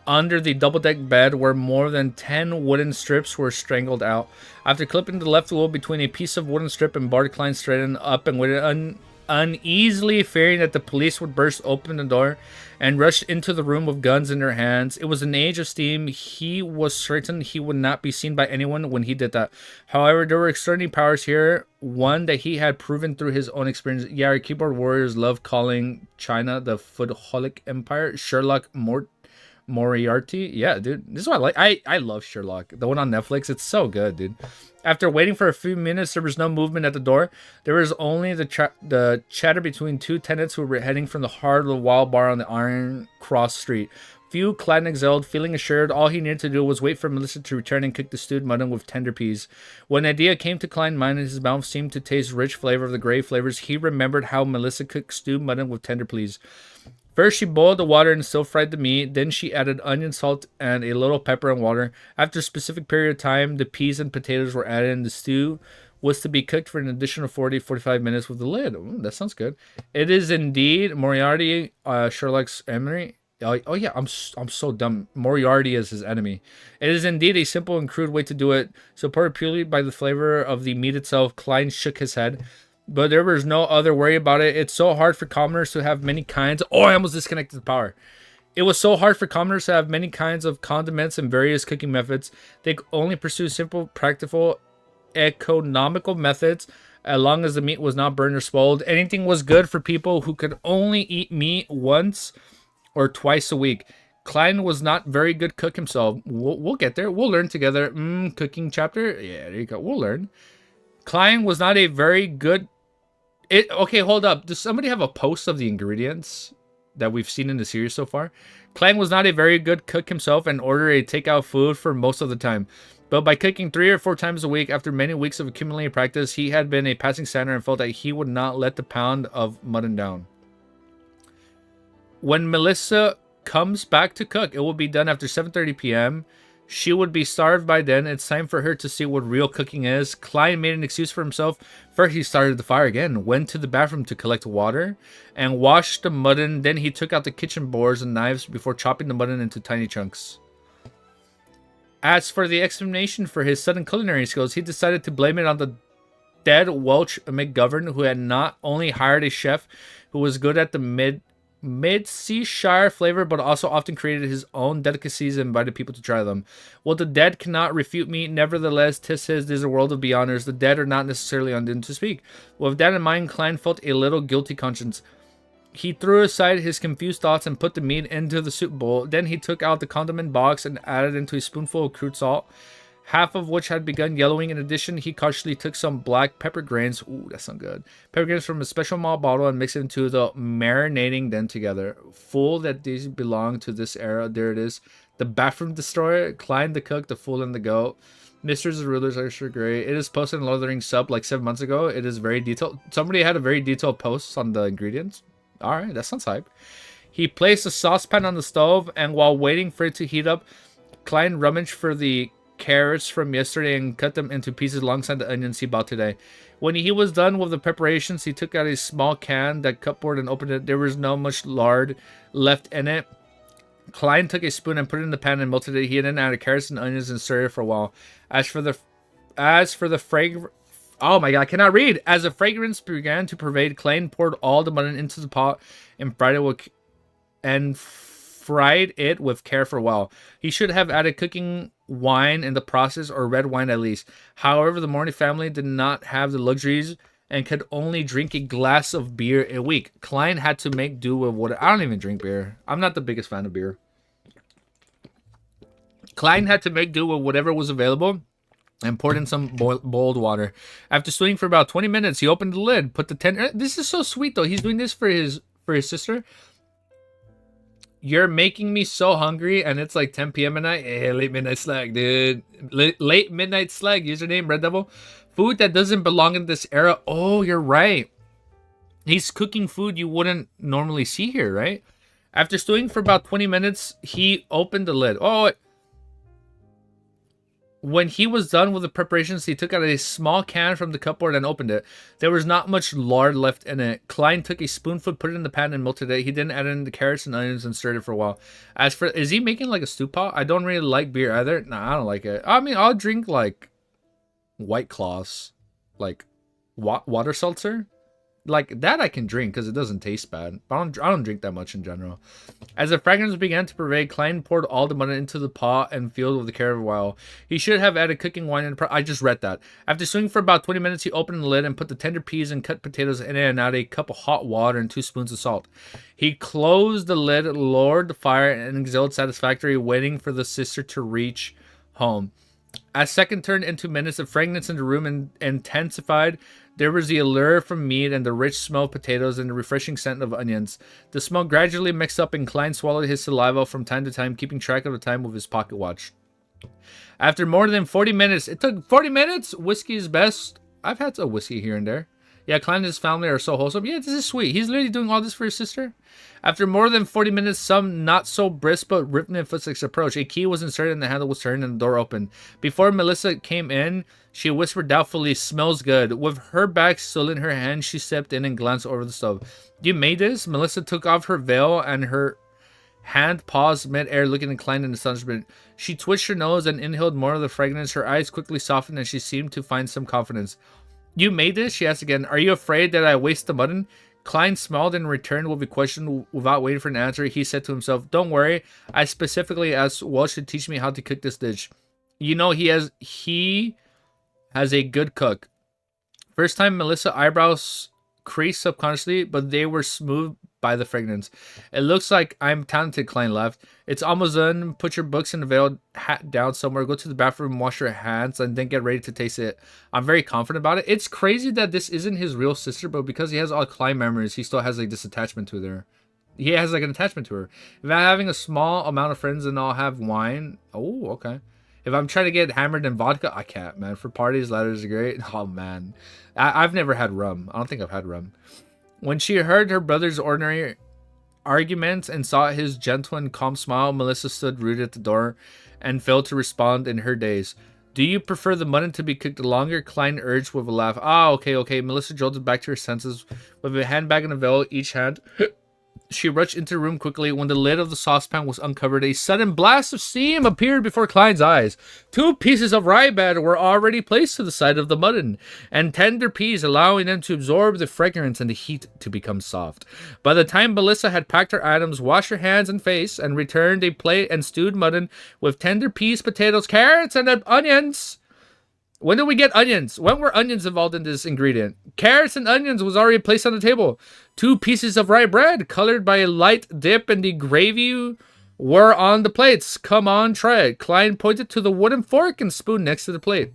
under the double-deck bed where more than 10 wooden strips were strangled out. After clipping the left wool between a piece of wooden strip and board, Klein straightened up and waited uneasily, fearing that the police would burst open the door and rush into the room with guns in their hands. It was an age of steam. He was certain he would not be seen by anyone when he did that. However, there were extraordinary powers here, one that he had proven through his own experience. Yeah, our keyboard warriors love calling China the Foodholic Empire. Sherlock Moriarty. Yeah, dude. This is what I like. I love Sherlock. The one on Netflix. It's so good, dude. After waiting for a few minutes, there was no movement at the door. There was only the chatter between two tenants who were heading from the heart of the wild bar on the Iron Cross Street. Few, Klein exhaled, feeling assured all he needed to do was wait for Melissa to return and cook the stewed mutton with tender peas. When the idea came to Klein's mind and his mouth seemed to taste rich flavor of the gray flavors, he remembered how Melissa cooked stewed mutton with tender peas. First, she boiled the water and still fried the meat. Then she added onion, salt, and a little pepper and water. After a specific period of time, the peas and potatoes were added, and the stew was to be cooked for an additional 45 minutes with the lid. Ooh, that sounds good. It is indeed Moriarty, Sherlock's enemy. Oh yeah, I'm so dumb. Moriarty is his enemy. It is indeed a simple and crude way to do it. Supported purely by the flavor of the meat itself, Klein shook his head. But there was no other worry about it. It's so hard for commoners to have many kinds. Oh, I almost disconnected the power. It was so hard for commoners to have many kinds of condiments and various cooking methods. They could only pursue simple, practical, economical methods as long as the meat was not burned or spoiled. Anything was good for people who could only eat meat once or twice a week. Klein was not very good cook himself. We'll get there. We'll learn together. Cooking chapter. Yeah, there you go. We'll learn. Klein was not a very good... Okay, hold up. Does somebody have a post of the ingredients that we've seen in the series so far? Klein was not a very good cook himself and ordered a takeout food for most of the time. But by cooking 3 or 4 times a week, after many weeks of accumulated practice, he had been a passing standard and felt that he would not let the pound of mutton down. When Melissa comes back to cook, it will be done after 7:30 p.m. She would be starved by then. It's time for her to see what real cooking is. Klein made an excuse for himself. First, he started the fire again, went to the bathroom to collect water, and washed the mutton. Then he took out the kitchen boards and knives before chopping the mutton into tiny chunks. As for the explanation for his sudden culinary skills, he decided to blame it on the dead Welch McGovern, who had not only hired a chef who was good at the mid-seashire flavor, but also often created his own delicacies and invited people to try them. Well, the dead cannot refute me. Nevertheless, 'tis his, there's a world of beyonders. The dead are not necessarily undone to speak. With that in mind, Klein felt a little guilty conscience. He threw aside his confused thoughts and put the meat into the soup bowl. Then he took out the condiment box and added into a spoonful of crude salt, half of which had begun yellowing. In addition, he cautiously took some black pepper grains. Ooh, that sounds good. Pepper grains from a special malt bottle and mixed it into the marinating them together. Fool that these belong to this era. There it is. The bathroom destroyer, Klein the cook, the fool and the goat. Misters and rulers are sure great. It is posted in Lord of the Rings sub like 7 months ago. It is very detailed. Somebody had a very detailed post on the ingredients. Alright, that sounds hype. He placed a saucepan on the stove, and while waiting for it to heat up, Klein rummaged for the carrots from yesterday and cut them into pieces alongside the onions he bought today. When he was done with the preparations, he took out a small can, that cupboard, and opened it. There was not much lard left in it. Klein took a spoon and put it in the pan and melted it. He then added carrots and onions and stirred it for a while. As for the fragrance... Oh my god, I cannot read. As the fragrance began to pervade, Klein poured all the mutton into the pot and fried it with care for a while. He should have added cooking wine in the process, or red wine at least. However, the Mornay family did not have the luxuries and could only drink a glass of beer a week. Klein had to make do with what... I don't even drink beer. I'm not the biggest fan of beer. Klein had to make do with whatever was available and poured in some boiled water. After stewing for about 20 minutes, he opened the lid, put the tender... This is so sweet, though. He's doing this for his sister. You're making me so hungry, and it's like 10 p.m. at night. Hey, late midnight slag, dude. Late midnight slag. Username, Red Devil. Food that doesn't belong in this era. Oh, you're right. He's cooking food you wouldn't normally see here, right? After stewing for about 20 minutes, he opened the lid. Oh, when he was done with the preparations, he took out a small can from the cupboard and opened it. There was not much lard left in it. Klein took a spoonful, put it in the pan, and melted it. He then added in the carrots and onions and stirred it for a while. As for... Is he making like a stew pot? I don't really like beer either. Nah, I don't like it. I mean, I'll drink like White Claws. Like water seltzer. Like that I can drink because it doesn't taste bad. But I don't drink that much in general. As the fragrance began to pervade, Klein poured all the mutton into the pot and filled with the care of a while. He should have added cooking wine in the I just read that. After stewing for about 20 minutes, he opened the lid and put the tender peas and cut potatoes in it and added a cup of hot water and 2 spoons of salt. He closed the lid, lowered the fire, and exhaled satisfactorily, waiting for the sister to reach home. As second turned into minutes, the fragrance in the room intensified. There was the allure from meat and the rich smell of potatoes and the refreshing scent of onions. The smell gradually mixed up, and Klein swallowed his saliva from time to time, keeping track of the time with his pocket watch. After more than 40 minutes... It took 40 minutes? Whiskey is best. I've had a whiskey here and there. Yeah, Klein and his family are so wholesome. Yeah, this is sweet. He's literally doing all this for his sister. After more than 40 minutes, some not so brisk but rhythmic footsteps approached. A key was inserted and the handle was turned and the door opened. Before Melissa came in, she whispered doubtfully, "Smells good." With her bag still in her hand, she stepped in and glanced over the stove. "You made this?" Melissa took off her veil and her hand paused mid-air, looking inclined in astonishment. She twitched her nose and inhaled more of the fragrance. Her eyes quickly softened and she seemed to find some confidence. "You made this?" she asked again. "Are you afraid that I waste the mutton?" Klein smiled and returned with a question. Without waiting for an answer, he said to himself, "Don't worry. I specifically asked Walsh to teach me how to cook this dish. You know, he has a good cook." First time, Melissa's eyebrows creased subconsciously, but they were smoothed by the fragrance. "It looks like I'm talented," Klein laughed. "It's almost done. Put your books and the veil hat down somewhere. Go to the bathroom, wash your hands, and then get ready to taste it." I'm very confident about it. It's crazy that this isn't his real sister, but because he has all Klein memories, he still has like this attachment to her. He has like an attachment to her. If I'm having a small amount of friends and I'll have wine. Oh, okay. If I'm trying to get hammered in vodka, I can't, man. For parties, ladders are great. Oh, man. I've never had rum. I don't think I've had rum. When she heard her brother's ordinary arguments and saw his gentle and calm smile, Melissa stood rooted at the door and failed to respond in her daze. "Do you prefer the mutton to be cooked longer?" Klein urged with a laugh. "Ah, okay. Melissa jolted back to her senses. With a handbag and a veil each hand, she rushed into the room quickly. When the lid of the saucepan was uncovered, a sudden blast of steam appeared before Klein's eyes. 2 pieces of rye bread were already placed to the side of the mutton, and tender peas, allowing them to absorb the fragrance and the heat to become soft. By the time Melissa had packed her items, washed her hands and face, and returned a plate and stewed mutton with tender peas, potatoes, carrots, and onions. When did we get onions? When were onions involved in this ingredient? Carrots and onions was already placed on the table. 2 pieces of rye bread, colored by a light dip in the gravy, were on the plates. "Come on, try it." Klein pointed to the wooden fork and spoon next to the plate.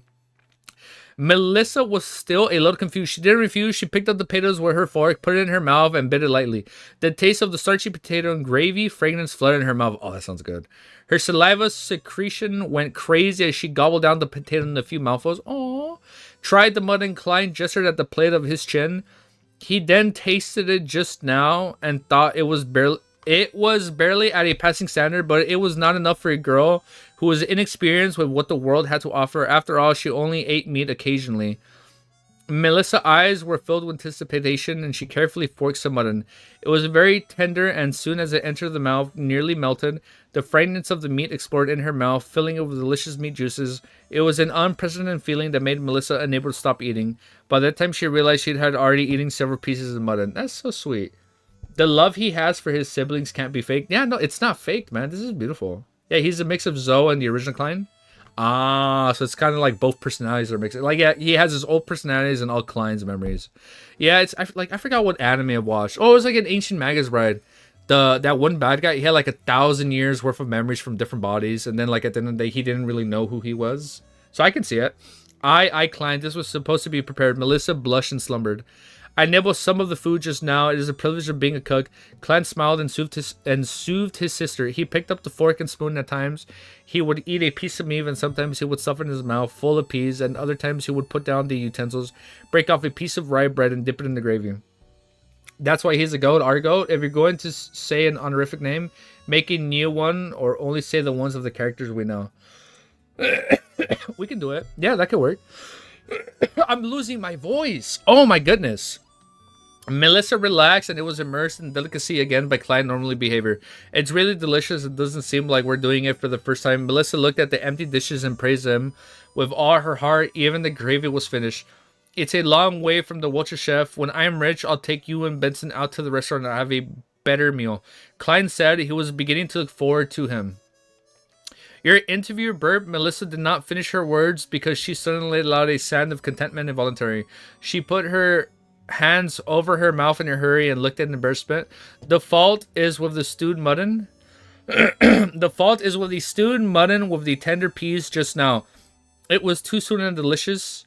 Melissa was still a little confused. She didn't refuse. She picked up the potatoes with her fork, put it in her mouth, and bit it lightly. The taste of the starchy potato and gravy fragrance flooded in her mouth. Oh, that sounds good. Her saliva secretion went crazy as she gobbled down the potato in a few mouthfuls. "Aww." Tried the mutton. Klein gestured at the plate of his chin. He then tasted it just now and thought it was barely at a passing standard, but it was not enough for a girl who was inexperienced with what the world had to offer. After all, she only ate meat occasionally. Melissa's eyes were filled with anticipation, and she carefully forked some mutton. It was very tender, and soon as it entered the mouth, nearly melted. The fragrance of the meat explored in her mouth, filling it with delicious meat juices. It was an unprecedented feeling that made Melissa unable to stop eating. By that time, she realized she had already eaten several pieces of mutton. That's so sweet. The love he has for his siblings can't be faked. Yeah, no, it's not faked, man. This is beautiful. Yeah, he's a mix of Zoe and the original Klein. Ah, so it's kind of like both personalities are mixed. Like, yeah, he has his old personalities and all Klein's memories. Yeah, I forgot what anime I watched. Oh, it was like an Ancient Magus Bride. That one bad guy, he had like 1,000 years worth of memories from different bodies, and then like at the end of the day, he didn't really know who he was. So I can see it. Klein, this was supposed to be prepared. Melissa blushed and slumbered. "I nibbled some of the food just now. It is a privilege of being a cook." Klein smiled and soothed his sister. He picked up the fork and spoon at times. He would eat a piece of meat, and sometimes he would stuff it in his mouth full of peas, and other times he would put down the utensils, break off a piece of rye bread, and dip it in the gravy. That's why he's a goat, our goat. If you're going to say an honorific name, make a new one, or only say the ones of the characters we know. We can do it. Yeah, that could work. I'm losing my voice. Oh my goodness. Melissa relaxed, and it was immersed in delicacy again by Klein normally behavior. "It's really delicious. It doesn't seem like we're doing it for the first time." Melissa looked at the empty dishes and praised them with all her heart. Even the gravy was finished. "It's a long way from the Wiltshire chef. When I'm rich, I'll take you and Benson out to the restaurant and have a better meal." Klein said he was beginning to look forward to him. "Your interviewer burped." Melissa did not finish her words because she suddenly let out a sound of contentment involuntary. She put her hands over her mouth in a hurry and looked at embarrassment. "The fault is with the stewed mutton." "The fault is with the stewed mutton with the tender peas just now. It was too soon and delicious."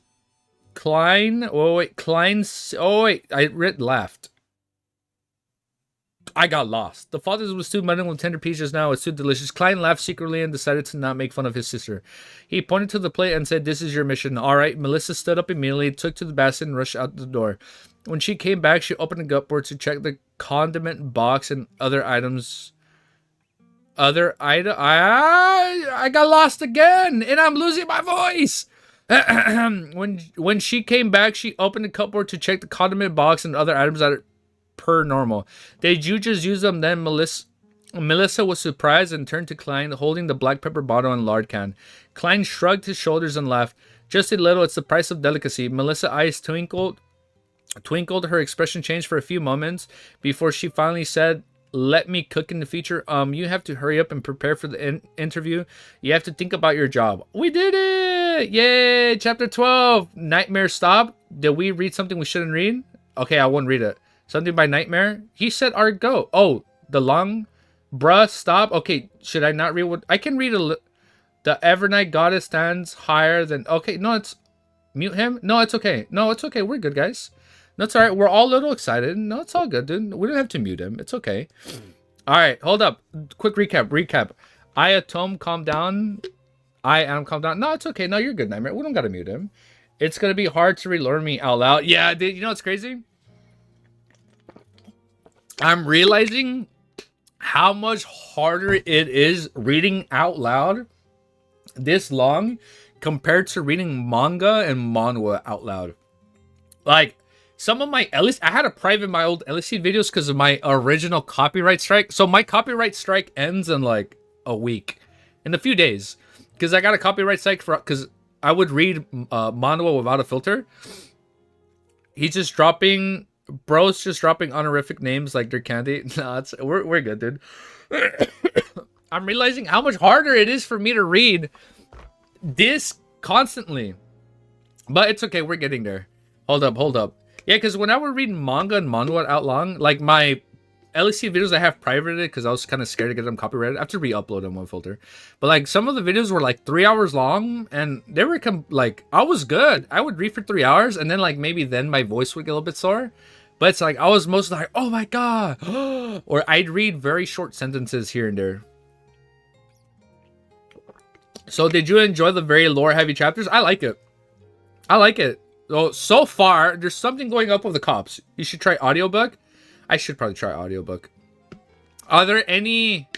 Klein. Oh wait, I read left. I got lost. The father was stewed mutton with tender peas just now. It's too delicious. Klein laughed secretly and decided to not make fun of his sister. He pointed to the plate and said, "This is your mission." All right. Melissa stood up immediately, took to the basket, and rushed out the door. When she came back, she opened the cupboard to check the condiment box and other items. I got lost again, and I'm losing my voice. When she came back, she opened the cupboard to check the condiment box and other items that are per normal. Did you just use them then, Melissa was surprised and turned to Klein, holding the black pepper bottle and lard can. Klein shrugged his shoulders and laughed. Just a little, it's the price of delicacy. Melissa's eyes twinkled. Her expression changed for a few moments before she finally said, "Let me cook in the future. You have to hurry up and prepare for the interview. You have to think about your job." We did it! Yay! Chapter 12. Nightmare stop. Did we read something we shouldn't read? Okay, I won't read it. Something by Nightmare? He said our go. Oh, the long... Bruh, stop. Okay, should I not read what... I can read the Evernight goddess stands higher than... Okay, no, it's... Mute him? No, it's okay. No, it's okay. We're good, guys. No, it's alright. We're all a little excited. No, it's all good, dude. We don't have to mute him. It's okay. Alright, hold up. Quick recap. I Atom, calm down. I am calm down. No, it's okay. No, you're good, Nightmare. We don't gotta mute him. It's gonna be hard to relearn me out loud. Yeah, dude, you know what's crazy? I'm realizing how much harder it is reading out loud this long compared to reading manga and manhwa out loud. Like, some of my, at least I had to private my old LSC videos because of my original copyright strike. So my copyright strike ends in like a week, in a few days, because I got a copyright strike for, because I would read manhwa without a filter. He's just dropping, bro's just dropping honorific names like they're candy. No, we're good, dude. I'm realizing how much harder it is for me to read this constantly, but it's okay. We're getting there. Hold up. Yeah, because when I would read manga and manhwa out long, like my LEC videos I have privated because I was kind of scared to get them copyrighted. I have to re-upload them one filter. But like some of the videos were like 3 hours long and they were like, I was good. I would read for 3 hours and then like maybe then my voice would get a little bit sore. But it's like I was mostly like, oh my god. Or I'd read very short sentences here and there. So did you enjoy the very lore heavy chapters? I like it. So far, there's something going up with the cops. You should try audiobook. I should probably try audiobook. Are there any...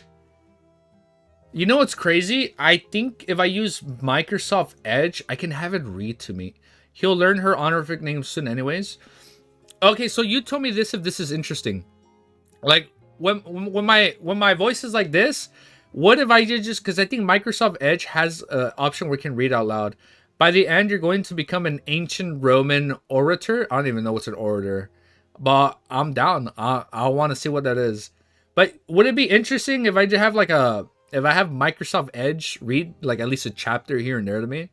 You know what's crazy? I think if I use Microsoft Edge, I can have it read to me. He'll learn her honorific name soon anyways. Okay, so you told me this if this is interesting. Like, when my voice is like this, what if I did just... Because I think Microsoft Edge has an option where you can read out loud. By the end, you're going to become an ancient Roman orator. I don't even know what's an orator. But I'm down. I want to see what that is. But would it be interesting if I did have like a... If I have Microsoft Edge read like at least a chapter here and there to me?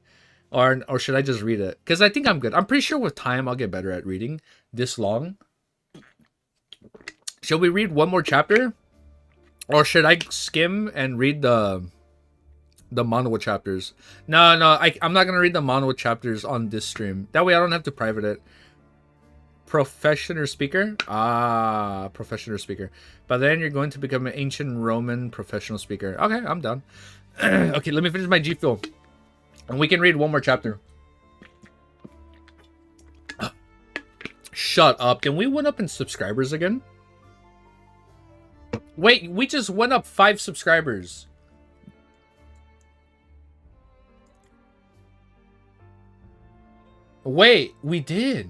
Or should I just read it? Because I think I'm good. I'm pretty sure with time I'll get better at reading this long. Should we read one more chapter? Or should I skim and read the manhwa chapters? No, I'm not going to read the manhwa chapters on this stream. That way I don't have to private it. Professional speaker? Ah, professional speaker. But then you're going to become an ancient Roman professional speaker. Okay, I'm done. Okay, let me finish my G Fuel. And we can read one more chapter. Shut up. Can we went up in subscribers again? Wait, we just went up 5 subscribers. Wait, we did.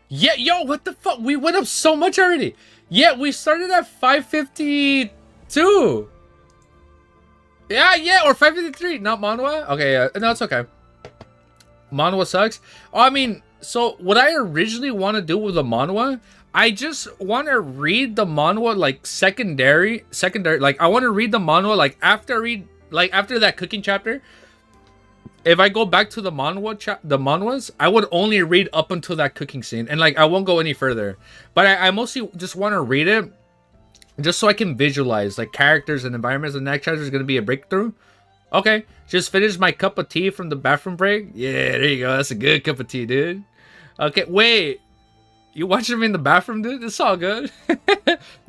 Yeah, yo, what the fuck? We went up so much already. Yeah, we started at 552. Yeah, or 553. Not manhwa? Okay, yeah. No, it's okay. Manhwa sucks. Oh, I mean, so what I originally want to do with the manhwa, I just want to read the manhwa like secondary. Like, I want to read the manhwa like after that cooking chapter. If I go back to the manhwas, I would only read up until that cooking scene, and like I won't go any further. But I mostly just want to read it, just so I can visualize like characters and environments. The next chapter is gonna be a breakthrough. Okay, just finished my cup of tea from the bathroom break. Yeah, there you go. That's a good cup of tea, dude. Okay, wait. You watch him in the bathroom, dude? It's all good.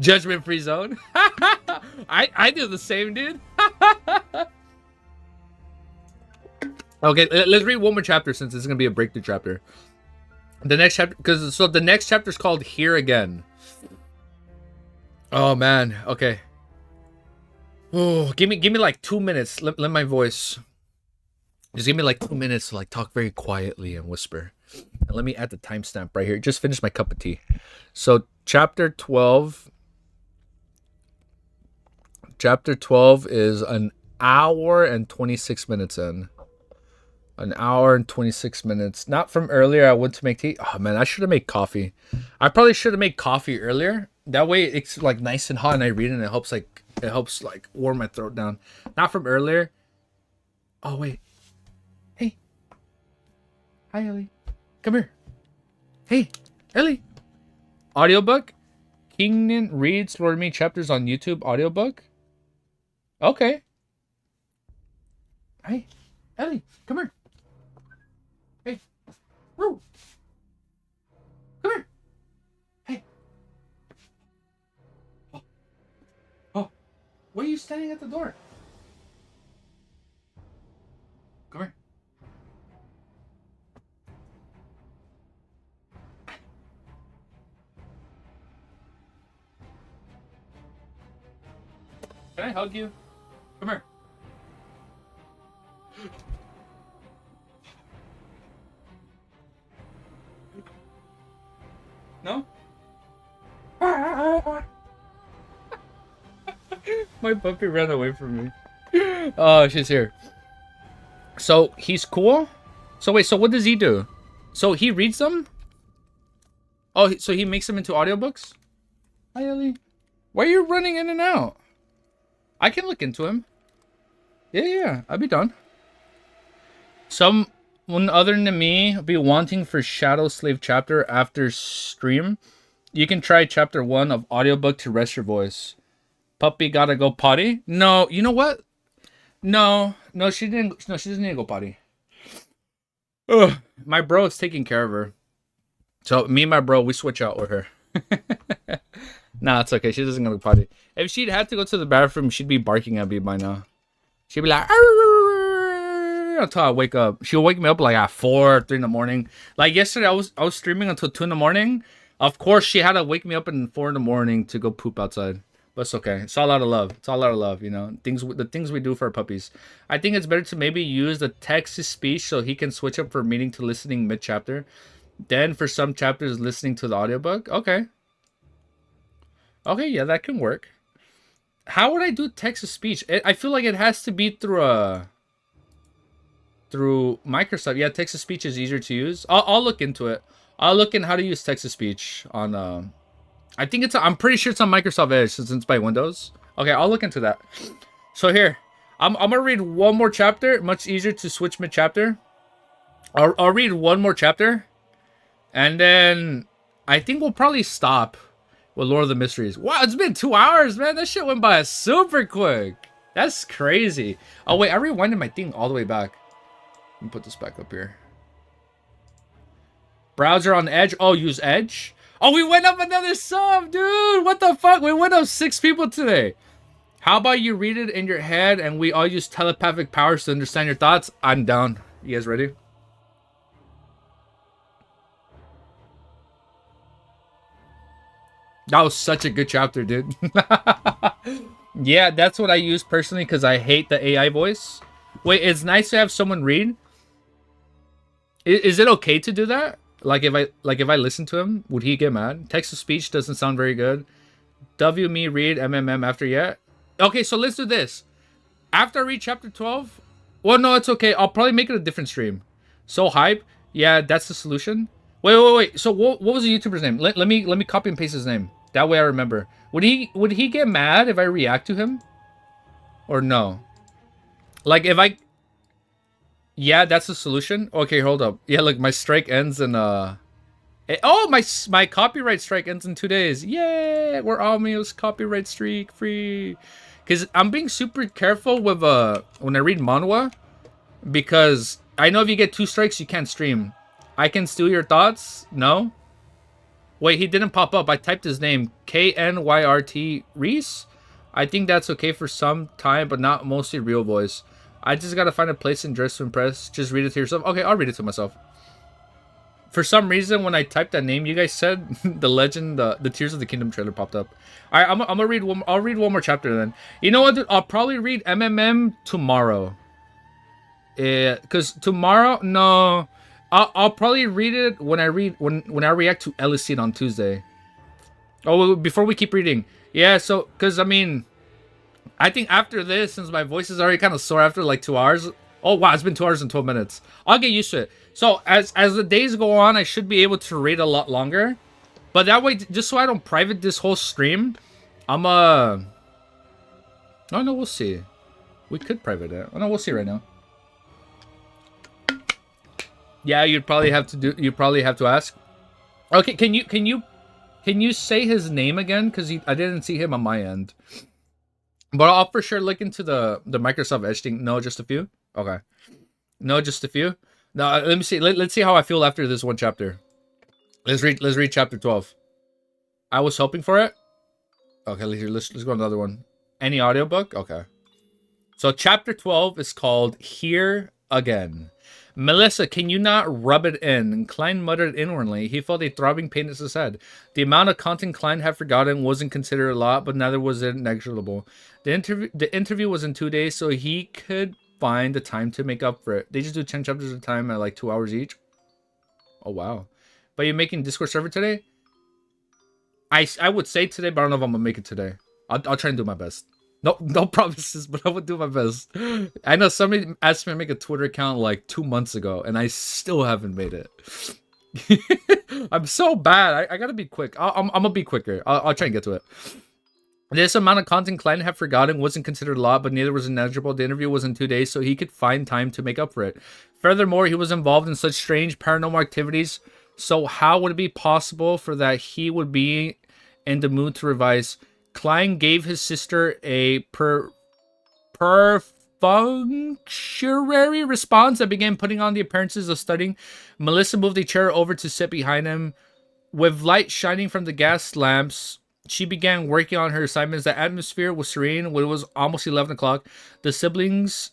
Judgment free zone. I do the same, dude. Okay, let's read one more chapter since it's gonna be a breakthrough chapter. The next chapter, because the next chapter is called Here Again. Oh man, okay. Oh, give me like 2 minutes. Let my voice. Just give me like 2 minutes to like talk very quietly and whisper. And let me add the timestamp right here. Just finish my cup of tea. So chapter 12. Chapter 12 is an hour and 26 minutes in. An hour and 26 minutes. Not from earlier. I went to make tea. Oh man, I should have made coffee. I probably should have made coffee earlier. That way it's like nice and hot and I read it and it helps like warm my throat down. Not from earlier. Oh wait. Hey. Hi Ellie. Come here. Hey, Ellie. Audiobook? Kingnan reads Lord Me chapters on YouTube audiobook? Okay. Hey, Ellie, come here. Hey. Woo. Come here. Hey. Oh. Why are you standing at the door? Come here. Can I hug you? Come here. No? My puppy ran away from me. Oh, she's here. So, he's cool? So, wait, so what does he do? So, he reads them? Oh, so he makes them into audiobooks? Hi, Ellie. Why are you running in and out? I can look into him. Yeah, I'll be done. Someone other than me be wanting for Shadow Slave chapter after stream. You can try chapter 1 of audiobook to rest your voice. Puppy gotta go potty? No, you know what? No, she didn't. No, she doesn't need to go potty. Ugh, my bro is taking care of her. So me and my bro, we switch out with her. Nah, it's okay. She doesn't go to potty. If she'd had to go to the bathroom, she'd be barking at me by now. She'd be like, until I wake up. She'll wake me up like at 4 or 3 in the morning. Like yesterday, I was streaming until 2 in the morning. Of course, she had to wake me up at 4 in the morning to go poop outside. But it's okay. It's all out of love. It's all out of love, you know. The things we do for our puppies. I think it's better to maybe use the text to speech so he can switch up from reading to listening mid chapter. Then for some chapters, listening to the audiobook. Okay. Okay, yeah, that can work. How would I do text to speech? I feel like it has to be through Microsoft. Yeah, text to speech is easier to use. I'll look into it. I'll look in how to use text to speech on I think I'm pretty sure it's on Microsoft Edge since it's by Windows. Okay, I'll look into that. So here, I'm gonna read one more chapter. Much easier to switch mid chapter. I'll read one more chapter, and then I think we'll probably stop with Lord of the Mysteries. Wow, it's been 2 hours, man. That shit went by super quick. That's crazy. Oh wait, I rewinded my thing all the way back. Let me put this back up here. Browser on Edge. Oh, use Edge. Oh, we went up another sub, dude. What the fuck? We went up 6 people today. How about you read it in your head and we all use telepathic powers to understand your thoughts? I'm down. You guys ready? That was such a good chapter, dude. Yeah, that's what I use personally because I hate the AI voice. Wait, it's nice to have someone read. Is it okay to do that? Like if I listen to him, would he get mad? Text to speech doesn't sound very good. W me read MMM after yet. Okay, so let's do this. After I read chapter 12. Well, no, it's okay. I'll probably make it a different stream. So hype. Yeah, that's the solution. Wait. So what was the YouTuber's name? Let me copy and paste his name. That way I remember. Would he get mad if I react to him? Or no? Like if I... Yeah, that's the solution. Okay, hold up. Yeah, look, my strike ends in oh, my copyright strike ends in 2 days. Yeah, we're almost copyright streak free. Cause I'm being super careful with when I read manhwa, because I know if you get 2 strikes, you can't stream. I can steal your thoughts. No. Wait, he didn't pop up. I typed his name. KNYRT Reese? I think that's okay for some time, but not mostly real voice. I just gotta find a place and dress to impress. Just read it to yourself. Okay, I'll read it to myself. For some reason, when I typed that name, you guys said the legend, the Tears of the Kingdom trailer popped up. All right, I'm gonna read one. I'll read one more chapter then. You know what? Dude? I'll probably read MMM tomorrow. Cause tomorrow, no, I'll probably read it when I react to Elysian on Tuesday. Oh, before we keep reading, yeah. So, cause I mean, I think after this, since my voice is already kind of sore after like 2 hours. Oh wow, it's been 2 hours and 12 minutes. I'll get used to it. So as the days go on, I should be able to read a lot longer. But that way, just so I don't private this whole stream, I'm Oh no, we'll see. We could private it. Oh no, we'll see right now. Yeah, you'd probably have to ask. Okay, can you say his name again? Because I didn't see him on my end. But I'll for sure look into the Microsoft Edge thing. No, just a few. Okay. No, just a few. Now let me see. Let's see how I feel after this one chapter. Let's read chapter 12. I was hoping for it. Okay, let's go on another one. Any audiobook? Okay. So chapter 12 is called Here Again. Melissa, can you not rub it in? Klein muttered inwardly. He felt a throbbing pain in his head. The amount of content Klein had forgotten wasn't considered a lot, but neither was it negligible. The interview was in 2 days, so he could find the time to make up for it. They just do 10 chapters at a time at like 2 hours each. Oh, wow. But you're making Discord server today? I would say today, but I don't know if I'm going to make it today. I'll try and do my best. No promises, but I would do my best. I know somebody asked me to make a Twitter account like 2 months ago, and I still haven't made it. I'm so bad. I gotta be quick. I'm gonna be quicker. I'll try and get to it. This amount of content Klein had forgotten wasn't considered a lot, but neither was negligible. The interview was in 2 days, so he could find time to make up for it. Furthermore, he was involved in such strange paranormal activities, so how would it be possible for that he would be in the mood to revise? Klein gave his sister a perfunctory response and began putting on the appearances of studying. Melissa moved a chair over to sit behind him. With light shining from the gas lamps, she began working on her assignments. The atmosphere was serene. When it was almost 11 o'clock, the siblings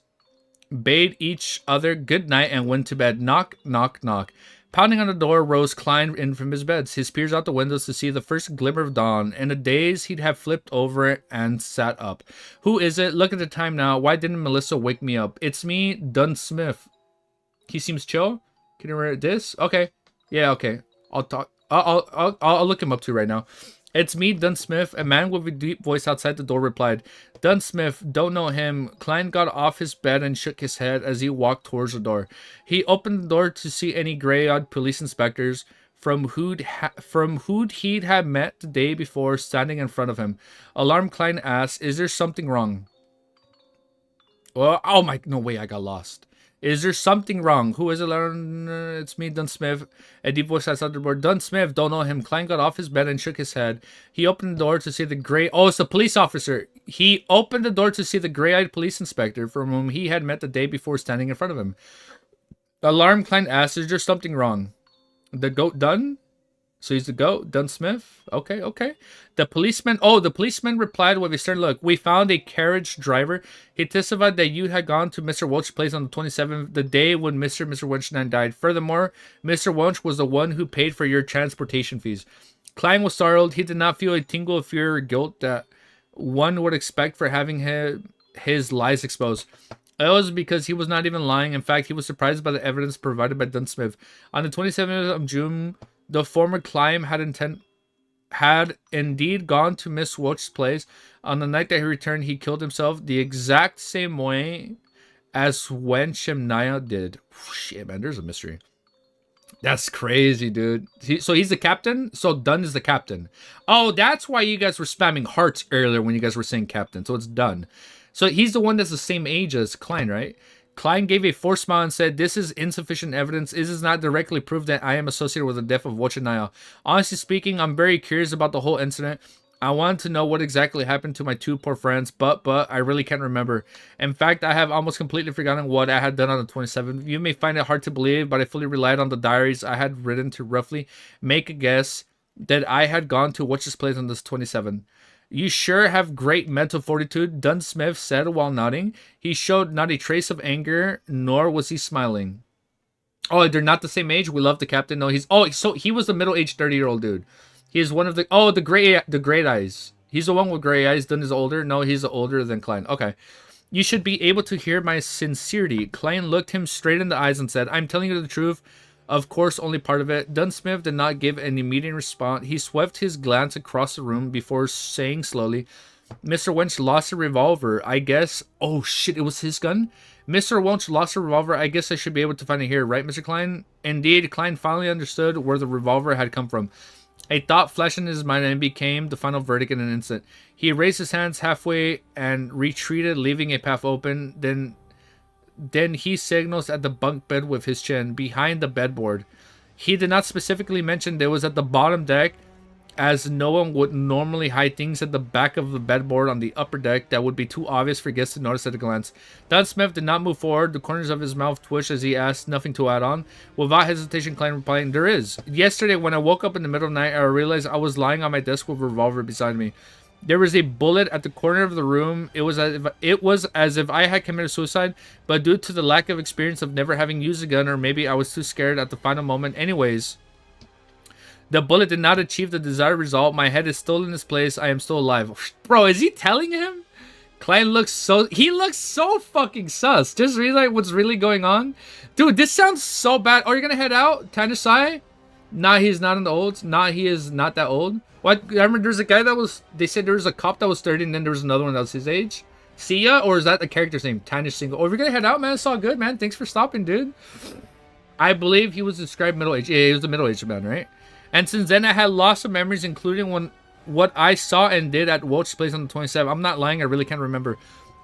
bade each other good night and went to bed. Knock, knock, knock. Pounding on the door, Rose climbed in from his bed. He peers out the windows to see the first glimmer of dawn. In a daze, he'd have flipped over it and sat up. Who is it? Look at the time now. Why didn't Melissa wake me up? It's me, Dunn Smith. He seems chill. Can you read this? Okay. Yeah, okay. I'll talk. I'll look him up too right now. It's me, Dunn Smith. A man with a deep voice outside the door replied. Dunn Smith, don't know him. Klein got off his bed and shook his head as he walked towards the door. He opened the door to see any gray-eyed police inspectors from who'd he'd had met the day before standing in front of him. Alarmed, Klein asked, "Is there something wrong?" Well, oh my, no way, I got lost. Is there something wrong? Who is it? It's me, Dunn Smith. A deep voice outside the door. Dunn Smith, don't know him. Klein got off his bed and shook his head. He opened the door to see the gray... Oh, it's the police officer. He opened the door to see the gray-eyed police inspector from whom he had met the day before standing in front of him. Alarmed, Klein asked, is there something wrong? The goat Dunn? So he's the goat, Dunn Smith? Okay. The policeman replied with a stern look. We found a carriage driver. He testified that you had gone to Mr. Welch's place on the 27th, the day when Mr. Welch died. Furthermore, Mr. Welch was the one who paid for your transportation fees. Klein was startled. He did not feel a tingle of fear or guilt that one would expect for having his lies exposed. It was because he was not even lying. In fact, he was surprised by the evidence provided by Dunn Smith. On the 27th of June, the former Klein had indeed gone to Miss Welch's place. On the night that he returned, he killed himself the exact same way as when Shemaiah did. Shit, man, there's a mystery. That's crazy, dude. So he's the captain? So Dunn is the captain. Oh, that's why you guys were spamming hearts earlier when you guys were saying captain. So it's Dunn. So he's the one that's the same age as Klein, right? Klein gave a forced smile and said, this is insufficient evidence. This is not directly proof that I am associated with the death of Wochanaya. Honestly speaking, I'm very curious about the whole incident. I want to know what exactly happened to my two poor friends, but I really can't remember. In fact, I have almost completely forgotten what I had done on the 27th. You may find it hard to believe, but I fully relied on the diaries I had written to roughly make a guess that I had gone to watch this place on this 27. You sure have great mental fortitude, Dunsmith said while nodding. He showed not a trace of anger, nor was he smiling. Oh, they're not the same age? We love the captain. No, he's... Oh, so he was the middle-aged 30-year-old dude. He is one of the... Oh, the gray eyes. He's the one with gray eyes. Dunn is older. No, he's older than Klein. Okay. You should be able to hear my sincerity. Klein looked him straight in the eyes and said, I'm telling you the truth. Of course, only part of it. Dunsmith did not give an immediate response. He swept his glance across the room before saying slowly, Mr. Wench lost a revolver. I guess... Oh, shit, it was his gun? Mr. Wench lost a revolver. I guess I should be able to find it here, right, Mr. Klein? Indeed, Klein finally understood where the revolver had come from. A thought flashed in his mind and became the final verdict in an instant. He raised his hands halfway and retreated, leaving a path open. Then he signals at the bunk bed with his chin, behind the bedboard. He did not specifically mention it was at the bottom deck, as no one would normally hide things at the back of the bedboard on the upper deck that would be too obvious for guests to notice at a glance. Dunsmith did not move forward. The corners of his mouth twitched as he asked, nothing to add on. Without hesitation, Klein replied, there is. Yesterday, when I woke up in the middle of the night, I realized I was lying on my desk with a revolver beside me. There was a bullet at the corner of the room. It was as if I had committed suicide, but due to the lack of experience of never having used a gun, or maybe I was too scared at the final moment. Anyways, the bullet did not achieve the desired result. My head is still in its place. I am still alive. Bro, is he telling him? Klein looks so... He looks so fucking sus. Just realize what's really going on. Dude, this sounds so bad. Oh, you're gonna head out? Tanasai? Nah, he's not in the olds. Nah, he is not that old. What? I remember there's a guy that was... They said there was a cop that was 30 and then there was another one that was his age. Sia? Or is that the character's name? Tanish Single. Oh, if you're gonna head out, man, it's all good, man. Thanks for stopping, dude. I believe he was described middle-aged. Yeah, he was a middle-aged man, right? And since then, I had lots of memories, including what I saw and did at Welch's place on the 27th. I'm not lying. I really can't remember.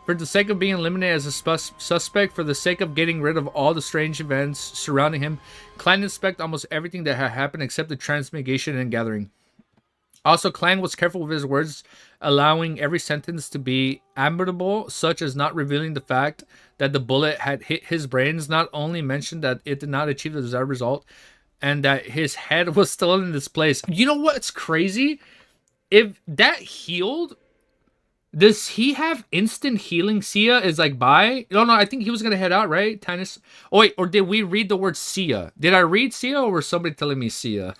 For the sake of being eliminated as a suspect, for the sake of getting rid of all the strange events surrounding him, Klein inspected almost everything that had happened except the transmigration and gathering. Also, Klein was careful with his words, allowing every sentence to be ambiguous, such as not revealing the fact that the bullet had hit his brains, not only mentioned that it did not achieve the desired result, and that his head was still in this place. You know what's crazy? If that healed, does he have instant healing? Sia is like, bye? No, I think he was going to head out, right? Tinus. Oh, wait, or did we read the word Sia? Did I read Sia or was somebody telling me Sia?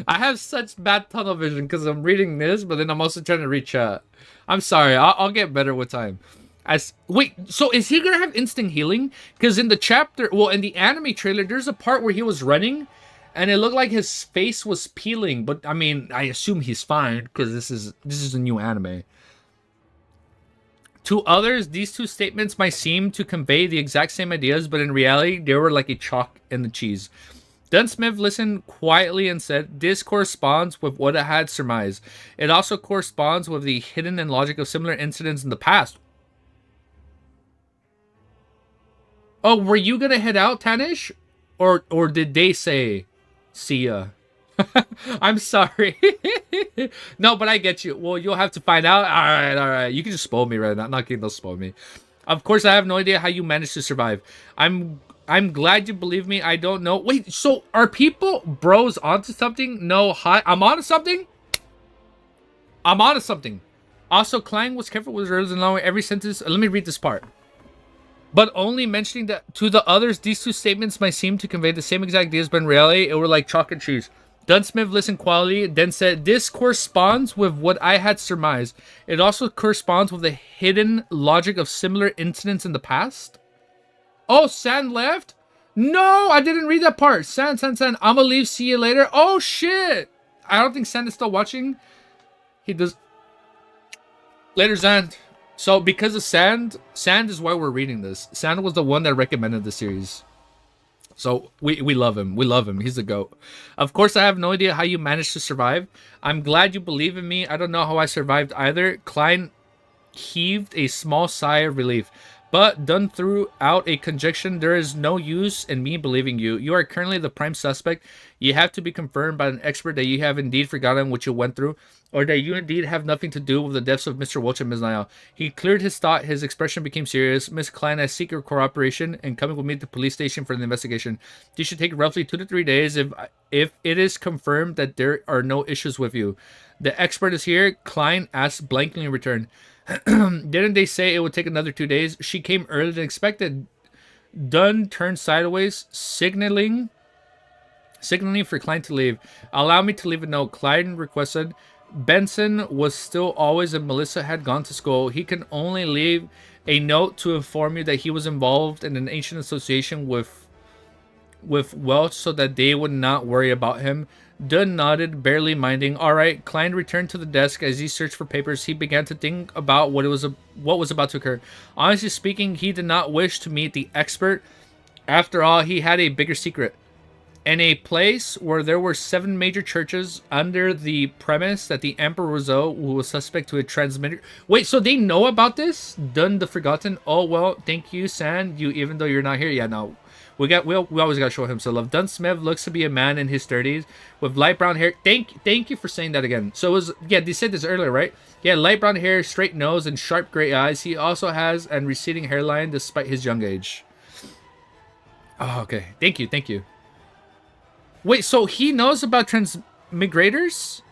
I have such bad tunnel vision because I'm reading this, but then I'm also trying to read chat. I'm sorry. I'll get better with time. Wait, so is he gonna have instant healing? Because in the chapter, well, in the anime trailer, there's a part where he was running, and it looked like his face was peeling. But I mean, I assume he's fine because this is a new anime. To others, these two statements might seem to convey the exact same ideas, but in reality, they were like a chalk and the cheese. Dunsmith listened quietly and said, this corresponds with what I had surmised. It also corresponds with the hidden and logic of similar incidents in the past. Oh, were you gonna head out, Tanish? Or did they say, see ya? I'm sorry. No, but I get you. Well, you'll have to find out. All right. You can just spoil me right now. I'm not kidding, don't spoil me. Of course, I have no idea how you managed to survive. I'm glad you believe me. I don't know. Wait, so are people bros onto something? No, hi. I'm onto something? I'm onto something. Also, Klein was careful with words and allowing every sentence. Let me read this part. But only mentioning that to the others, these two statements might seem to convey the same exact ideas, but in reality, it were like chalk and cheese. Dunsmith listened quietly, then said, this corresponds with what I had surmised. It also corresponds with the hidden logic of similar incidents in the past. Oh, Sand left? No, I didn't read that part. Sand. I'ma leave, see you later. Oh, shit. I don't think Sand is still watching. He does. Later, Sand. So, because of Sand is why we're reading this. Sand was the one that recommended the series. So, we love him. We love him. He's the GOAT. Of course, I have no idea how you managed to survive. I'm glad you believe in me. I don't know how I survived either. Klein heaved a small sigh of relief. But Dunn threw out a conjecture. There is no use in me believing you. You are currently the prime suspect. You have to be confirmed by an expert that you have indeed forgotten what you went through, or that you indeed have nothing to do with the deaths of Mr. Welch and Ms. Niall. He cleared his thought. His expression became serious. Miss Klein, I seek your cooperation in coming with me to the police station for the investigation. This should take roughly 2 to 3 days if it is confirmed that there are no issues with you. The expert is here. Klein asked blankly in return. Didn't they say it would take another 2 days? She came earlier than expected. Dunn turned sideways, signaling for Klein to leave. Allow me to leave a note. Klein requested. Benson was still always and Melissa had gone to school. He can only leave a note to inform you that he was involved in an ancient association with Welch so that they would not worry about him. Dunn nodded, barely minding. All right. Klein returned to the desk. As he searched for papers, he began to think about what was about to occur. Honestly speaking, he did not wish to meet the expert. After all, he had a bigger secret. In a place where there were 7 major churches, under the premise that the Emperor Rousseau was suspect to a transmitter. Wait, so they know about this? Dunn the Forgotten. Oh well, thank you, San. You, even though you're not here. Yeah, no. We always gotta show him some love. Dunn Smith looks to be a man in his 30s with light brown hair. Thank you for saying that again. So it was, yeah, they said this earlier, right? Yeah, light brown hair, straight nose, and sharp gray eyes. He also has an receding hairline despite his young age. Oh, okay. Thank you. Wait, so he knows about transmigrators?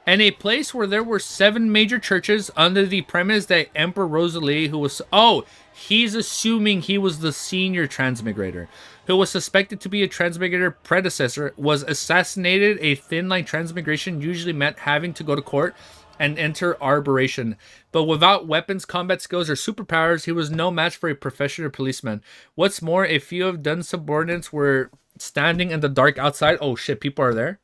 And a place where there were 7 major churches under the premise that Emperor Rosalie, who was... Oh, he's assuming he was the senior transmigrator, who was suspected to be a transmigrator predecessor, was assassinated. A thin-line transmigration usually meant having to go to court and enter arbitration. But without weapons, combat skills, or superpowers, he was no match for a professional policeman. What's more, a few of Dunn's subordinates were standing in the dark outside. Oh shit, people are there?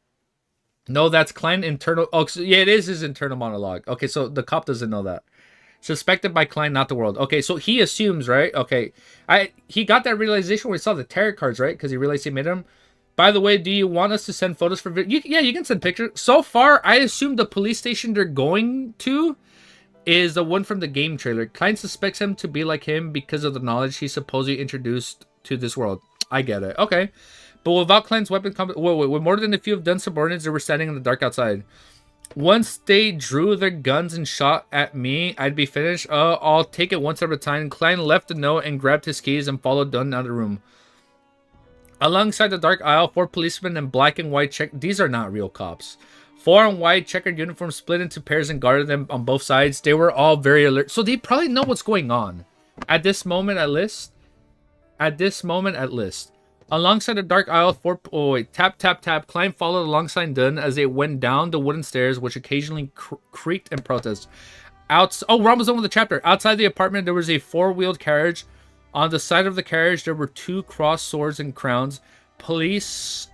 No, that's Klein internal. Oh, so yeah, it is his internal monologue. Okay, so the cop doesn't know that. Suspected by Klein, not the world. Okay, so he assumes, right? Okay, he got that realization when he saw the tarot cards, right? Because he realized he made them. By the way, do you want us to send photos for video? Yeah, you can send pictures. So far, I assume the police station they're going to is the one from the game trailer. Klein suspects him to be like him because of the knowledge he supposedly introduced to this world. I get it. Okay. But without Klein's weapon combat, with more than a few of Dunn's subordinates, they were standing in the dark outside. Once they drew their guns and shot at me, I'd be finished. I'll take it one step at a time. Klein left the note and grabbed his keys and followed Dunn out of the room. Alongside the dark aisle, 4 policemen in black and white These are not real cops. 4 in white checkered uniforms split into pairs and guarded them on both sides. They were all very alert. So they probably know what's going on. At this moment, at least. Alongside the dark aisle, tap, tap, tap. Klein followed alongside Dunn as they went down the wooden stairs, which occasionally creaked in protest. We're almost done with the chapter. Outside the apartment, there was a 4-wheeled carriage. On the side of the carriage, there were 2 crossed swords and crowns. Police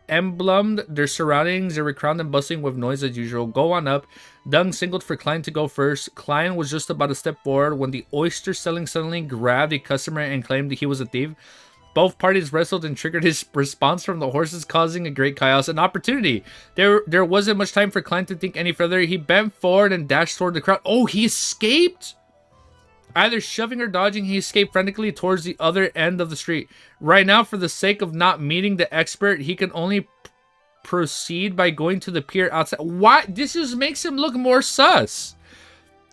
emblemed their surroundings. They were crowded and bustling with noise as usual. Go on up. Dunn signaled for Klein to go first. Klein was just about to step forward when the oyster selling suddenly grabbed a customer and claimed that he was a thief. Both parties wrestled and triggered his response from the horses, causing a great chaos. An opportunity. There wasn't much time for Klein to think any further. He bent forward and dashed toward the crowd. Oh, he escaped? Either shoving or dodging, he escaped frantically towards the other end of the street. Right now, for the sake of not meeting the expert, he can only proceed by going to the pier outside. Why? This just makes him look more sus.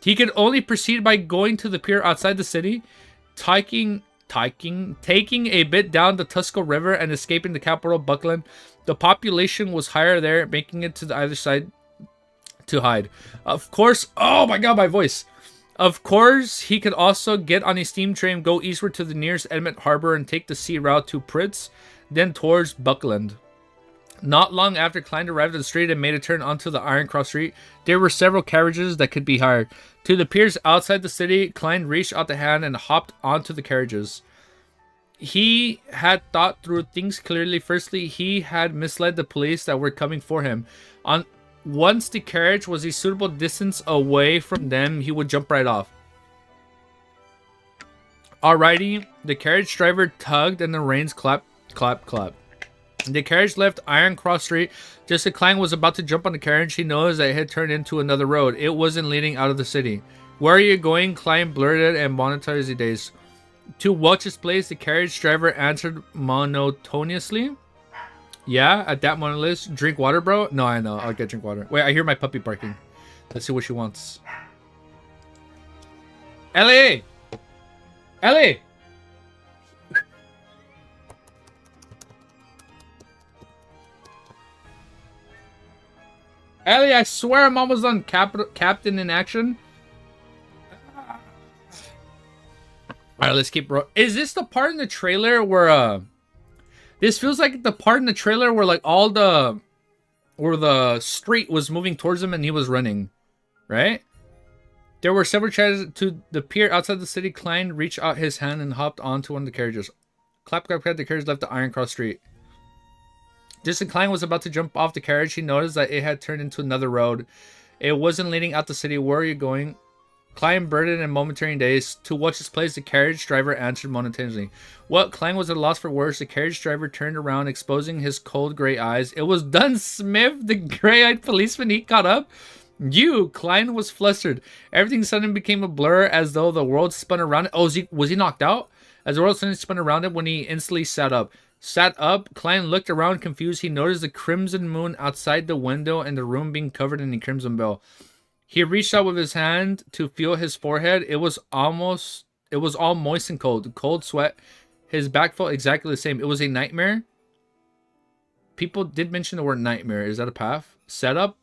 He can only proceed by going to the pier outside the city, taking a bit down the Tusco River and escaping the capital, Buckland. The population was higher there, making it to the either side to hide. Of course, oh my god, my voice. Of course, he could also get on a steam train, go eastward to the nearest Edmund Harbor, and take the sea route to Pritz, then towards Buckland. Not long after Klein arrived at the street and made a turn onto the Iron Cross Street, there were several carriages that could be hired. To the piers outside the city, Klein reached out the hand and hopped onto the carriages. He had thought through things clearly. Firstly, he had misled the police that were coming for him. Once the carriage was a suitable distance away from them, he would jump right off. Alrighty, the carriage driver tugged and the reins clap, clap, clap. The carriage left Iron Cross Street. Just as Klein was about to jump on the carriage, he noticed that it had turned into another road. It wasn't leading out of the city. Where are you going? Klein blurted and monetized the days. To Welch's place, the carriage driver answered monotonously. Yeah, at that moment list. Drink water, bro? No, I know. I'll get drink water. Wait, I hear my puppy barking. Let's see what she wants. Ellie! Ellie! Ellie, I swear I'm almost done. Captain in action. Alright, let's keep... Is this the part in the trailer where... This feels like the part in the trailer where, like, all the... Where the street was moving towards him and he was running. Right? There were several charges to the pier outside the city. Klein reached out his hand and hopped onto one of the carriages. Clap, clap, clap. The carriage left the Iron Cross Street. Just as Klein was about to jump off the carriage, he noticed that it had turned into another road. It wasn't leading out the city. Where are you going? Klein burdened in momentary daze. To watch his place, the carriage driver answered momentarily. Well, Klein was at a loss for words. The carriage driver turned around, exposing his cold gray eyes. It was Dunn Smith, the gray-eyed policeman. He caught up. You! Klein was flustered. Everything suddenly became a blur, as though the world spun around it. Oh, was he knocked out? As the world suddenly spun around it when he instantly sat up. Klein looked around confused. He noticed the crimson moon outside the window and the room being covered in a crimson bell. He reached out with his hand to feel his forehead. It was all moist and cold. Cold sweat. His back felt exactly the same. It was a nightmare. People did mention the word nightmare. Is that a path? Setup?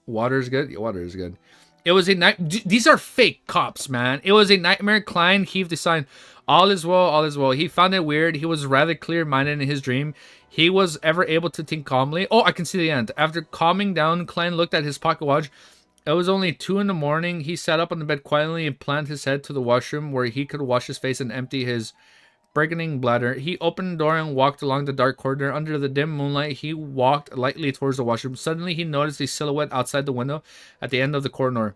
Water is good? Yeah, water is good. It was a night. These are fake cops, man. It was a nightmare. Klein heaved a sign. All is well, all is well. He found it weird. He was rather clear-minded in his dream. He was ever able to think calmly. Oh, I can see the end. After calming down, Klein looked at his pocket watch. It was only 2 in the morning. He sat up on the bed quietly and planted his head to the washroom where he could wash his face and empty his burgeoning bladder. He opened the door and walked along the dark corridor. Under the dim moonlight, he walked lightly towards the washroom. Suddenly, he noticed a silhouette outside the window at the end of the corridor.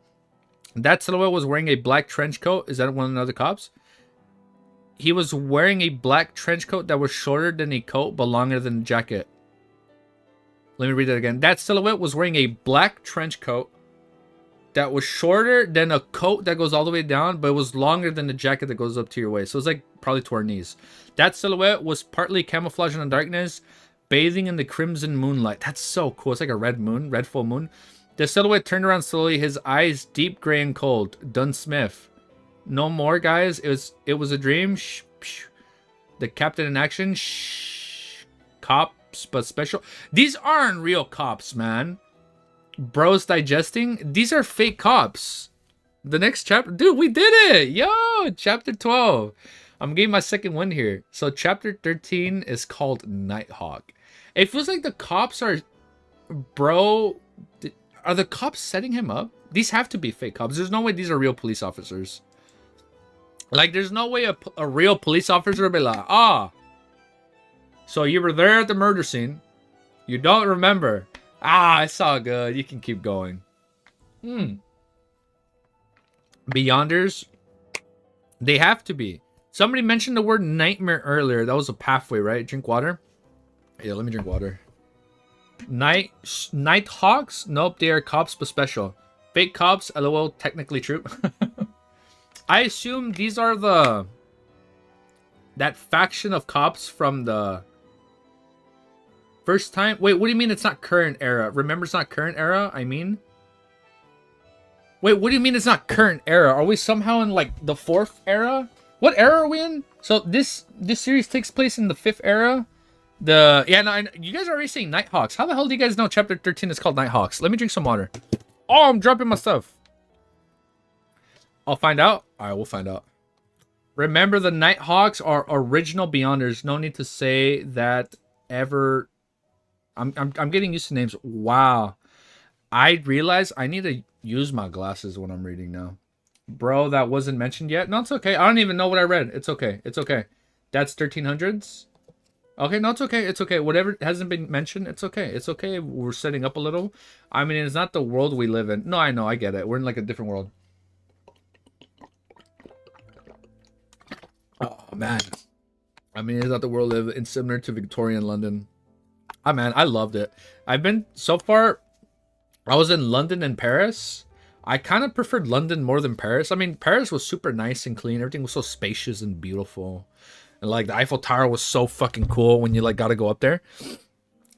That silhouette was wearing a black trench coat. Is that one of the other cops? He was wearing a black trench coat that was shorter than a coat but longer than a jacket. Let me read that again. That silhouette was wearing a black trench coat that was shorter than a coat that goes all the way down, but it was longer than the jacket that goes up to your waist. So it's like probably to our knees. That silhouette was partly camouflaged in the darkness, bathing in the crimson moonlight. That's so cool. It's like a red moon, red full moon. The silhouette turned around slowly, his eyes deep gray and cold. Dunn Smith. No more, guys. It was a dream. Shh, shh. The captain in action. Shh. Cops, but special. These aren't real cops, man. Bros digesting. These are fake cops. The next chapter. Dude, we did it. Yo, chapter 12. I'm getting my second win here. So chapter 13 is called Nighthawk. It feels like the cops are... Bro... Are the cops setting him up? These have to be fake cops. There's no way these are real police officers. Like, there's no way a real police officer would be like, so you were there at the murder scene. You don't remember. It's all good. You can keep going. Beyonders. They have to be. Somebody mentioned the word nightmare earlier. That was a pathway, right? Drink water. Yeah, let me drink water. Nighthawks? Nope, they are cops, but special. Fake cops, lol, technically true. I assume these are that faction of cops from the first time. Wait, what do you mean it's not current era? Remember, it's not current era? I mean, wait, what do you mean it's not current era? Are we somehow in like the 4th era? What era are we in? So this series takes place in the 5th era. You guys are already saying Nighthawks. How the hell do you guys know chapter 13 is called Nighthawks? Let me drink some water. Oh, I'm dropping my stuff. I'll find out. All right, we'll find out. Remember, the Nighthawks are original Beyonders. No need to say that ever. I'm getting used to names. Wow. I realize I need to use my glasses when I'm reading now. Bro, that wasn't mentioned yet. No, it's okay. I don't even know what I read. It's okay. It's okay. That's 1300s. Okay, no, it's okay. It's okay. Whatever hasn't been mentioned, it's okay. It's okay. We're setting up a little. I mean, it's not the world we live in. No, I know. I get it. We're in like a different world. Oh, man. I mean, it's not the world we live in, similar to Victorian London. Man, I loved it. I've been, so far, I was in London and Paris. I kind of preferred London more than Paris. I mean, Paris was super nice and clean. Everything was so spacious and beautiful. And like the Eiffel Tower was so fucking cool when you like got to go up there.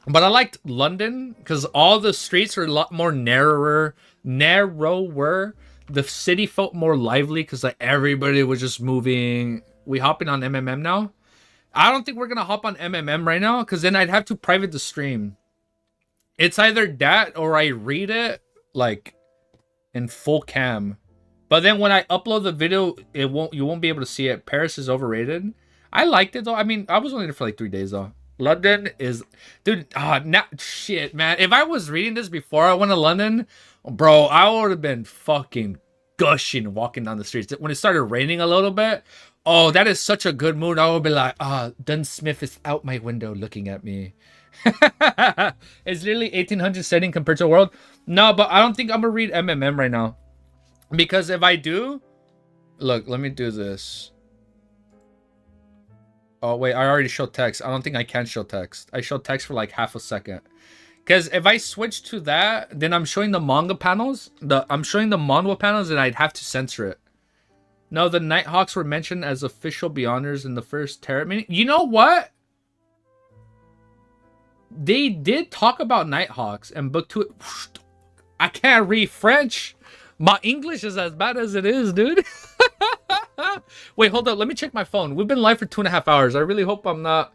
But I liked London because all the streets are a lot more narrower. The city felt more lively because like everybody was just moving. We hopping on MMM now. I don't think we're gonna hop on MMM right now because then I'd have to private the stream. It's either that or I read it like in full cam. But then when I upload the video, you won't be able to see it. Paris is overrated. I liked it though. I mean, I was only there for like 3 days though. London is, dude. Now shit, man. If I was reading this before I went to London, bro, I would have been fucking gushing walking down the streets. When it started raining a little bit, oh, that is such a good mood. I would be like, Dunn Smith is out my window looking at me. It's literally 1800 setting compared to the world. No, but I don't think I'm gonna read MMM right now because if I do, look, let me do this. Oh, wait, I already showed text. I don't think I can show text. I showed text for like half a second. Because if I switch to that, then I'm showing the manga panels. I'm showing the manhwa panels and I'd have to censor it. No, the Nighthawks were mentioned as official Beyonders in the first Terra meeting. You know what? They did talk about Nighthawks and book 2. I can't read French. My English is as bad as it is, dude. Wait, hold up. Let me check my phone. We've been live for 2.5 hours. I really hope I'm not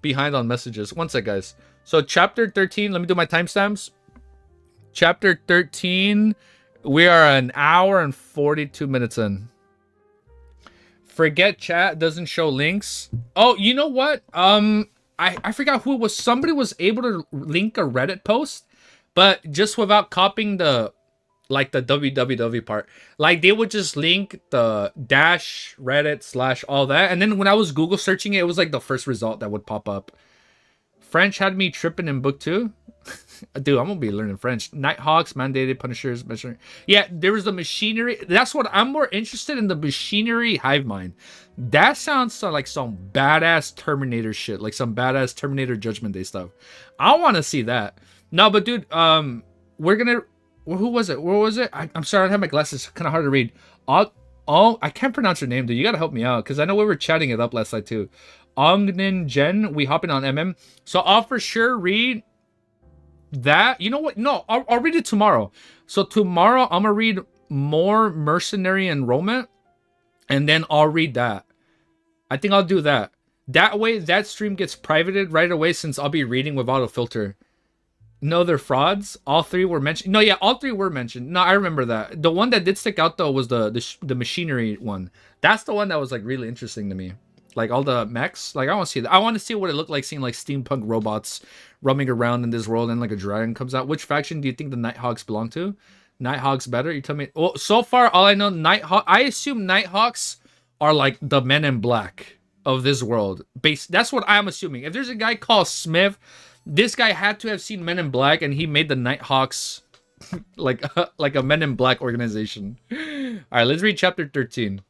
behind on messages. One sec, guys. So chapter 13, let me do my timestamps. Chapter 13, we are an hour and 42 minutes in. Forget chat doesn't show links. Oh, you know what? I forgot who it was. Somebody was able to link a Reddit post, but just without copying the www part. Like they would just link the dash Reddit / all that. And then when I was Google searching it, it was like the first result that would pop up. French had me tripping in book 2. Dude, I'm gonna be learning French. Nighthawks, mandated, punishers, machinery. Yeah, there was the machinery. That's what I'm more interested in, the machinery hive mind. That sounds like some badass Terminator shit, like some badass Terminator Judgment Day stuff. I want to see that. No, but dude, we're gonna. Who was it? Where was it? I'm sorry, I don't have my glasses. Kind of hard to read. Oh, I can't pronounce your name, dude. You gotta help me out because I know we were chatting it up last night too. Ongnin Jen, we hopping on MM. So I'll for sure read that. You know what? No, I'll read it tomorrow. So tomorrow I'm gonna read more mercenary enrollment, and then I'll read that. I think I'll do that. That way, that stream gets privated right away since I'll be reading without a filter. No, they're frauds. All 3 were mentioned. No, yeah, all 3 were mentioned. No, I remember that. The one that did stick out though was the machinery one. That's the one that was like really interesting to me. Like all the mechs. Like I want to see that. I want to see what it looked like seeing like steampunk robots roaming around in this world and like a dragon comes out. Which faction do you think the Nighthawks belong to? Nighthawks better? You tell me. Well, so far all I know, I assume Nighthawks are like the Men in Black of this world. That's what I'm assuming. If there's a guy called Smith, this guy had to have seen Men in Black, and he made the Nighthawks like a Men in Black organization. All right, let's read chapter 13.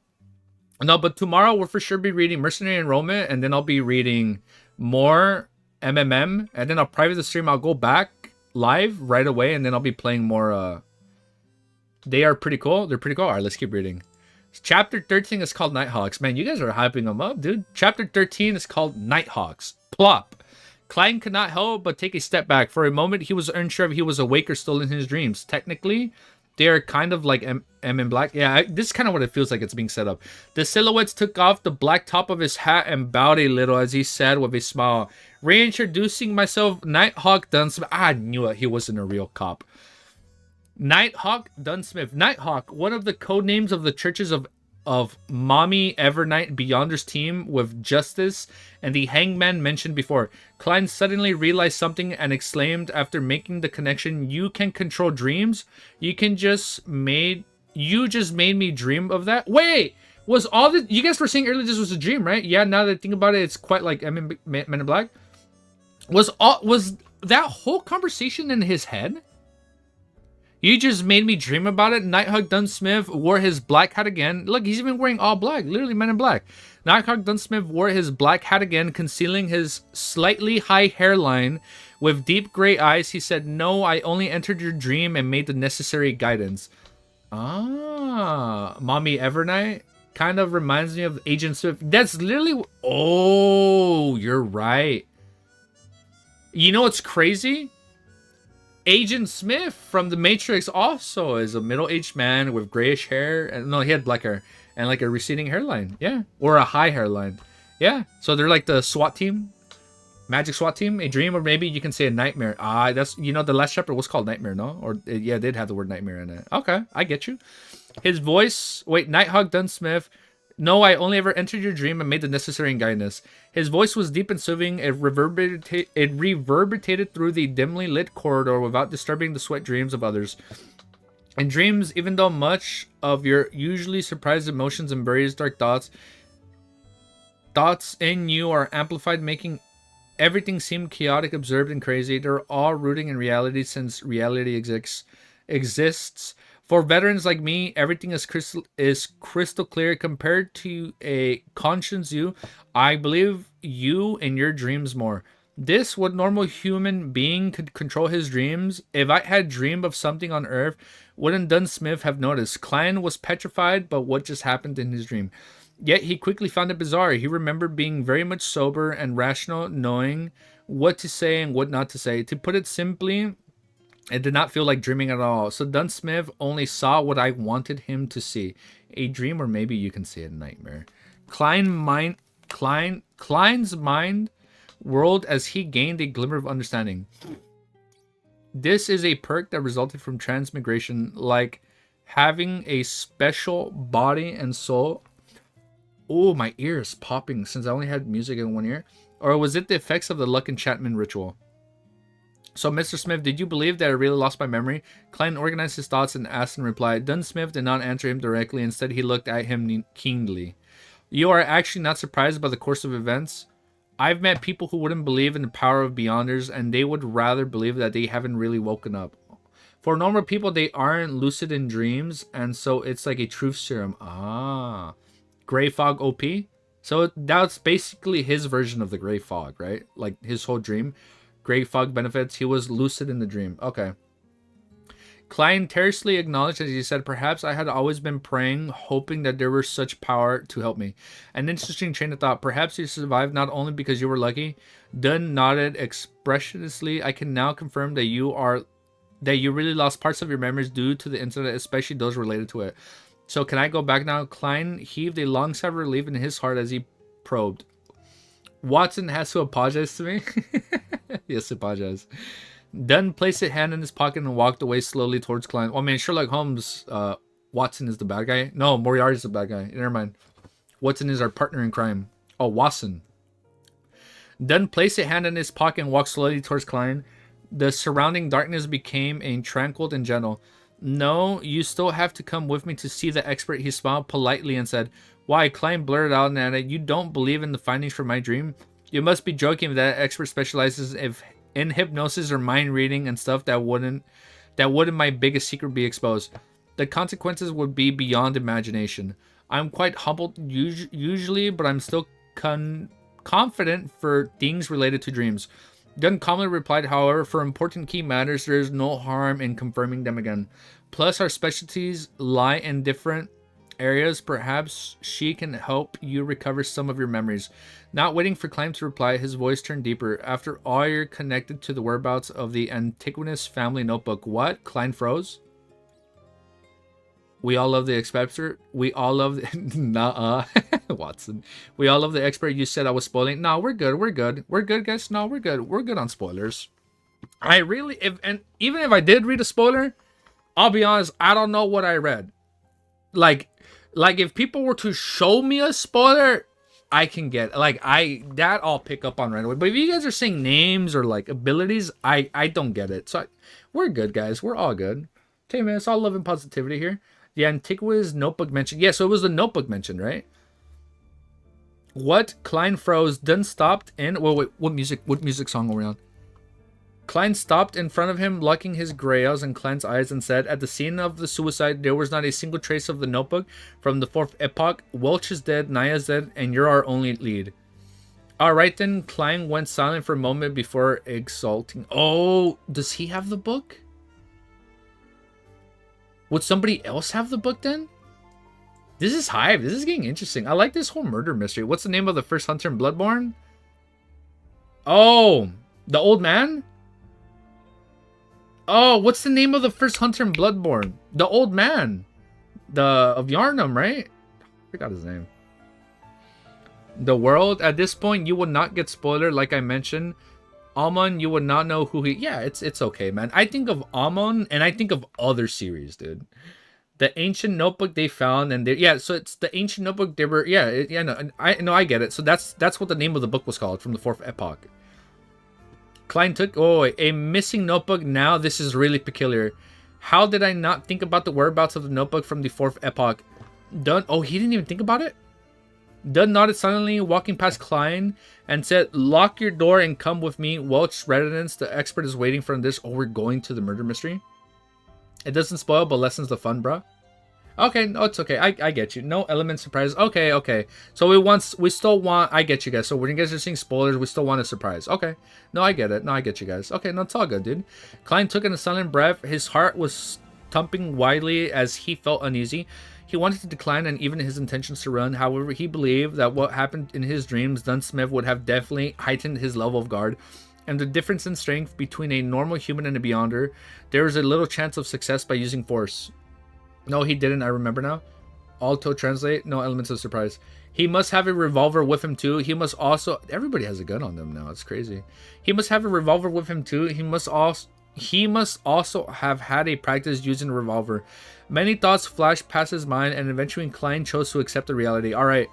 No, but tomorrow we'll for sure be reading Mercenary Enrollment, and then I'll be reading more MMM, and then I'll private the stream. I'll go back live right away, and then I'll be playing more. They are pretty cool. They're pretty cool. All right, let's keep reading. Chapter 13 is called Nighthawks. Man, you guys are hyping them up, dude. Chapter 13 is called Nighthawks. Plop. Klein could not help but take a step back. For a moment, he was unsure if he was awake or still in his dreams. Technically, they are kind of like M in Black. Yeah, this is kind of what it feels like it's being set up. The silhouettes took off the black top of his hat and bowed a little as he said with a smile, "Reintroducing myself, Nighthawk Dunsmith." I knew it. He wasn't a real cop. Nighthawk Dunsmith. Nighthawk, one of the code names of the churches of Mommy Evernight Beyonders team with Justice and the Hangman mentioned before. Klein suddenly realized something and exclaimed after making the connection, "You can control dreams? You just made me dream of that?" Wait, was all this, you guys were saying earlier this was a dream, right? Yeah, now that I think about it, it's quite like Men in Black. Was that whole conversation in his head? You just made me dream about it. Nighthawk Dunsmith wore his black hat again. Look, he's even wearing all black. Literally Men in Black. Nighthawk Dunsmith wore his black hat again, concealing his slightly high hairline. With deep gray eyes, he said, "No, I only entered your dream and made the necessary guidance." Ah, Mommy Evernight kind of reminds me of Agent Swift. That's literally. Oh, you're right. You know what's crazy? Agent Smith from The Matrix also is a middle-aged man with grayish hair. And no, he had black hair and like a receding hairline. Yeah, or a high hairline. Yeah, so they're like the SWAT team, magic SWAT team, a dream, or maybe you can say a nightmare. Ah, that's the Last Shepherd was called Nightmare, no? Or yeah, it did have the word nightmare in it. Okay, I get you. His voice. Wait, Nighthawk Dunsmith. No, I only ever entered your dream and made the necessary guidance. His voice was deep and soothing. It reverberated through the dimly lit corridor without disturbing the sweet dreams of others. In dreams, even though much of your usually surprised emotions and various dark thoughts in you are amplified, making everything seem chaotic, absurd, and crazy. They're all rooting in reality, since reality exists. For veterans like me, everything is crystal clear. Compared to a conscious you, I believe you in your dreams more. This, what normal human being could control his dreams? If I had dreamed of something on Earth, wouldn't Dunsmith have noticed? Klein was petrified, but what just happened in his dream? Yet he quickly found it bizarre. He remembered being very much sober and rational, knowing what to say and what not to say. To put it simply, it did not feel like dreaming at all. So Dunsmith only saw what I wanted him to see. A dream, or maybe you can say a nightmare. Klein's mind whirled as he gained a glimmer of understanding. This is a perk that resulted from transmigration, like having a special body and soul. Oh, my ear is popping since I only had music in one ear. Or was it the effects of the luck enchantment ritual? So, Mr. Smith, did you believe that I really lost my memory? Klein organized his thoughts and asked in reply. Dunsmith did not answer him directly. Instead, he looked at him keenly. You are actually not surprised by the course of events? I've met people who wouldn't believe in the power of beyonders, and they would rather believe that they haven't really woken up. For normal people, they aren't lucid in dreams, and so it's like a truth serum. Ah. Gray Fog OP? So that's basically his version of the Gray Fog, right? Like his whole dream. Gray Fog benefits. He was lucid in the dream. Okay. Klein tersely acknowledged as he said, perhaps I had always been praying, hoping that there were such power to help me. An interesting train of thought. Perhaps you survived not only because you were lucky. Dunn nodded expressionlessly. I can now confirm that you really lost parts of your memories due to the incident, especially those related to it. So can I go back now? Klein heaved a long sigh of relief in his heart as he probed. Watson has to apologize to me? Yes, apologize. Dunn placed a hand in his pocket and walked away slowly towards Klein. Oh, man, Sherlock Holmes, Watson is the bad guy? No, Moriarty's the bad guy. Never mind. Watson is our partner in crime. Oh, Watson. Dunn placed a hand in his pocket and walked slowly towards Klein. The surrounding darkness became tranquil and gentle. No, you still have to come with me to see the expert. He smiled politely and said, why? Klein blurted out and added, you don't believe in the findings from my dream? You must be joking. That expert specializes in hypnosis or mind reading and stuff that wouldn't my biggest secret be exposed. The consequences would be beyond imagination. I'm quite humbled usually, but I'm still confident for things related to dreams. Dunn calmly replied, however, for important key matters, there is no harm in confirming them again. Plus, our specialties lie in different areas. Perhaps she can help you recover some of your memories. Not waiting for Klein to reply, his voice turned deeper. After all, you're connected to the whereabouts of the Antiquinous family notebook. What? Klein froze? We all love the expert. We all love the... Watson. We all love the expert. You said I was spoiling. No, we're good. We're good. We're good, guys. No, we're good. We're good on spoilers. Even if I did read a spoiler, I'll be honest, I don't know what I read. Like if people were to show me a spoiler, I can get that I'll pick up on right away. But if you guys are saying names or like abilities, I don't get it. So we're good, guys. We're all good. Okay, man. It's all love and positivity here. The Antiquinous notebook mentioned. Yeah, so it was the notebook mentioned, right? What? Klein froze. Dunn stopped in. Wait. What music song are we on? Klein stopped in front of him, locking his gray eyes in Klein's eyes, and said, at the scene of the suicide, there was not a single trace of the notebook from the fourth epoch. Welch is dead, Naya's dead, and you're our only lead. Alright then. Klein went silent for a moment before exulting. Oh, does he have the book? Would somebody else have the book then? This is hype. This is getting interesting. I like this whole murder mystery. What's the name of the first hunter in Bloodborne? Oh, the old man? Oh, what's the name of the first hunter in Bloodborne? The old man. Of Yarnum, right? I forgot his name. The world. At this point, you will not get spoiler, like I mentioned. Amon, you would not know who he... Yeah, it's okay, man. I think of Amon, and I think of other series, dude. The ancient notebook they found, and yeah, so it's the ancient notebook they were... Yeah, no, I get it. So that's what the name of the book was called, from the 4th Epoch. Klein took... Oh, a missing notebook. Now this is really peculiar. How did I not think about the whereabouts of the notebook from the 4th Epoch? Dunn... Oh, he didn't even think about it? Dunn nodded silently, walking past Klein, and said, "Lock your door and come with me. Welch residence. The expert is waiting for this." Oh, we're going to the murder mystery? It doesn't spoil, but lessens the fun, bruh. Okay, no, it's okay. I get you. No element surprise. Okay. So we still want... I get you guys. So when you guys are seeing spoilers, we still want a surprise. Okay. No, I get it. No, I get you guys. Okay, no, it's all good, dude. Klein took in a silent breath. His heart was thumping wildly as he felt uneasy. He wanted to decline and even his intentions to run. However, he believed that what happened in his dreams, Dunsmith would have definitely heightened his level of guard. And the difference in strength between a normal human and a Beyonder, there is a little chance of success by using force. No, he didn't. I remember now. Auto translate. No elements of surprise. He must have a revolver with him too. He must also... Everybody has a gun on them now. It's crazy. He must have a revolver with him too. He must also have had a practice using a revolver. Many thoughts flashed past his mind, and eventually Klein chose to accept the reality. Alright.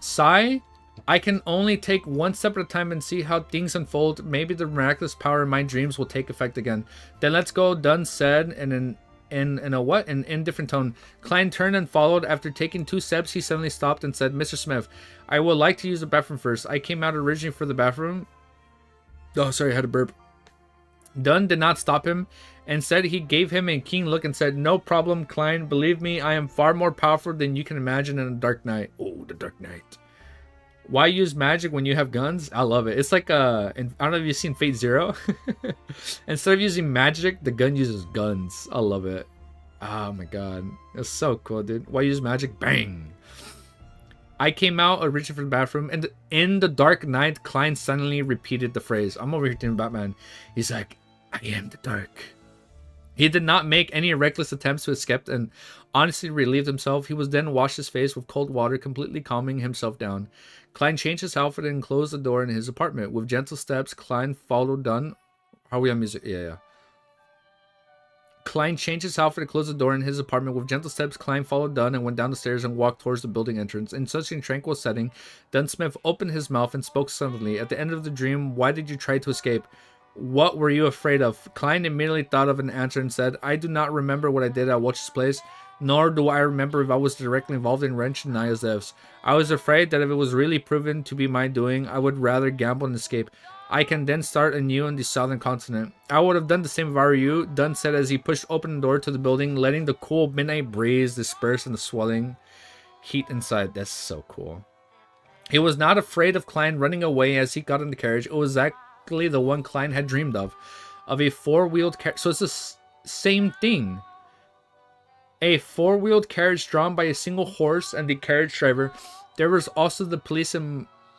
Sai, I can only take one step at a time and see how things unfold. Maybe the miraculous power in my dreams will take effect again. Then let's go, Dunn said in an indifferent tone. Klein turned and followed. After taking 2 steps, he suddenly stopped and said, "Mr. Smith, I would like to use the bathroom first. I came out originally for the bathroom." Oh, sorry, I had a burp. Dunn did not stop him. Instead, he gave him a keen look and said, "No problem, Klein. Believe me, I am far more powerful than you can imagine in a dark night." Oh, the dark night. Why use magic when you have guns? I love it. It's like, I don't know if you've seen Fate Zero. Instead of using magic, the gun uses guns. I love it. Oh my god. That's so cool, dude. Why use magic? Bang. I came out originally from the bathroom, and in the dark night, Klein suddenly repeated the phrase. I'm over here doing Batman. He's like, "I am the dark." He did not make any reckless attempts to escape and honestly relieved himself. He was then washed his face with cold water, completely calming himself down. Klein changed his outfit and closed the door in his apartment. With gentle steps, Klein followed Dunn. Are we on music? Yeah. Klein changed his outfit and closed the door in his apartment. With gentle steps, Klein followed Dunn and went down the stairs and walked towards the building entrance. In such a tranquil setting, Dunsmith opened his mouth and spoke suddenly. At the end of the dream, why did you try to escape? What were you afraid of? Klein immediately thought of an answer and said, "I do not remember what I did at Welch's place, nor do I remember if I was directly involved in Wrench and Naya's deaths. I was afraid that if it was really proven to be my doing, I would rather gamble and escape. I can then start anew on the southern continent. I would have done the same if I were you," Dunn said as he pushed open the door to the building, letting the cool midnight breeze disperse in the swelling heat inside. That's so cool. He was not afraid of Klein running away as he got in the carriage. It was exactly the one Klein had dreamed of a four-wheeled carriage. So it's the same thing. A four-wheeled carriage drawn by a single horse and the carriage driver. There was also the police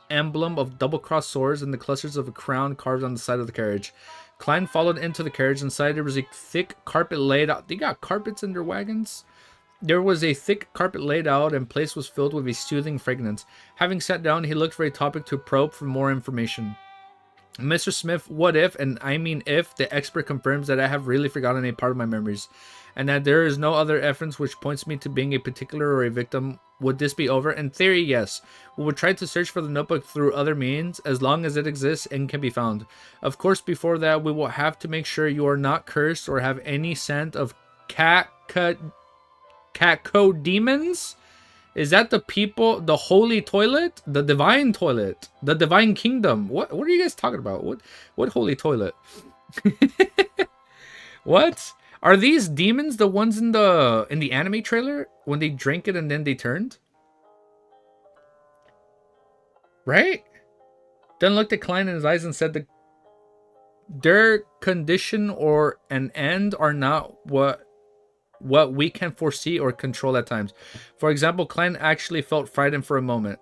emblem of double-crossed swords and the clusters of a crown carved on the side of the carriage. Klein followed into the carriage. Inside there was a thick carpet laid out. They got carpets in their wagons? There was a thick carpet laid out and place was filled with a soothing fragrance. Having sat down, he looked for a topic to probe for more information. "Mr. Smith, what if, and I mean if, the expert confirms that I have really forgotten a part of my memories, and that there is no other evidence which points me to being a particular or a victim, would this be over?" "In theory, yes. We would try to search for the notebook through other means, as long as it exists and can be found. Of course, before that, we will have to make sure you are not cursed or have any scent of cacodemons. Is that the people, the holy toilet? The divine toilet? The divine kingdom? What are you guys talking about? What holy toilet?" What? Are these demons the ones in the anime trailer when they drank it and then they turned? Right? Dunn looked at Klein in his eyes and said, "Their condition or an end are not what what we can foresee or control at times. For example, Klein actually felt frightened for a moment.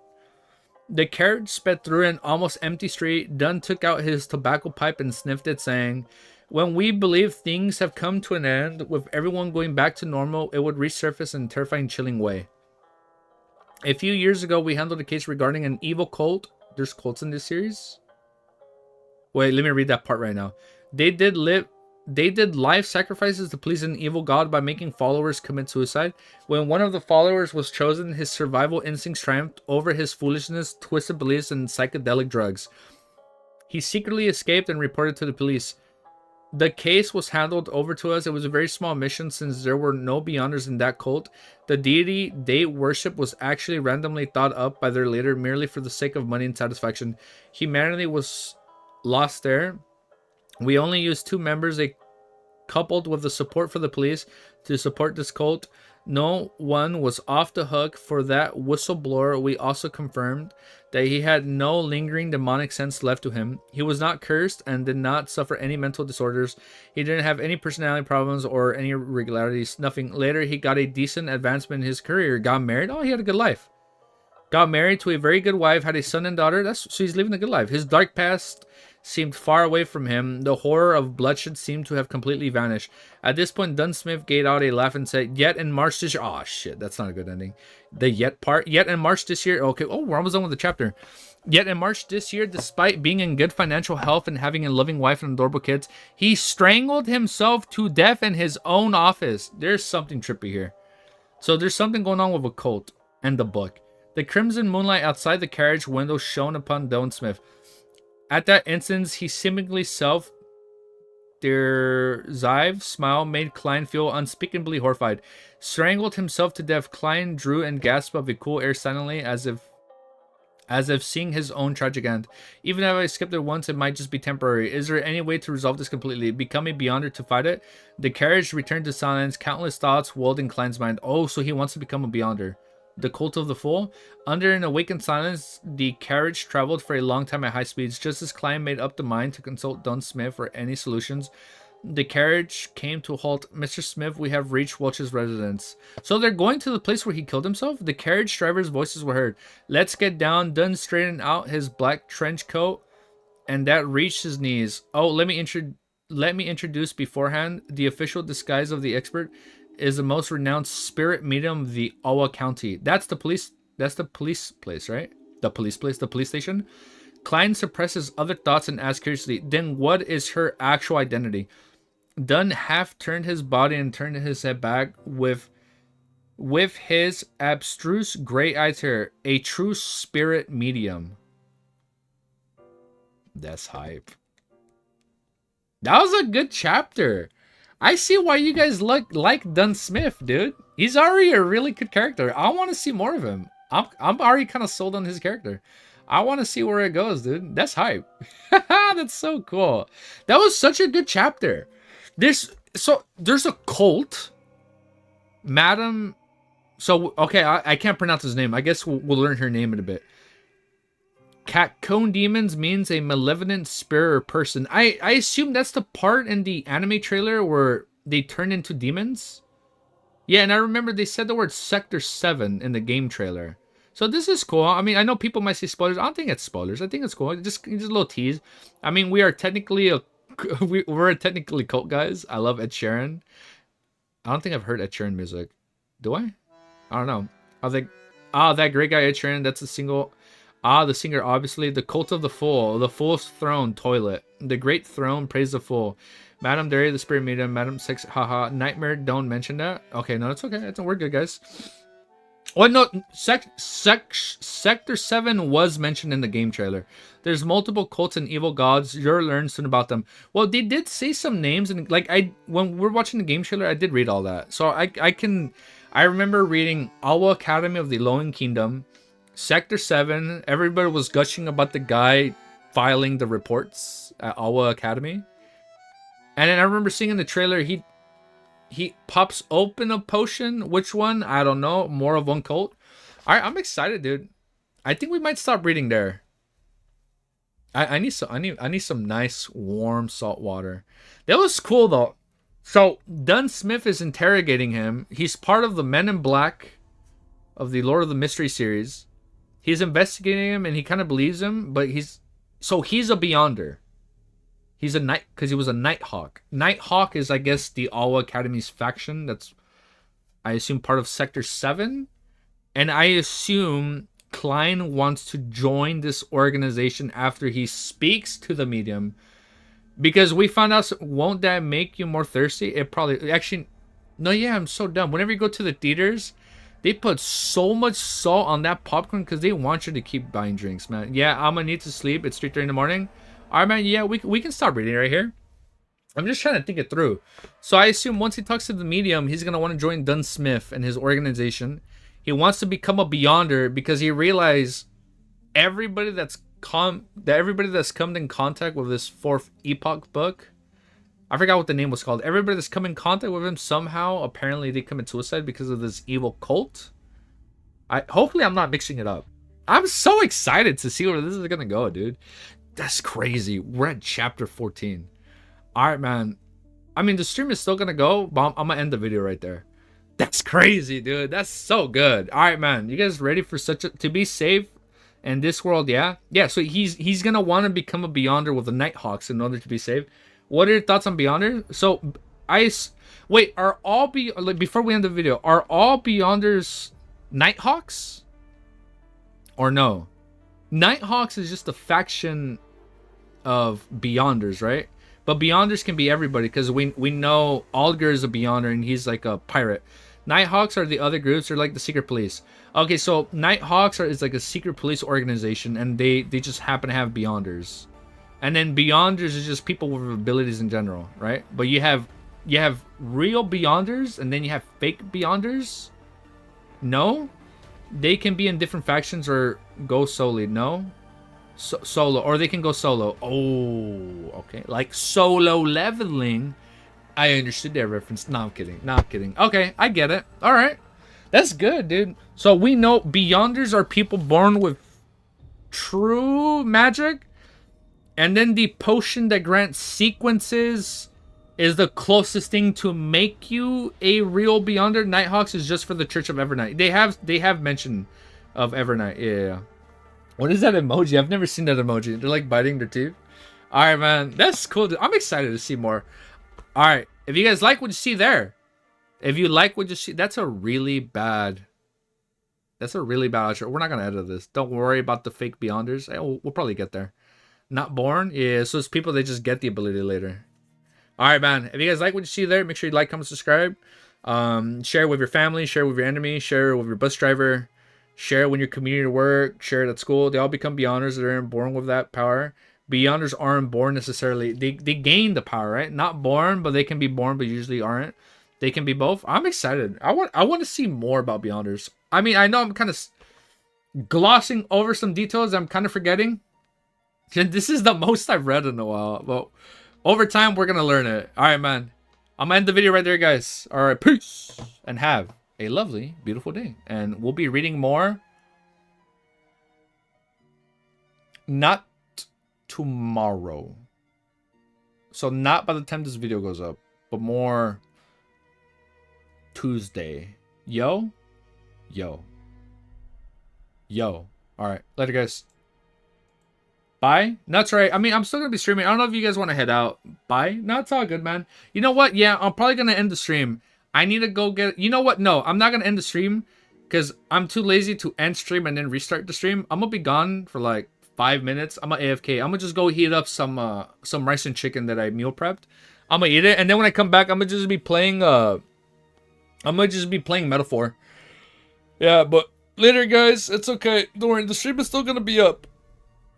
The carriage sped through an almost empty street. Dunn took out his tobacco pipe and sniffed it, saying, "When we believe things have come to an end, with everyone going back to normal, it would resurface in a terrifying, chilling way. A few years ago, we handled a case regarding an evil cult." There's cults in this series? Wait, let me read that part right now. They did life sacrifices to please an evil god by making followers commit suicide. When one of the followers was chosen, his survival instincts triumphed over his foolishness, twisted beliefs, and psychedelic drugs. He secretly escaped and reported to the police. The case was handed over to us. It was a very small mission since there were no Beyonders in that cult. The deity they worship was actually randomly thought up by their leader merely for the sake of money and satisfaction. Humanity was lost there. We only used 2 members, they coupled with the support for the police, to support this cult. No one was off the hook for that whistleblower. We also confirmed that he had no lingering demonic sense left to him. He was not cursed and did not suffer any mental disorders. He didn't have any personality problems or any irregularities. Nothing. Later, he got a decent advancement in his career. Got married. Oh, he had a good life. Got married to a very good wife. Had a son and daughter. So he's living a good life. His dark past seemed far away from him. The horror of bloodshed seemed to have completely vanished. At this point, Dunsmith gave out a laugh and said, "Yet in March this year..." Oh, shit. That's not a good ending. The yet part. Yet in March this year. Okay. Oh, we're almost done with the chapter. Yet in March this year, despite being in good financial health and having a loving wife and adorable kids, he strangled himself to death in his own office. There's something trippy here. So there's something going on with a cult and the book. The crimson moonlight outside the carriage window shone upon Dunsmith. At that instant, he seemingly their Zive smile made Klein feel unspeakably horrified. Strangled himself to death, Klein drew and gasped of the cool air silently, as if seeing his own tragic end. Even if I skipped it once, it might just be temporary. Is there any way to resolve this completely? Become a Beyonder to fight it? The carriage returned to silence. Countless thoughts whirled in Klein's mind. Oh, so he wants to become a Beyonder. The Cult of the Fool. Under an awakened silence, the carriage traveled for a long time at high speeds. Just as Klein made up the mind to consult Dunn Smith for any solutions, the carriage came to a halt. "Mr. Smith, we have reached Welch's residence." So they're going to the place where he killed himself? The carriage driver's voices were heard. "Let's get down." Dunn straightened out his black trench coat, and that reached his knees. "Oh, let me introduce beforehand. The official disguise of the expert is the most renowned spirit medium of the Awa County." That's the police place, right? The police place, the police station. Klein suppresses other thoughts and asks curiously, "Then what is her actual identity?" Dunn half turned his body and turned his head back with his abstruse gray eyes here. "A true spirit medium." That's hype. That was a good chapter. I see why you guys like Dunn Smith, dude. He's already a really good character. I want to see more of him. I'm already kind of sold on his character. I want to see where it goes, dude. That's hype. That's so cool. That was such a good chapter. There's a cult. Madam. So, okay, I can't pronounce his name. I guess we'll learn her name in a bit. Cone demons means a malevolent spirit or person. I assume that's the part in the anime trailer where they turn into demons. Yeah, and I remember they said the word Sector 7 in the game trailer. So this is cool. I mean, I know people might say spoilers. I don't think it's spoilers. I think it's cool. Just a little tease. I mean, we're technically cult guys. I love Ed Sheeran. I don't think I've heard Ed Sheeran music. Do I? I don't know. I think, that great guy Ed Sheeran. That's a single. The singer, obviously. The Cult of the Fool. The Fool's Throne, Toilet. The Great Throne, Praise the Fool. Madame Derry, the Spirit Medium. Madame Sex, haha. Nightmare, don't mention that. Okay, no, it's okay. We're good, guys. Oh, no. Sector 7 was mentioned in the game trailer. There's multiple cults and evil gods. You'll learn soon about them. Well, they did say some names. And when we're watching the game trailer, I did read all that. So I remember reading Awa Academy of the Lowing Kingdom. Sector 7, everybody was gushing about the guy filing the reports at Awa Academy. And then I remember seeing in the trailer, he pops open a potion. Which one? I don't know. More of one cult. Alright, I'm excited, dude. I think we might stop reading there. I need some nice warm salt water. That was cool though. So Dunn Smith is interrogating him. He's part of the Men in Black of the Lord of the Mystery series. He's investigating him, and he kind of believes him, but he's a Beyonder. He's a night because he was a Nighthawk. Nighthawk is, I guess, the Awa Academy's faction. That's, I assume, part of Sector 7. And I assume Klein wants to join this organization after he speaks to the medium. Because we found out, won't that make you more thirsty? It probably, actually, no, yeah, I'm so dumb. Whenever you go to the theaters, they put so much salt on that popcorn because they want you to keep buying drinks, man. Yeah, I'm going to need to sleep. It's 3:30 in the morning. All right, man, yeah, we can stop reading right here. I'm just trying to think it through. So I assume once he talks to the medium, he's going to want to join Dunn Smith and his organization. He wants to become a Beyonder because he realized everybody that's come in contact with this fourth epoch book, I forgot what the name was called. Everybody that's come in contact with him somehow, apparently they commit suicide because of this evil cult. Hopefully I'm not mixing it up. I'm so excited to see where this is gonna go, dude. That's crazy. We're at chapter 14. All right, man. I mean, the stream is still gonna go, but I'm gonna end the video right there. That's crazy, dude. That's so good. All right, man. You guys ready for to be safe in this world? Yeah. So he's gonna want to become a Beyonder with the Nighthawks in order to be safe. What are your thoughts on Beyonder? So wait, are all before we end the video, are all Beyonders Nighthawks? Or no? Nighthawks is just a faction of Beyonders, right? But Beyonders can be everybody because we know Alger is a Beyonder and he's like a pirate. Nighthawks are the other groups. They're like the secret police. Okay, so Nighthawks is like a secret police organization, and they just happen to have Beyonders. And then Beyonders is just people with abilities in general, right? But you have real Beyonders, and then you have fake Beyonders. No, they can be in different factions or go solely. No, solo, or they can go solo. Oh, okay, like solo leveling. I understood that reference. No, I'm kidding. Okay, I get it. All right, that's good, dude. So we know Beyonders are people born with true magic, and then the potion that grants sequences is the closest thing to make you a real Beyonder. Nighthawks is just for the Church of Evernight. They have mention of Evernight. Yeah. What is that emoji? I've never seen that emoji. They're like biting their teeth. All right, man. That's cool, dude. I'm excited to see more. All right. If you guys like what you see there, if you like what you see, that's a really bad outro. We're not going to edit this. Don't worry about the fake Beyonders. We'll probably get there. Not born? Yeah, so it's people that just get the ability later. All right, man. If you guys like what you see there, make sure you like, comment, subscribe. Share with your family. Share with your enemy. Share with your bus driver. Share when your community work. Share it at school. They all become Beyonders that are born with that power. Beyonders aren't born necessarily. They gain the power, right? Not born, but they can be born, but usually aren't. They can be both. I'm excited. I want to see more about Beyonders. I mean, I know I'm kind of glossing over some details I'm kind of forgetting. This is the most I've read in a while, but over time we're gonna learn it. All right, man. I'm gonna end the video right there, guys. All right, peace, and have a lovely, beautiful day. And we'll be reading more. Not tomorrow. So not by the time this video goes up, but more Tuesday. Yo. All right, later, guys. Bye. No, that's right. I mean, I'm still gonna be streaming. I don't know if you guys want to head out. Bye. No, it's all good, man. You know what? Yeah, I'm probably gonna end the stream. I need to go get. You know what? No, I'm not gonna end the stream because I'm too lazy to end stream and then restart the stream. I'm gonna be gone for like 5 minutes. I'm gonna AFK. I'm gonna just go heat up some rice and chicken that I meal prepped. I'm gonna eat it, and then when I come back, I'm gonna just be playing. Metaphor. Yeah, but later, guys. It's okay. Don't worry. The stream is still gonna be up.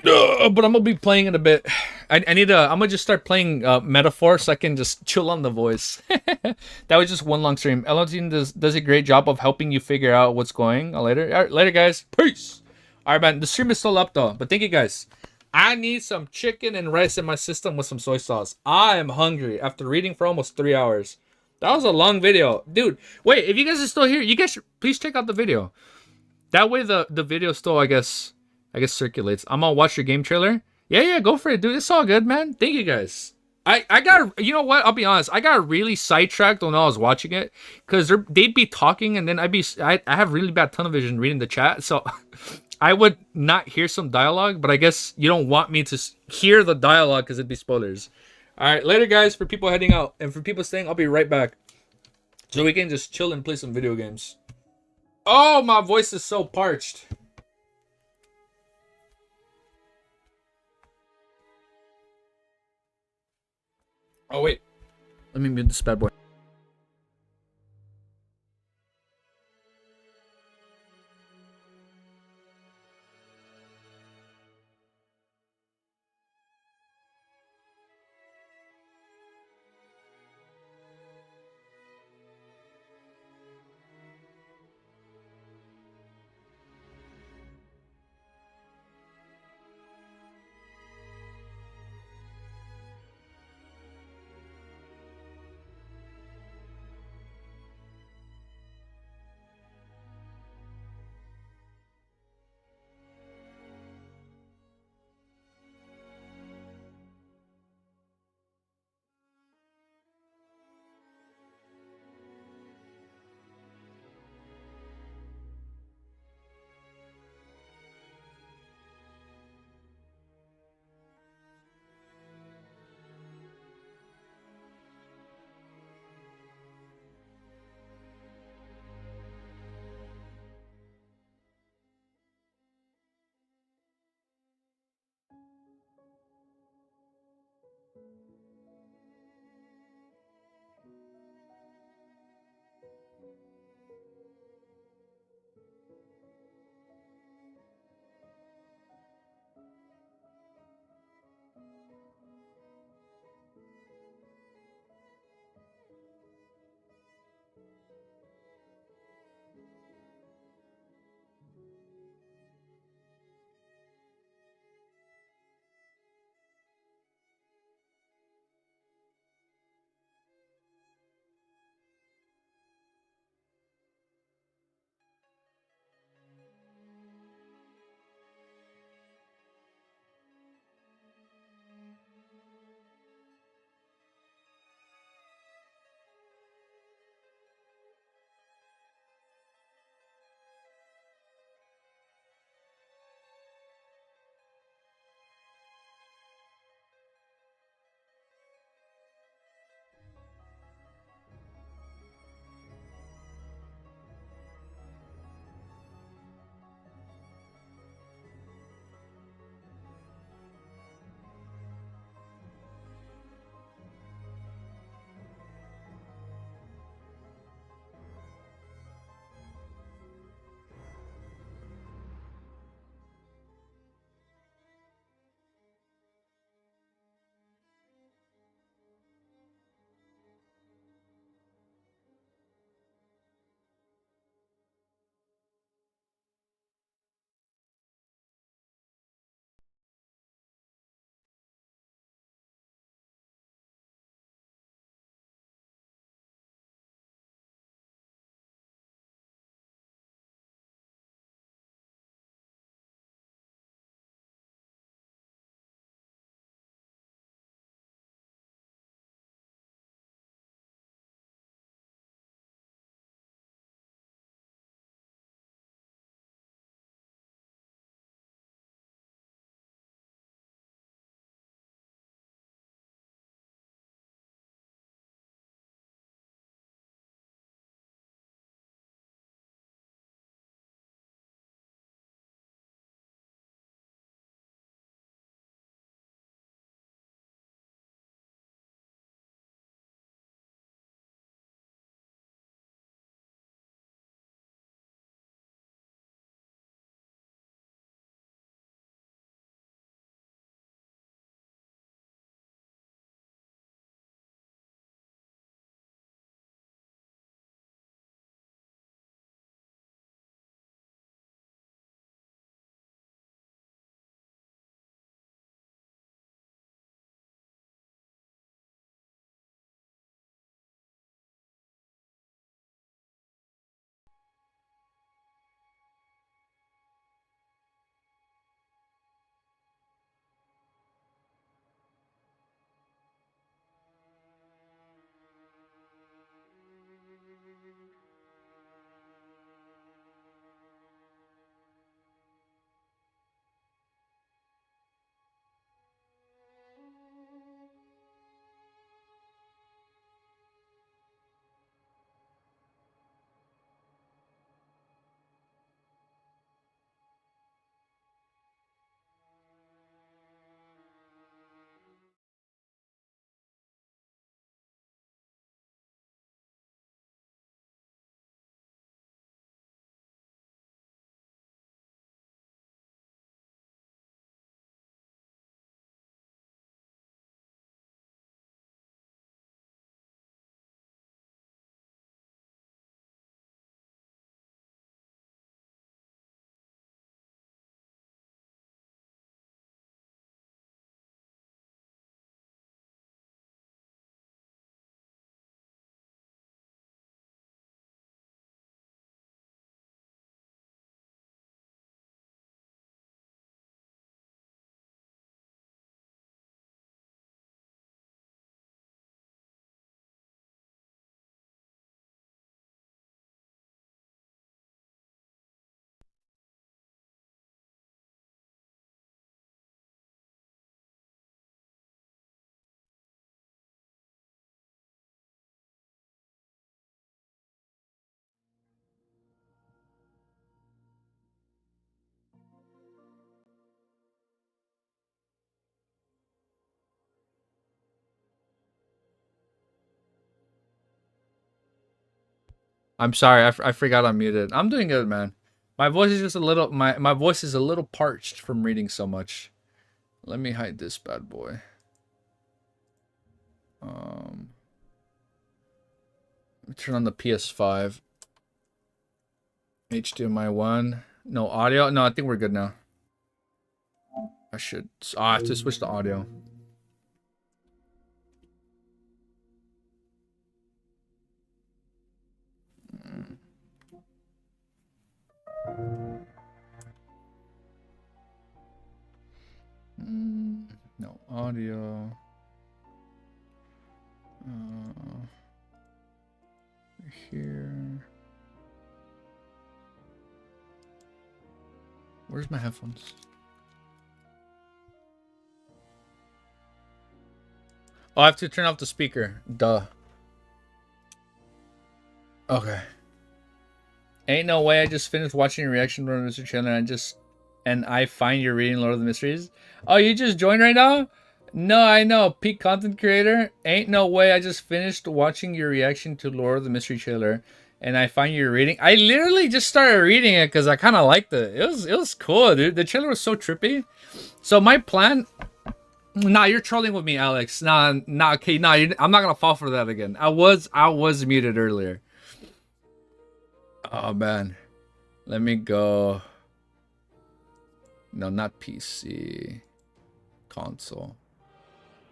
But I'm gonna be playing in a bit. I'm gonna just start playing Metaphor so I can just chill on the voice. That was just one long stream. Elotine does a great job of helping you figure out what's going on later. All right, later, guys. Peace. All right, man. The stream is still up though, but thank you, guys. I need some chicken and rice in my system with some soy sauce. I am hungry after reading for almost 3 hours. That was a long video, dude. Wait, if you guys are still here, you guys should please check out the video. That way the video still, I guess circulates. I'm gonna watch your game trailer. Yeah, go for it, dude. It's all good, man. Thank you, guys. I got, you know what? I'll be honest. I got really sidetracked when I was watching it because they'd be talking and then I have really bad tunnel vision reading the chat, so I would not hear some dialogue. But I guess you don't want me to hear the dialogue because it'd be spoilers. All right, later, guys. For people heading out and for people staying, I'll be right back so we can just chill and play some video games. Oh, my voice is so parched. Oh wait, let me mute this bad boy. I'm sorry, I forgot I'm muted. I'm doing good, man. My voice is just a little my voice is a little parched from reading so much. Let me hide this bad boy. Let me turn on the PS5. HDMI 1. No audio? No, I think we're good now. I should. Oh, I have to switch to audio. No audio. Here. Where's my headphones? Oh, I have to turn off the speaker. Duh. Okay. Ain't no way I just finished watching your reaction to Mr. Chandler and I find you're reading Lord of the Mysteries. Oh, you just joined right now? No, I know. Peak content creator. Ain't no way I just finished watching your reaction to Lord of the Mystery trailer and I find you're reading. I literally just started reading it because I kind of liked it. It was cool, dude. The trailer was so trippy. So my plan. Nah, you're trolling with me, Alex. Nah, okay, nah. I'm not gonna fall for that again. I was muted earlier. Oh man, let me go. No, not PC. Console.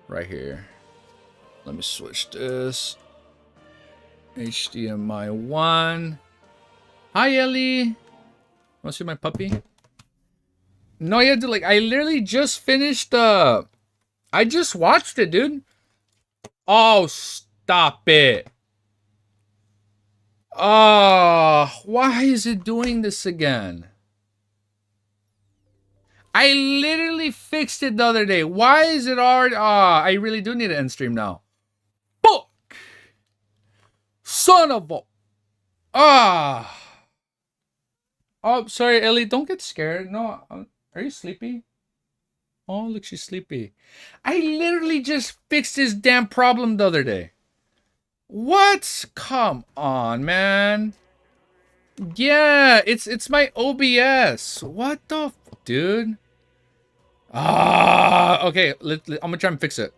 Right here. Let me switch this. HDMI 1. Hi, Ellie. Wanna see my puppy? No, you have to, like, I literally just finished, I just watched it, dude. Oh, stop it. Oh, why is it doing this again? I literally fixed it the other day. Why is it already... I really do need to end stream now. Fuck! Son of a... Oh, sorry, Ellie. Don't get scared. No, are you sleepy? Oh, look, she's sleepy. I literally just fixed this damn problem the other day. What? Come on, man. Yeah, it's my OBS. What the dude? Okay. I'm gonna try and fix it.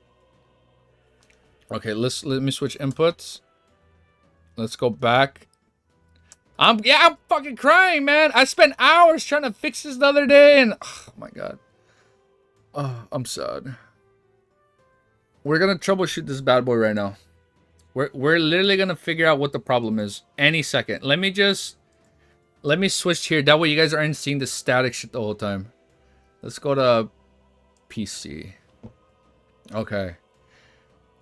Okay, let me switch inputs. Let's go back. I'm fucking crying, man. I spent hours trying to fix this the other day, and oh my god. Oh, I'm sad. We're gonna troubleshoot this bad boy right now. We're literally gonna figure out what the problem is any second. Let me switch here. That way you guys aren't seeing the static shit the whole time. Let's go to PC. Okay.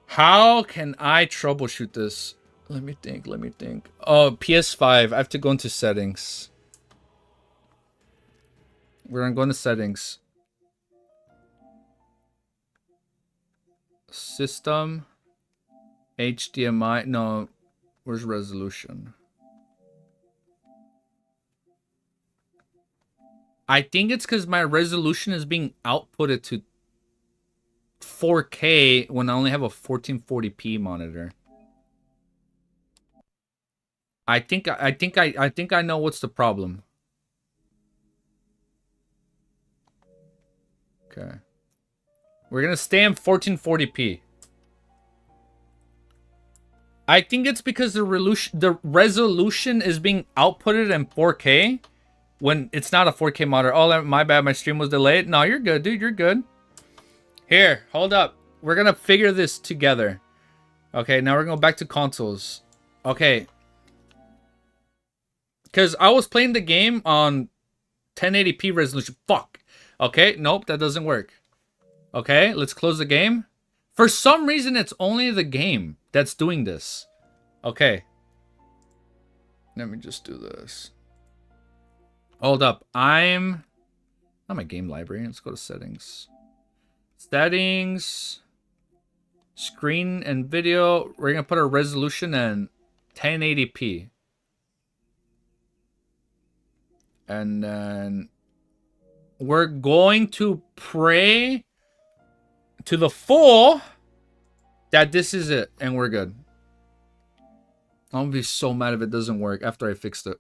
How can I troubleshoot this? Let me think. Let me think. Oh, PS5. I have to go into settings. We're gonna go into settings. System. HDMI. No. Where's resolution? I think it's because my resolution is being outputted to 4K when I only have a 1440p monitor. I think I know what's the problem. Okay. We're gonna stay in 1440p. I think it's because the resolution is being outputted in 4K when it's not a 4K monitor. Oh, my bad. My stream was delayed. No, you're good, dude. You're good. Here, hold up. We're gonna figure this together. Okay, now we're gonna go back to consoles. Okay. Because I was playing the game on 1080p resolution. Fuck. Okay, nope, that doesn't work. Okay, let's close the game. For some reason, it's only the game that's doing this. Okay. Let me just do this. Hold up. I'm not my game library. Let's go to settings. Settings. Screen and video. We're going to put our resolution in 1080p. And then we're going to pray to the full that this is it and we're good. I'm gonna be so mad if it doesn't work after I fixed it.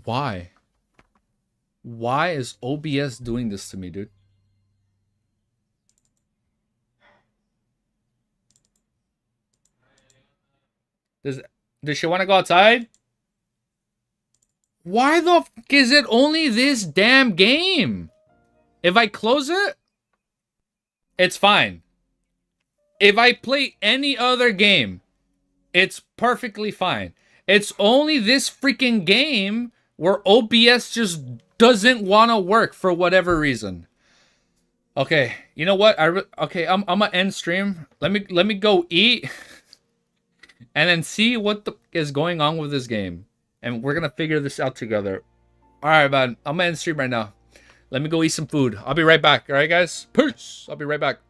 Why? Why is OBS doing this to me, dude? Does she want to go outside? Why the f is it only this damn game? If I close it, it's fine. If I play any other game, it's perfectly fine. It's only this freaking game where OBS just doesn't want to work for whatever reason. Okay, you know what? Okay, I'm gonna end stream. Let me go eat, and then see what is going on with this game. And we're going to figure this out together. All right, man. I'm going to end stream right now. Let me go eat some food. I'll be right back. All right, guys? Peace. I'll be right back.